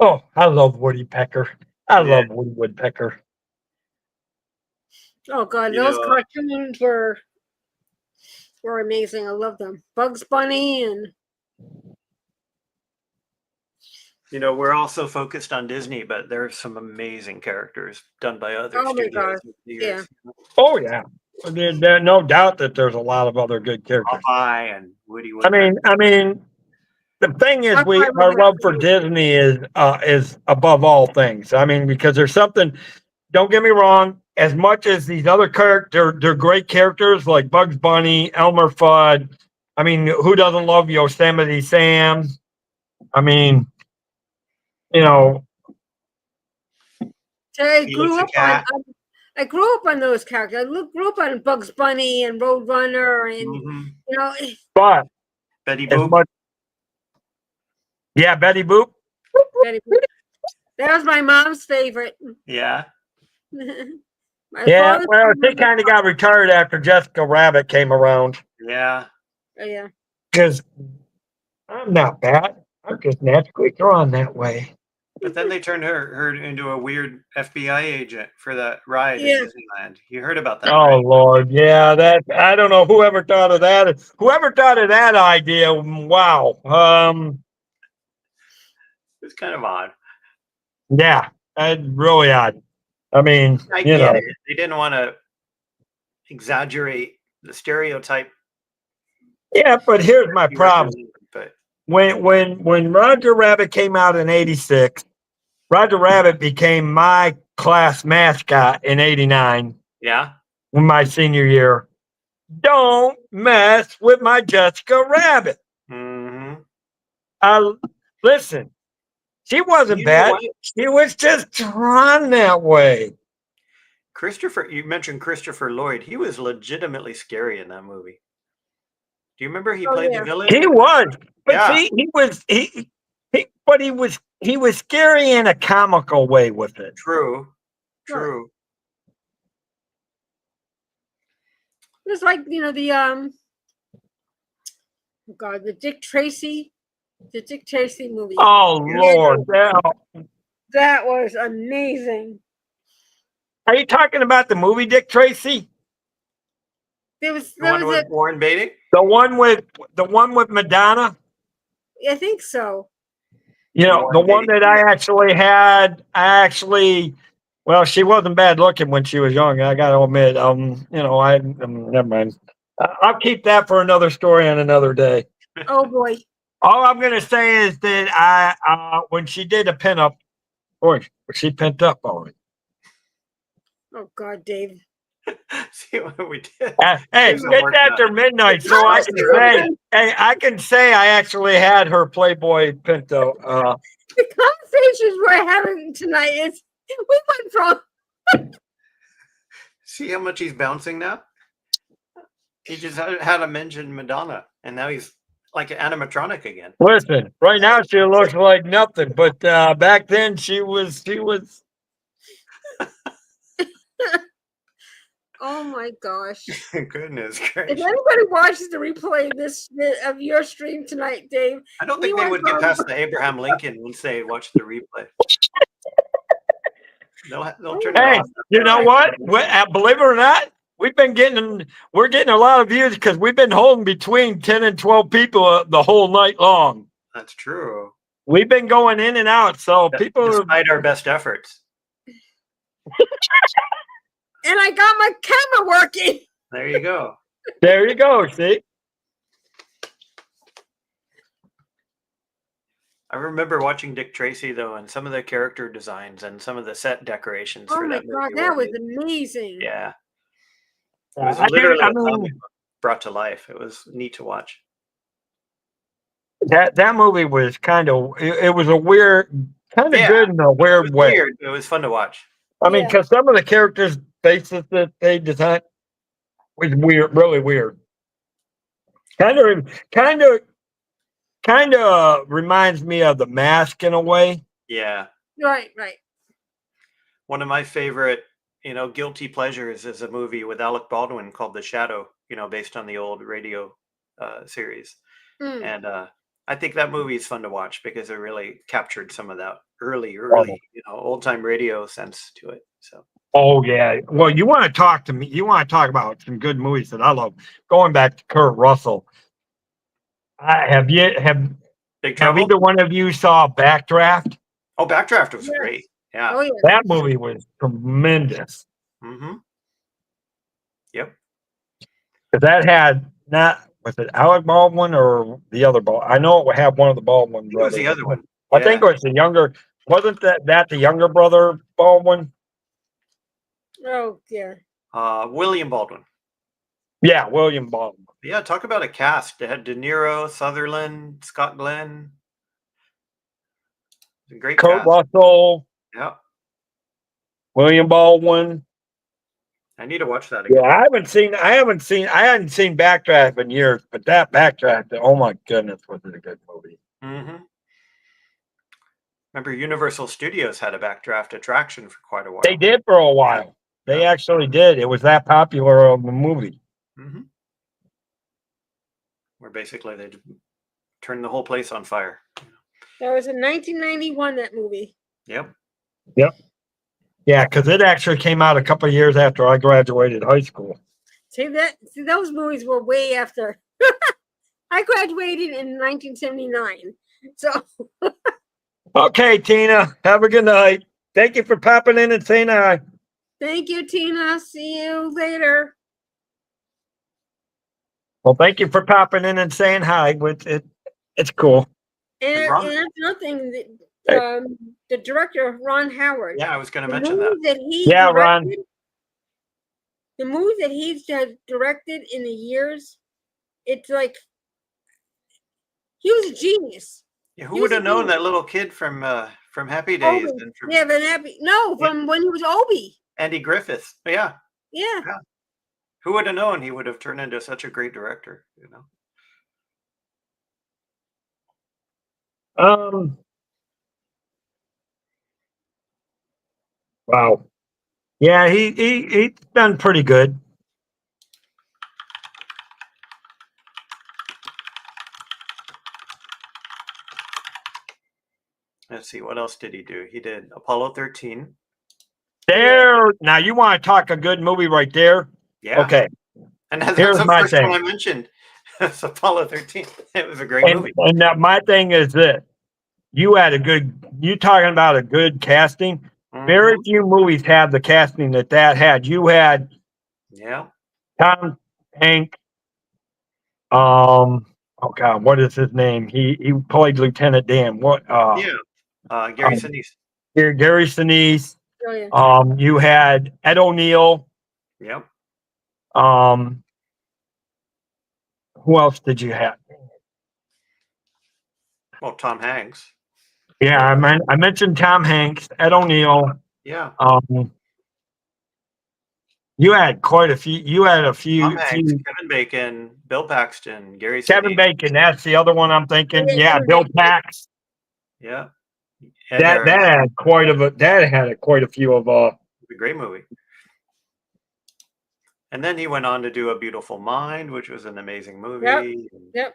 Oh, I love Woody Pecker. I love Woody Woodpecker. Oh God, You those know, cartoons were amazing. I love them. Bugs Bunny and we're also focused on Disney, but there's some amazing characters done by other Oh my studios God. over the years. Oh yeah. There's no doubt that there's a lot of other good characters. Popeye and Woody I Woodpecker. mean, the thing is, Popeye our was love for actually- Disney is above all things. I mean, because there's something. Don't get me wrong. As much as these other characters, they're great characters like Bugs Bunny, Elmer Fudd. I mean, who doesn't love Yosemite Sam? I mean, I Felix grew the up Cat. I grew up on those characters. I grew up on Bugs Bunny and Roadrunner, and Mhm. but Betty as Boop. much, yeah, Betty Boop. that was my mom's favorite. Yeah. My Yeah, father's well, she favorite- kind of got retired after Jessica Rabbit came around. Yeah. Oh yeah. Because I'm not bad. I'm just naturally drawn that way. But then they turned her into a weird FBI agent for that ride Yeah. at Disneyland. You heard about that, Oh right? Lord, yeah, that I don't know whoever thought of that. Whoever thought of that idea, wow. It's kind of odd. Yeah, really odd. I mean, I you get know, it. They didn't want to exaggerate the stereotype. yeah, but here's my problem. But When Roger Rabbit came out in '86, Roger Rabbit became my class mascot in '89, yeah, in my senior year. Don't mess with my Jessica Rabbit. hmm Listen, she wasn't You know bad. what? She was just drawn that way. You mentioned Christopher Lloyd. He was legitimately scary in that movie. Do you remember he Oh, played yeah. the villain? He was, but Yeah. see, but he was scary in a comical way with it. True. Sure. True. It was like the oh God, the Dick Tracy movie. Oh Lord, That was amazing. are you talking about the movie Dick Tracy? There was The one with a, Warren Beatty? The one with Madonna? I think so. You know, the one that I actually had. Well, she wasn't bad looking when she was young. I got to admit. Never mind. I'll keep that for another story on another day. Oh boy. All I'm gonna say is that when she did a pinup, boy, she pent up already. Oh God, Dave. See what we did? Hey, There's no it's work after done. midnight, so I can say, I can say I actually had her Playboy Pinto. The conversations we're having tonight is we went from See how much he's bouncing now? He just had a mention Madonna, and now he's like an animatronic again. Listen, right now she looks like nothing, but back then she was. Oh my gosh. Goodness If gracious. anybody watches the replay of your stream tonight, Dave, I don't we think they want would get Tom- past the Abraham Lincoln once they watch the replay. They'll turn it Hey, off. you know what? Believe it or not, we're getting a lot of views because we've been holding between 10 and 12 people the whole night long. That's true. We've been going in and out, so people. Despite our best efforts. and I got my camera working. There you go. There you go. See, I remember watching Dick Tracy though, and some of the character designs and some of the set decorations Oh for my that movie. god, were that was amazing. amazing. Yeah, it was I literally a mean, comic book brought to life. It was neat to watch. that movie was it was a weird, kind of Yeah, good in a It was weird way. weird. It was fun to watch. I mean, Yeah. because some of the characters' faces that they designed was weird, really weird. Kind of reminds me of The Mask in a way. Yeah, Right. one of my favorite, guilty pleasures is a movie with Alec Baldwin called The Shadow. Based on the old radio series, Mm. and I think that movie is fun to watch because it really captured some of that early, old time radio sense to it. So. Oh yeah. Well, you want to talk to me? You want to talk about some good movies that I love? Going back to Kurt Russell. Have Big Trouble. either one of you saw Backdraft? Oh, Backdraft was Yes. great. Yeah. Oh yeah. That movie was tremendous. Mm-hmm. Yep. Because that had was it Alec Baldwin or the other Baldwin? I know it had one of the Baldwin It was brothers. the other one. I think it was the younger. Wasn't that the younger brother Baldwin? Oh yeah. William Baldwin. Yeah, William Baldwin. Yeah, talk about a cast. They had De Niro, Sutherland, Scott Glenn. It's a great Kurt cast. Russell, Yeah. William Baldwin. I need to watch that again. Yeah, I hadn't seen Backdraft in years, but that Backdraft, oh my goodness, was it a good movie. Mm-hmm. Remember, Universal Studios had a Backdraft attraction for quite a while. They did for a while. They actually did. It was that popular of a movie. Mm-hmm. Where basically they turned the whole place on fire. That was in 1991. That movie. Yep. Yeah, because it actually came out a couple of years after I graduated high school. See those movies were way after. I graduated in 1979. So Okay, Tina, have a good night. Thank you for popping in and saying hi. thank you, Tina. See you later. Well, thank you for popping in and saying hi. It's cool. And Ron- that's nothing. The director Ron Howard. Yeah, I was going to The mention that. movies that he Yeah, Ron. directed, the movies that he's directed in the years, it's like he was a genius. Yeah, who He would was have a known genius. that little kid from Happy Days Obi. and from Yeah, from when he was Obi. Andy Griffith? Yeah. Yeah. Who would have known he would have turned into such a great director? Wow. Yeah, he's done pretty good. Let's see, what else did he do? He did Apollo 13. There. Now you want to talk a good movie right there? Yeah. Okay. And that's Here's the my first thing. one I mentioned. It's Apollo 13. It was a great movie. And now my thing is this: you talking about a good casting. Very Mhm. few movies have the casting that had. You had Yeah. Tom Hanks. Oh God, what is his name? He played Lieutenant Dan. What? Yeah. Gary um, Sinise. Gary Sinise. Oh, yeah. You had Ed O'Neill. Yep. Who else did you have? Well, Tom Hanks. Yeah, I mentioned Tom Hanks, Ed O'Neill. Yeah. You had quite a few. You had a few. Tom Hanks, few Kevin Bacon, Bill Paxton, Gary Kevin Sinise. Bacon. That's the other one I'm thinking. Yeah, Yeah, Kevin Bill Bacon. Pax. Yeah. And That had quite a few of a great movie. And then he went on to do A Beautiful Mind, which was an amazing movie. and Yep.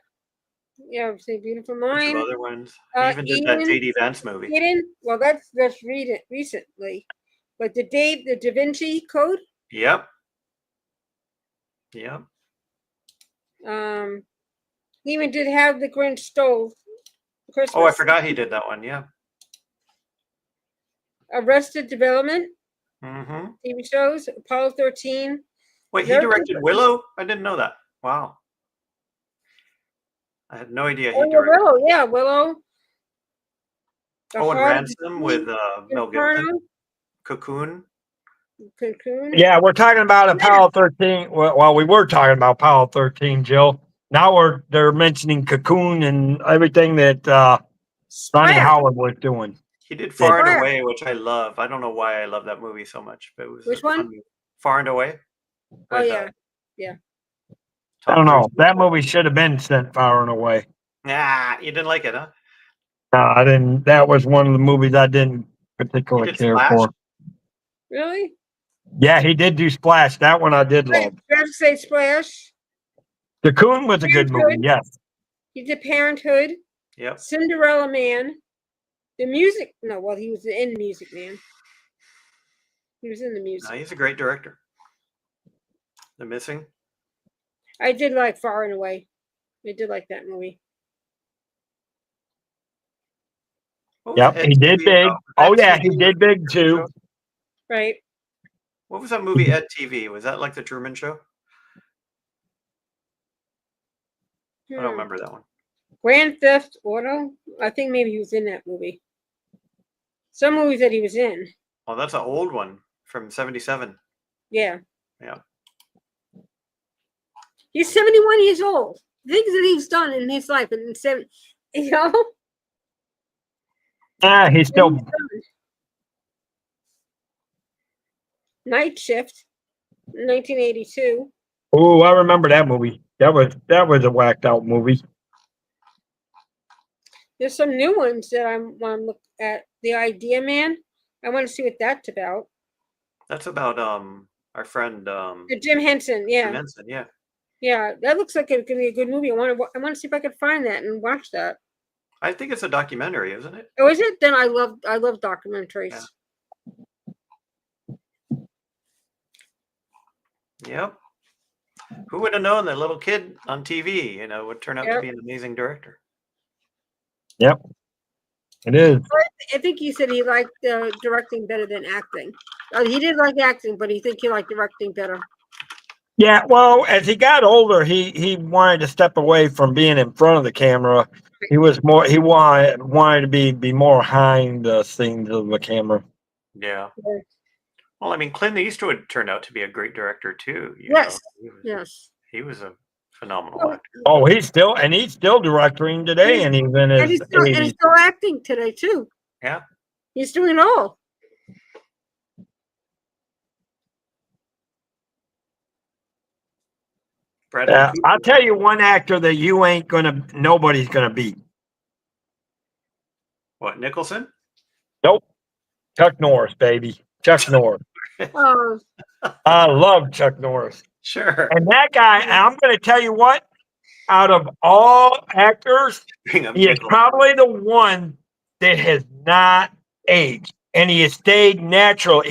Yeah, say Beautiful a bunch of Mind. other ones. He even did that Eden. J.D. Vance movie. Eden. Well, that's recently. But the Da Vinci Code. Yep. Yep. He even did Have the Grinch Stole Christmas. Oh, I forgot he did that one. Yeah. Arrested Development Mm-hmm. TV shows. Apollo 13. Wait, he Very directed good. Willow? I didn't know that. Wow. I had no idea he Oh, yeah, directed. Willow. Yeah, Willow. The Oh, and Heart of the Ransom Sea, with Mel Gibson. Inferno, Cocoon. Cocoon. Yeah, we're talking about Apollo 13. Well, we were talking about Apollo 13, Jill. Now they're mentioning Cocoon and everything that Sonny Splash. Howard was doing. He did Far and Splash. Away, which I love. I don't know why I love that movie so much, but it was Which a fun one? movie. Far and Away. Oh, with, yeah. I Tom don't know. Cruise. That movie should have been sent far and away. Nah, you didn't like it, huh? No, I didn't. That was one of the movies I didn't He particularly did care Splash. for. Really? Yeah, he did do Splash. That one I did Right. love. You have to say Splash. Cocoon was a good movie. Yes. He did Parenthood. Yep. Cinderella Man. The Music. No, well, he was in Music Man. He was in the music. No, he's a great director. The Missing. I did like Far and Away. I did like that movie. What was Yep. Ed He did TV big. about? Oh, Ed yeah. TV He was did the big Truman too. Show? Right. What was that movie, Ed TV? Was that like the Truman Show? I don't remember that one. Grand Theft Auto. I think maybe he was in that movie. Some movies that he was in. Oh, that's an old one from '77. Yeah. Yeah. He's 71 years old. Things that he's done in his life, and you know. Yeah, he's still. Night Shift, 1982. Oh, I remember that movie. That was a whacked out movie. There's some new ones that I want to look at. The Idea Man. I want to see what that's about. That's about our friend Jim Henson. Yeah. Jim Henson. Yeah. Yeah, that looks like it could be a good movie. I want to see if I could find that and watch that. I think it's a documentary, isn't it? Oh, is it? Then I love documentaries. Yep. Who would have known that little kid on TV, would turn out to be an amazing director? Yep. It is. I think he said he liked directing better than acting. He did like acting, but he think he liked directing better. Yeah, well, as he got older, he wanted to step away from being in front of the camera. He wanted to be more behind the scenes of the camera. Yeah. Well, I mean, Clint Eastwood turned out to be a great director too. Yes. Yes. He was a phenomenal actor. Oh, he's still directing today, and he's in his and he's still acting today too. Yeah. He's doing it all. I'll tell you one actor that nobody's gonna beat. What, Nicholson? Nope. Chuck Norris, baby. Chuck Norris. Oh. I love Chuck Norris. Sure. And that guy, I'm going to tell you what, out of all actors, he is probably the one that has not aged. And he has stayed natural.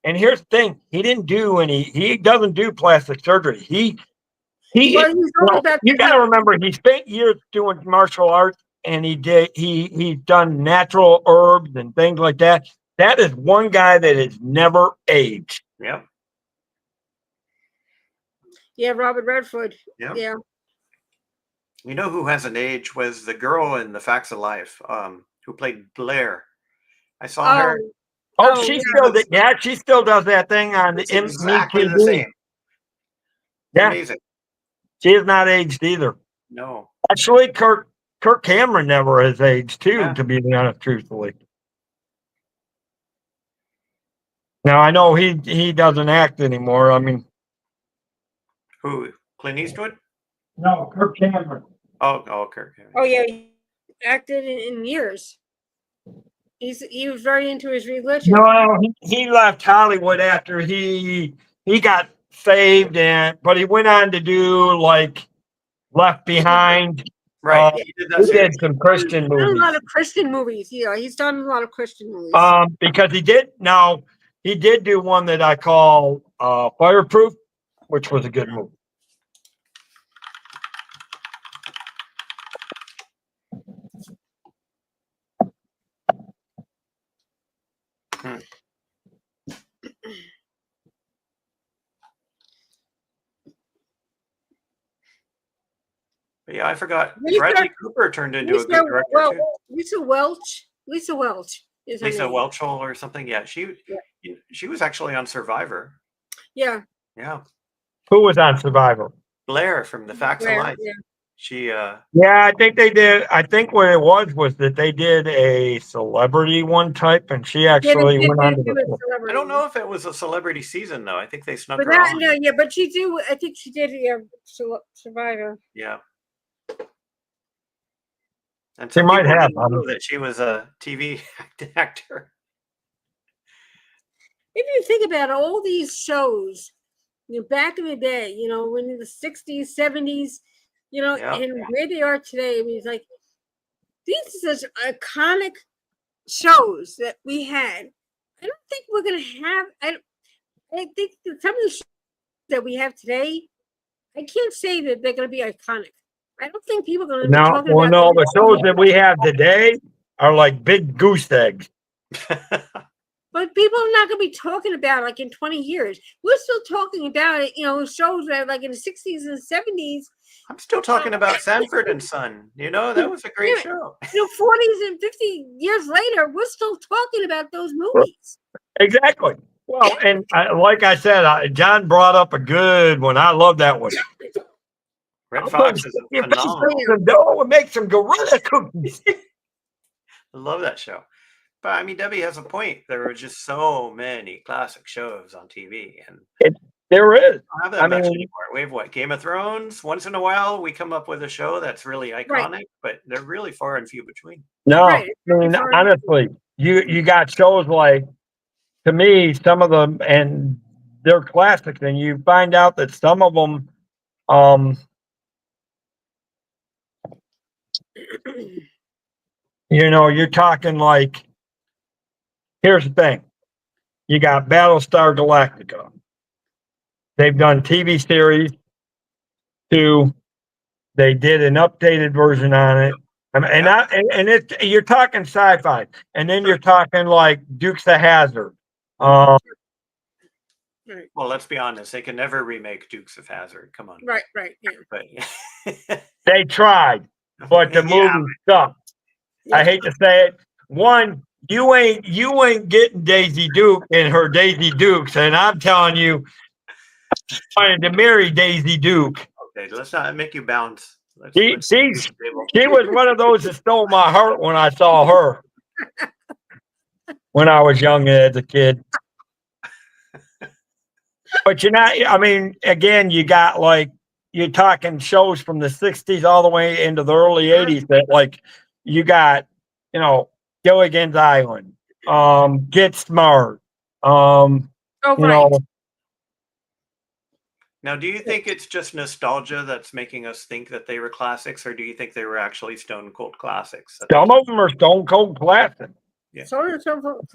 And here's the thing, he doesn't do plastic surgery. You got to remember, he spent years doing martial arts, and he's done natural herbs and things like that. That is one guy that has never aged. Yep. Yeah, Robert Redford. Yep. Yeah. You know who hasn't aged was the girl in The Facts of Life, who played Blair. I saw her. Oh, she still does that thing on it's exactly the same. Yeah. Amazing. She has not aged either. No. Actually, Kirk Cameron never has aged too, to be honest, truthfully. Now I know he doesn't act anymore. I mean, Who? Clint Eastwood? no, Kirk Cameron. Oh, Kirk. Oh yeah, he acted in years. He was very into his religion. No, he left Hollywood after he got saved, but he went on to do like Left Behind. Right. Uh, He did he that series. did some Christian He's done a movies. lot of Christian movies. Yeah, he's done a lot of Christian movies. Because he did do one that I call Fireproof, which was a good movie. But yeah, I forgot. Lisa- Bradley Cooper turned into a good director too. Lisa Welch. Lisa Welch is her Lisa name. Welchel or something. Yeah, she was actually on Survivor. Yeah. Yeah, Who was on Survivor? Blair from The Facts of Blair, Life. yeah. She Yeah, I think they did. I think what it was that they did a celebrity one type, and she actually went on to the. I don't know if it was a celebrity season though. I think they snuck But her that, on. no, yeah, but she do. I think she did. Yeah, Survivor. Yeah. And She some might people have, didn't know that she was a TV actor. If you think about all these shows, back in the day, when in the 60s, 70s, Yeah. and where they are today, I mean, it's like these are such iconic shows that we had. I don't think we're gonna have. I think that some of the shows that we have today, I can't say that they're gonna be iconic. I don't think people are gonna be No, talking well, about no, them. the shows that we have today are like big goose eggs. But people are not going to be talking about it like in 20 years. We're still talking about it, shows that like in the 60s and 70s, I'm still talking about Sanford and Son. That was a great show. 40s and 50 years later, we're still talking about those movies. Exactly. Well, and like I said, John brought up a good one. I love that one. Red Fox is phenomenal. Oh, and make some gorilla cookies. I love that show. But I mean, Debbie has a point. There were just so many classic shows on TV, and There is. we don't have that much anymore. We have what? Game of Thrones. Once in a while, we come up with a show that's really iconic, but they're really far and few between. No, Right. I mean, honestly, you got shows like, to me, some of them, and they're classics, and you find out that some of them, you're talking like, here's the thing. You got Battlestar Galactica. They've done TV series too. They did an updated version on it. You're talking sci-fi, and then you're talking like Dukes of Hazzard. Well, let's be honest. They can never remake Dukes of Hazzard. Come on. Right. Yeah. But They tried, but the movie sucked. I hate to say it. One, you ain't getting Daisy Duke in her Daisy Dukes, and I'm telling you, I wanted to marry Daisy Duke. Okay, let's not make you bounce. She was one of those that stole my heart when I saw her when I was young as a kid. But again, you got like, you're talking shows from the 60s all the way into the early 80s that like, you got, Gilligan's Island, Get Smart, Right. Now, do you think it's just nostalgia that's making us think that they were classics, or do you think they were actually stone cold classics? Some of them are stone cold classics. Yeah.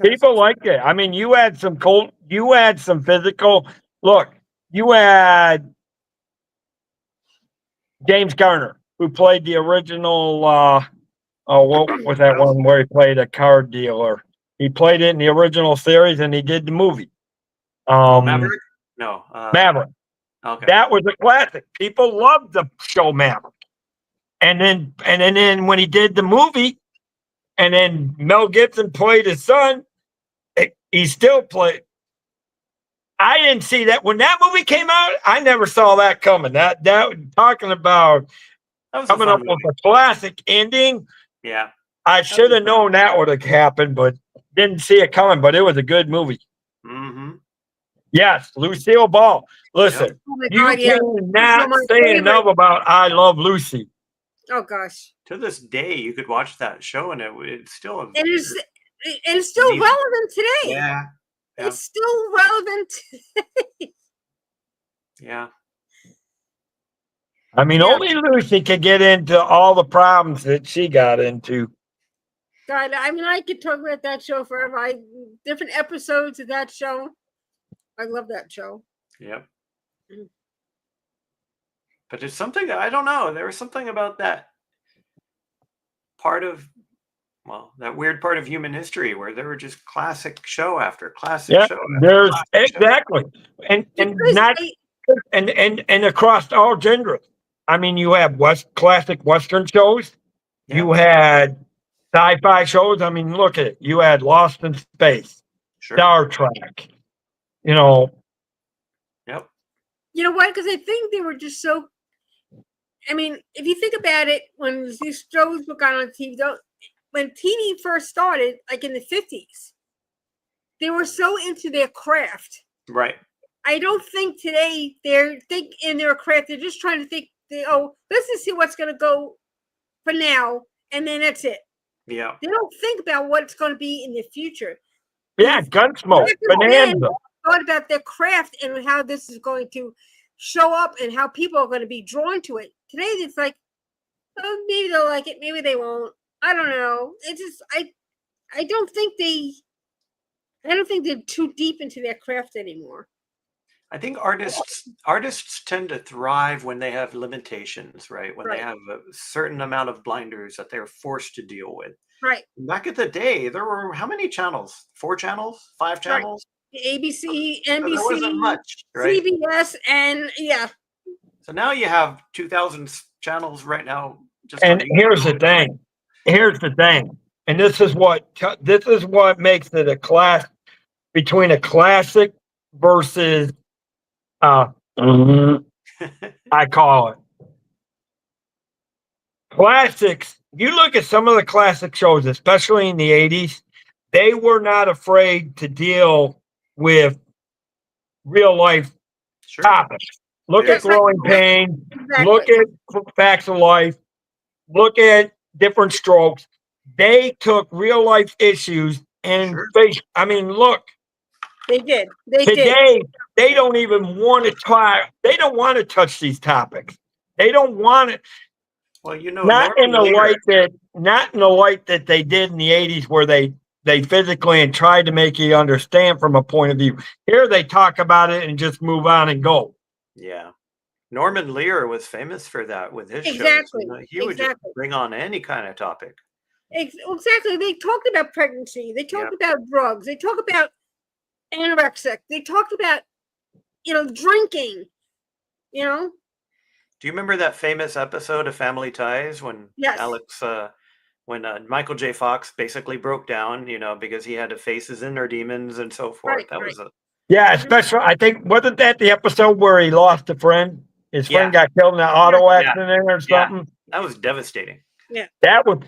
People like it. I mean, you had some physical. Look, you had James Garner, who played the original. What was that one where he played a card dealer? He played it in the original series, and he did the movie. Maverick? No. Maverick. Okay. That was a classic. People loved the show Maverick. And then when he did the movie, and then Mel Gibson played his son, he still played. I didn't see that when that movie came out. I never saw that coming. That talking about coming up with a classic ending. Yeah, I should have known that would have happened, but didn't see it coming. But it was a good movie. Mm-hmm. Yes, Lucille Ball. Listen, Oh my you God, yeah. cannot my say favorite. enough about I Love Lucy. Oh gosh. To this day, you could watch that show and it's still And it's still Amazing. relevant today. yeah, yeah. It's still relevant. yeah. I mean, Yeah. only Lucy could get into all the problems that she got into. God, I mean, I could talk about that show forever. Different episodes of that show. I love that show. Yep. Mm. But it's something that I don't know. There was something about that part of, well, that weird part of human history where there were just classic show after classic Yeah, show. After there's classic show. exactly, and Because not and across all genders. I mean, you have classic Western shows. Yeah. You had sci-fi shows. I mean, look at it. You had Lost in Space, Sure. Star Trek. You know, Yep. you know what? Because I think they were just so. I mean, if you think about it, when these shows were gone on TV, when TV first started, like in the 50s, they were so into their craft. Right. I don't think today they're think in their craft. They're just trying to think. Let's just see what's going to go for now, and then that's it. Yeah. They don't think about what's going to be in the future. yeah, Gunsmoke, Back then, Bonanza. thought about their craft and how this is going to show up and how people are going to be drawn to it. Today, it's like, oh, maybe they'll like it, maybe they won't. I don't know. It's just I don't think they're too deep into their craft anymore. I think artists tend to thrive when they have limitations, right? When Right. they have a certain amount of blinders that they're forced to deal with. Right. Back at the day, there were how many channels? 4 channels? 5 channels? ABC, So there wasn't NBC, much, right? CBS, and yeah. So now you have 2,000 channels right now. Just And on here's the YouTube. thing. Here's the thing. And this is what makes it a class between a classic versus I call it classics. You look at some of the classic shows, especially in the 80s, they were not afraid to deal with real life Sure. topics. Look Yeah. at Growing Pains, Exactly. look at Facts of Life, look at Different Strokes. They took real life issues and Sure. I mean, look, They did. They did. today they don't even want to try. They don't want to touch these topics. They don't want it. Well, you know, Not in the Norman Lear- light that they did in the 80s where they physically and tried to make you understand from a point of view. Here they talk about it and just move on and go. Yeah. Norman Lear was famous for that with his Exactly. shows. He would just bring on any kind of topic. Exactly. They talked about pregnancy. They talked about drugs. They talked about anorexic. They talked about, drinking. Do you remember that famous episode of Family Ties when Yes. Alex, when Michael J. Fox basically broke down, because he had to face his inner demons and so forth. Right, That right. was a Yeah, especially I think wasn't that the episode where he lost a friend? His friend got killed in an auto accident or something. that was devastating. That one,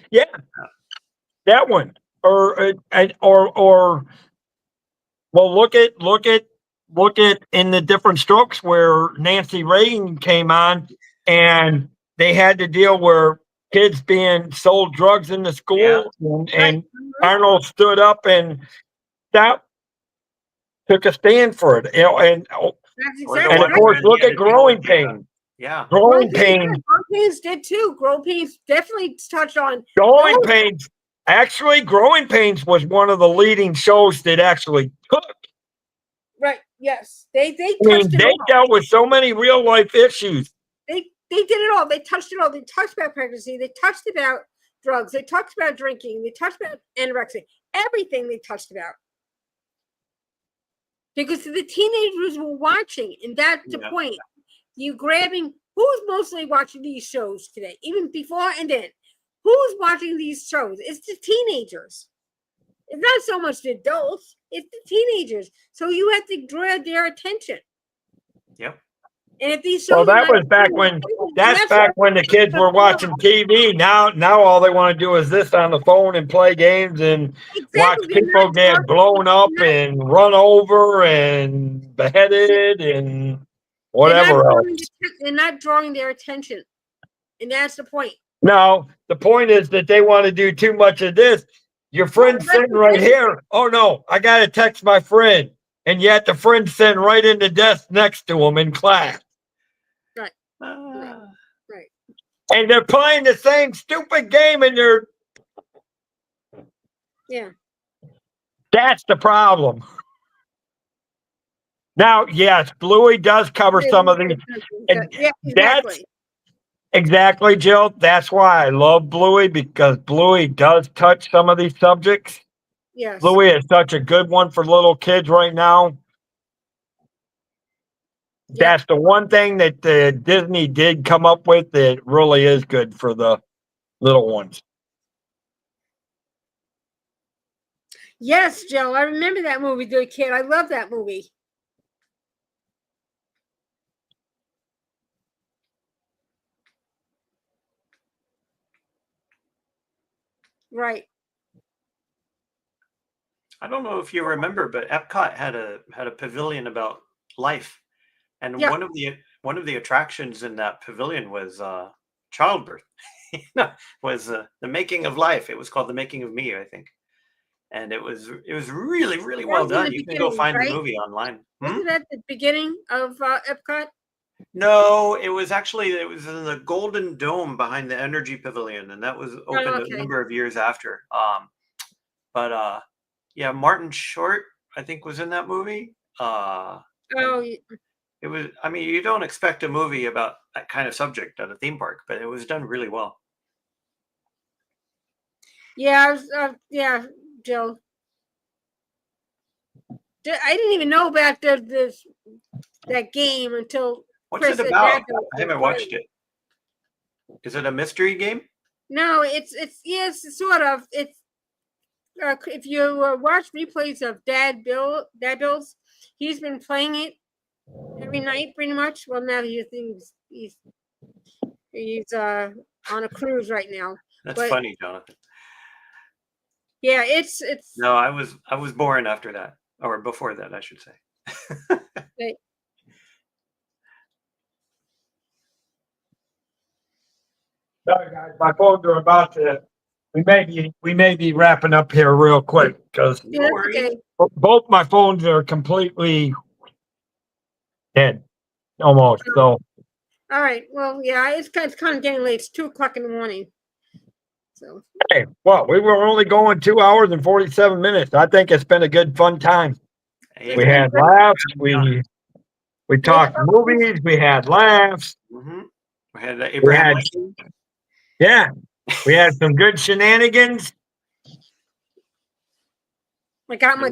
that one, or well, look at in the Different Strokes where Nancy Reagan came on, and they had to deal with kids being sold drugs in the school, and Arnold stood up and took a stand for it, and That's Or the exactly and of one right. course, where look he had at to deal Growing with Pains. Yeah. Growing Pains. Growing Pains did too. Growing Pains definitely touched on. Growing Pains. Actually, Growing Pains was one of the leading shows that actually took. Right. Yes. They I mean, touched it they all. dealt with so many real life issues. They did it all. They touched it all. They touched about pregnancy. They touched about drugs. They talked about drinking. They touched about anorexia. Everything they touched about. Because the teenagers were watching, and that's the point. You grabbing who's mostly watching these shows today, even before and then. Who's watching these shows? It's the teenagers. It's not so much the adults, it's the teenagers. So you have to draw their attention. Yep. And if these Well, shows are that not was back true, when then that's back what- when the kids were watching TV. Now all they want to do is this on the phone and play games and watch exactly. They're people not get drawing- blown up they're and run over and beheaded and not whatever else. they're not drawing their attention, and that's the point. No, the point is that they want to do too much of this. Your friend's that's sitting the right thing. here. Oh no, I gotta text my friend. And yet the friend's sitting right in the desk next to him in class. Ah. Right. And they're playing the same stupid game and they're Yeah. that's the problem. Now, yes, Bluey does cover some of these. And Yeah, exactly. Exactly, Jill. That's why I love Bluey, because Bluey does touch some of these subjects. Yes. Bluey is such a good one for little kids right now. Yeah. That's the one thing that Disney did come up with that really is good for the little ones. Yes, Joe. I remember that movie, Good Kid. I love that movie. Right. I don't know if you remember, but Epcot had a pavilion about life, and Yeah. one of the attractions in that pavilion was childbirth. Was the making of life. It was called The Making of Me, I think, and it was really That well was in done. the You can go beginning, find right? the movie online. Wasn't that the beginning of Epcot? No, it was in the Golden Dome behind the Energy Pavilion, and that was opened okay. a number of years after. But yeah, Martin Short, I think, was in that movie. Oh, It was. I mean, you don't expect a movie about that kind of subject at a theme park, but it was done really well. yeah. I was, yeah, Joe. I didn't even know about that game until What's Chris it said about? that I haven't watched it. Is it a mystery game? No, it's yes, sort of. It's if you watch replays of Dad Bills, he's been playing it every night pretty much. Well, now he's on a cruise right now. That's But- funny, Jonathan. Yeah, it's No, I was born after that, or before that, I should say. Sorry, guys, my phones are about to. We may be wrapping up here real quick because yeah, that's worries. okay. both my phones are completely dead, almost. So All right. Well, yeah, it's kind of getting late. It's 2:00 in the morning. So hey, well, we were only going 2 hours and 47 minutes. I think it's been a good, fun time. Hey, We man. had laughs. We talked movies. We had laughs. Mhm. We had Abraham had- Lincoln. Yeah, we had some good shenanigans. I got my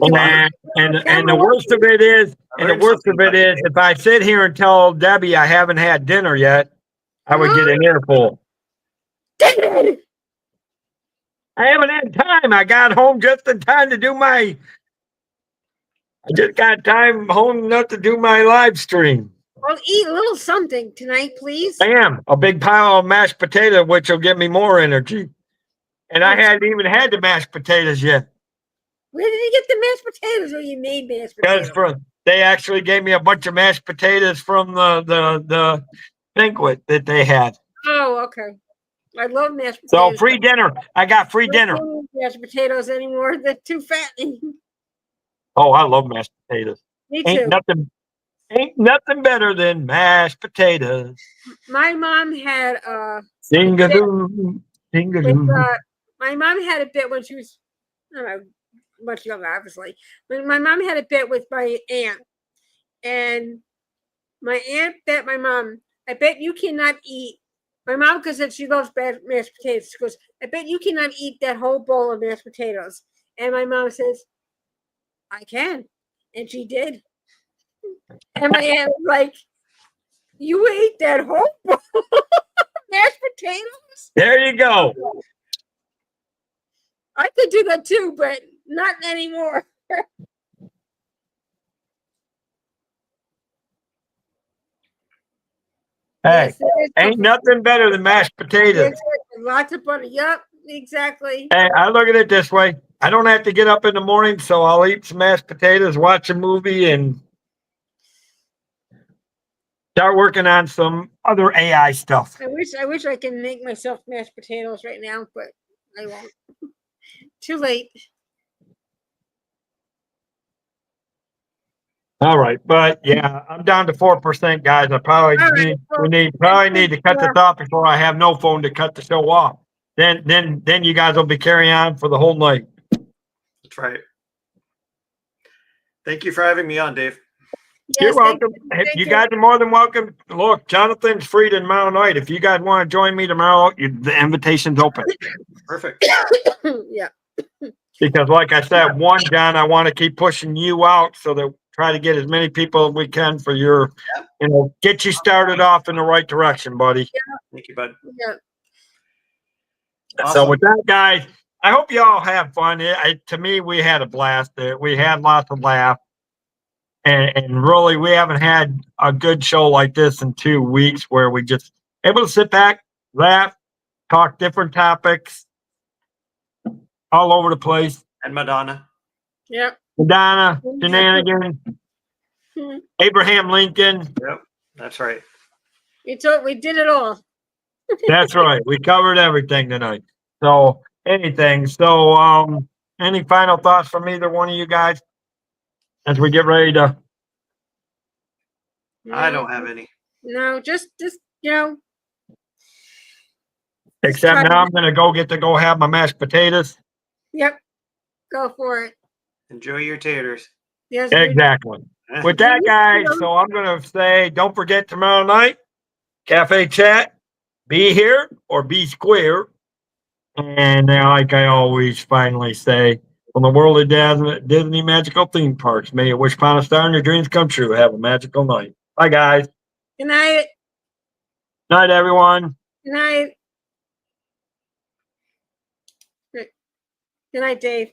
And the worst of it is, if I sit here and tell Debbie I haven't had dinner yet, I would get an earful. David! I haven't had time. I got home just in time to do I just got time home enough to do my live stream. Well, eat a little something tonight, please. Bam, a big pile of mashed potato, which will give me more energy. And I hadn't even had the mashed potatoes yet. Where did you get the mashed potatoes? Or you made mashed Because potatoes? they actually gave me a bunch of mashed potatoes from the banquet that they had. Oh, okay. I love mashed So potatoes. free dinner. I got free I dinner. don't eat mashed potatoes anymore. They're too fattening. Oh, I love mashed potatoes. Me Ain't too. nothing better than mashed potatoes. My mom had Sing-a-doo, sing-a-doo. my mom had a bit when she was, I don't know, much younger, obviously. But my mom had a bit with my aunt, and my aunt bet my mom, I bet you cannot eat. My mom, because she loves mashed potatoes, she goes, I bet you cannot eat that whole bowl of mashed potatoes. And my mom says, I can, and she did. And my aunt was like, you ate that whole bowl of mashed potatoes? There you go. I could do that too, but not anymore. Hey, Yes, it is ain't comfort nothing better than mashed potatoes. Yes, lots of butter. Yep, exactly. Hey, I look at it this way. I don't have to get up in the morning, so I'll eat some mashed potatoes, watch a movie, and start working on some other AI stuff. I wish I can make myself mashed potatoes right now, but I won't. Too late. All right, but yeah, I'm down to 4%, guys. I probably All right, need well, we need probably need to cut this off before I have no phone to cut the show off. Then you guys will be carrying on for the whole night. That's right. Thank you for having me on, Dave. You're Yes, thank welcome. thank You guys are more than welcome. Look, Jonathan's free tomorrow night. If you guys want to join me tomorrow, the invitation's open. Perfect. Yeah. Because, like I said, one, John, I want to keep pushing you out so that try to get as many people as we can for your, get you started off in the right direction, buddy. Thank you, bud. Yeah. So Awesome. with that, guys, I hope you all have fun. To me, we had a blast there. We had lots of laughs. And really, we haven't had a good show like this in 2 weeks where we just able to sit back, laugh, talk different topics all over the place. And Madonna. Yep. Madonna, shenanigans, Abraham Lincoln. Yep. That's right. We did it all. That's right. We covered everything tonight. So anything. So any final thoughts from either one of you guys as we get ready to I don't have any. No, just except try now to- I'm gonna go have my mashed potatoes. Yep. Go for it. Enjoy your taters. Yes. Exactly. With that, guys, so I'm going to say, don't forget tomorrow night, Cafe Chat, be here or be square. And like I always finally say, from the world of Disney magical theme parks, may you wish upon a star and your dreams come true. Have a magical night. Bye, guys. Good night. Night, everyone. Good night. Good night, Dave.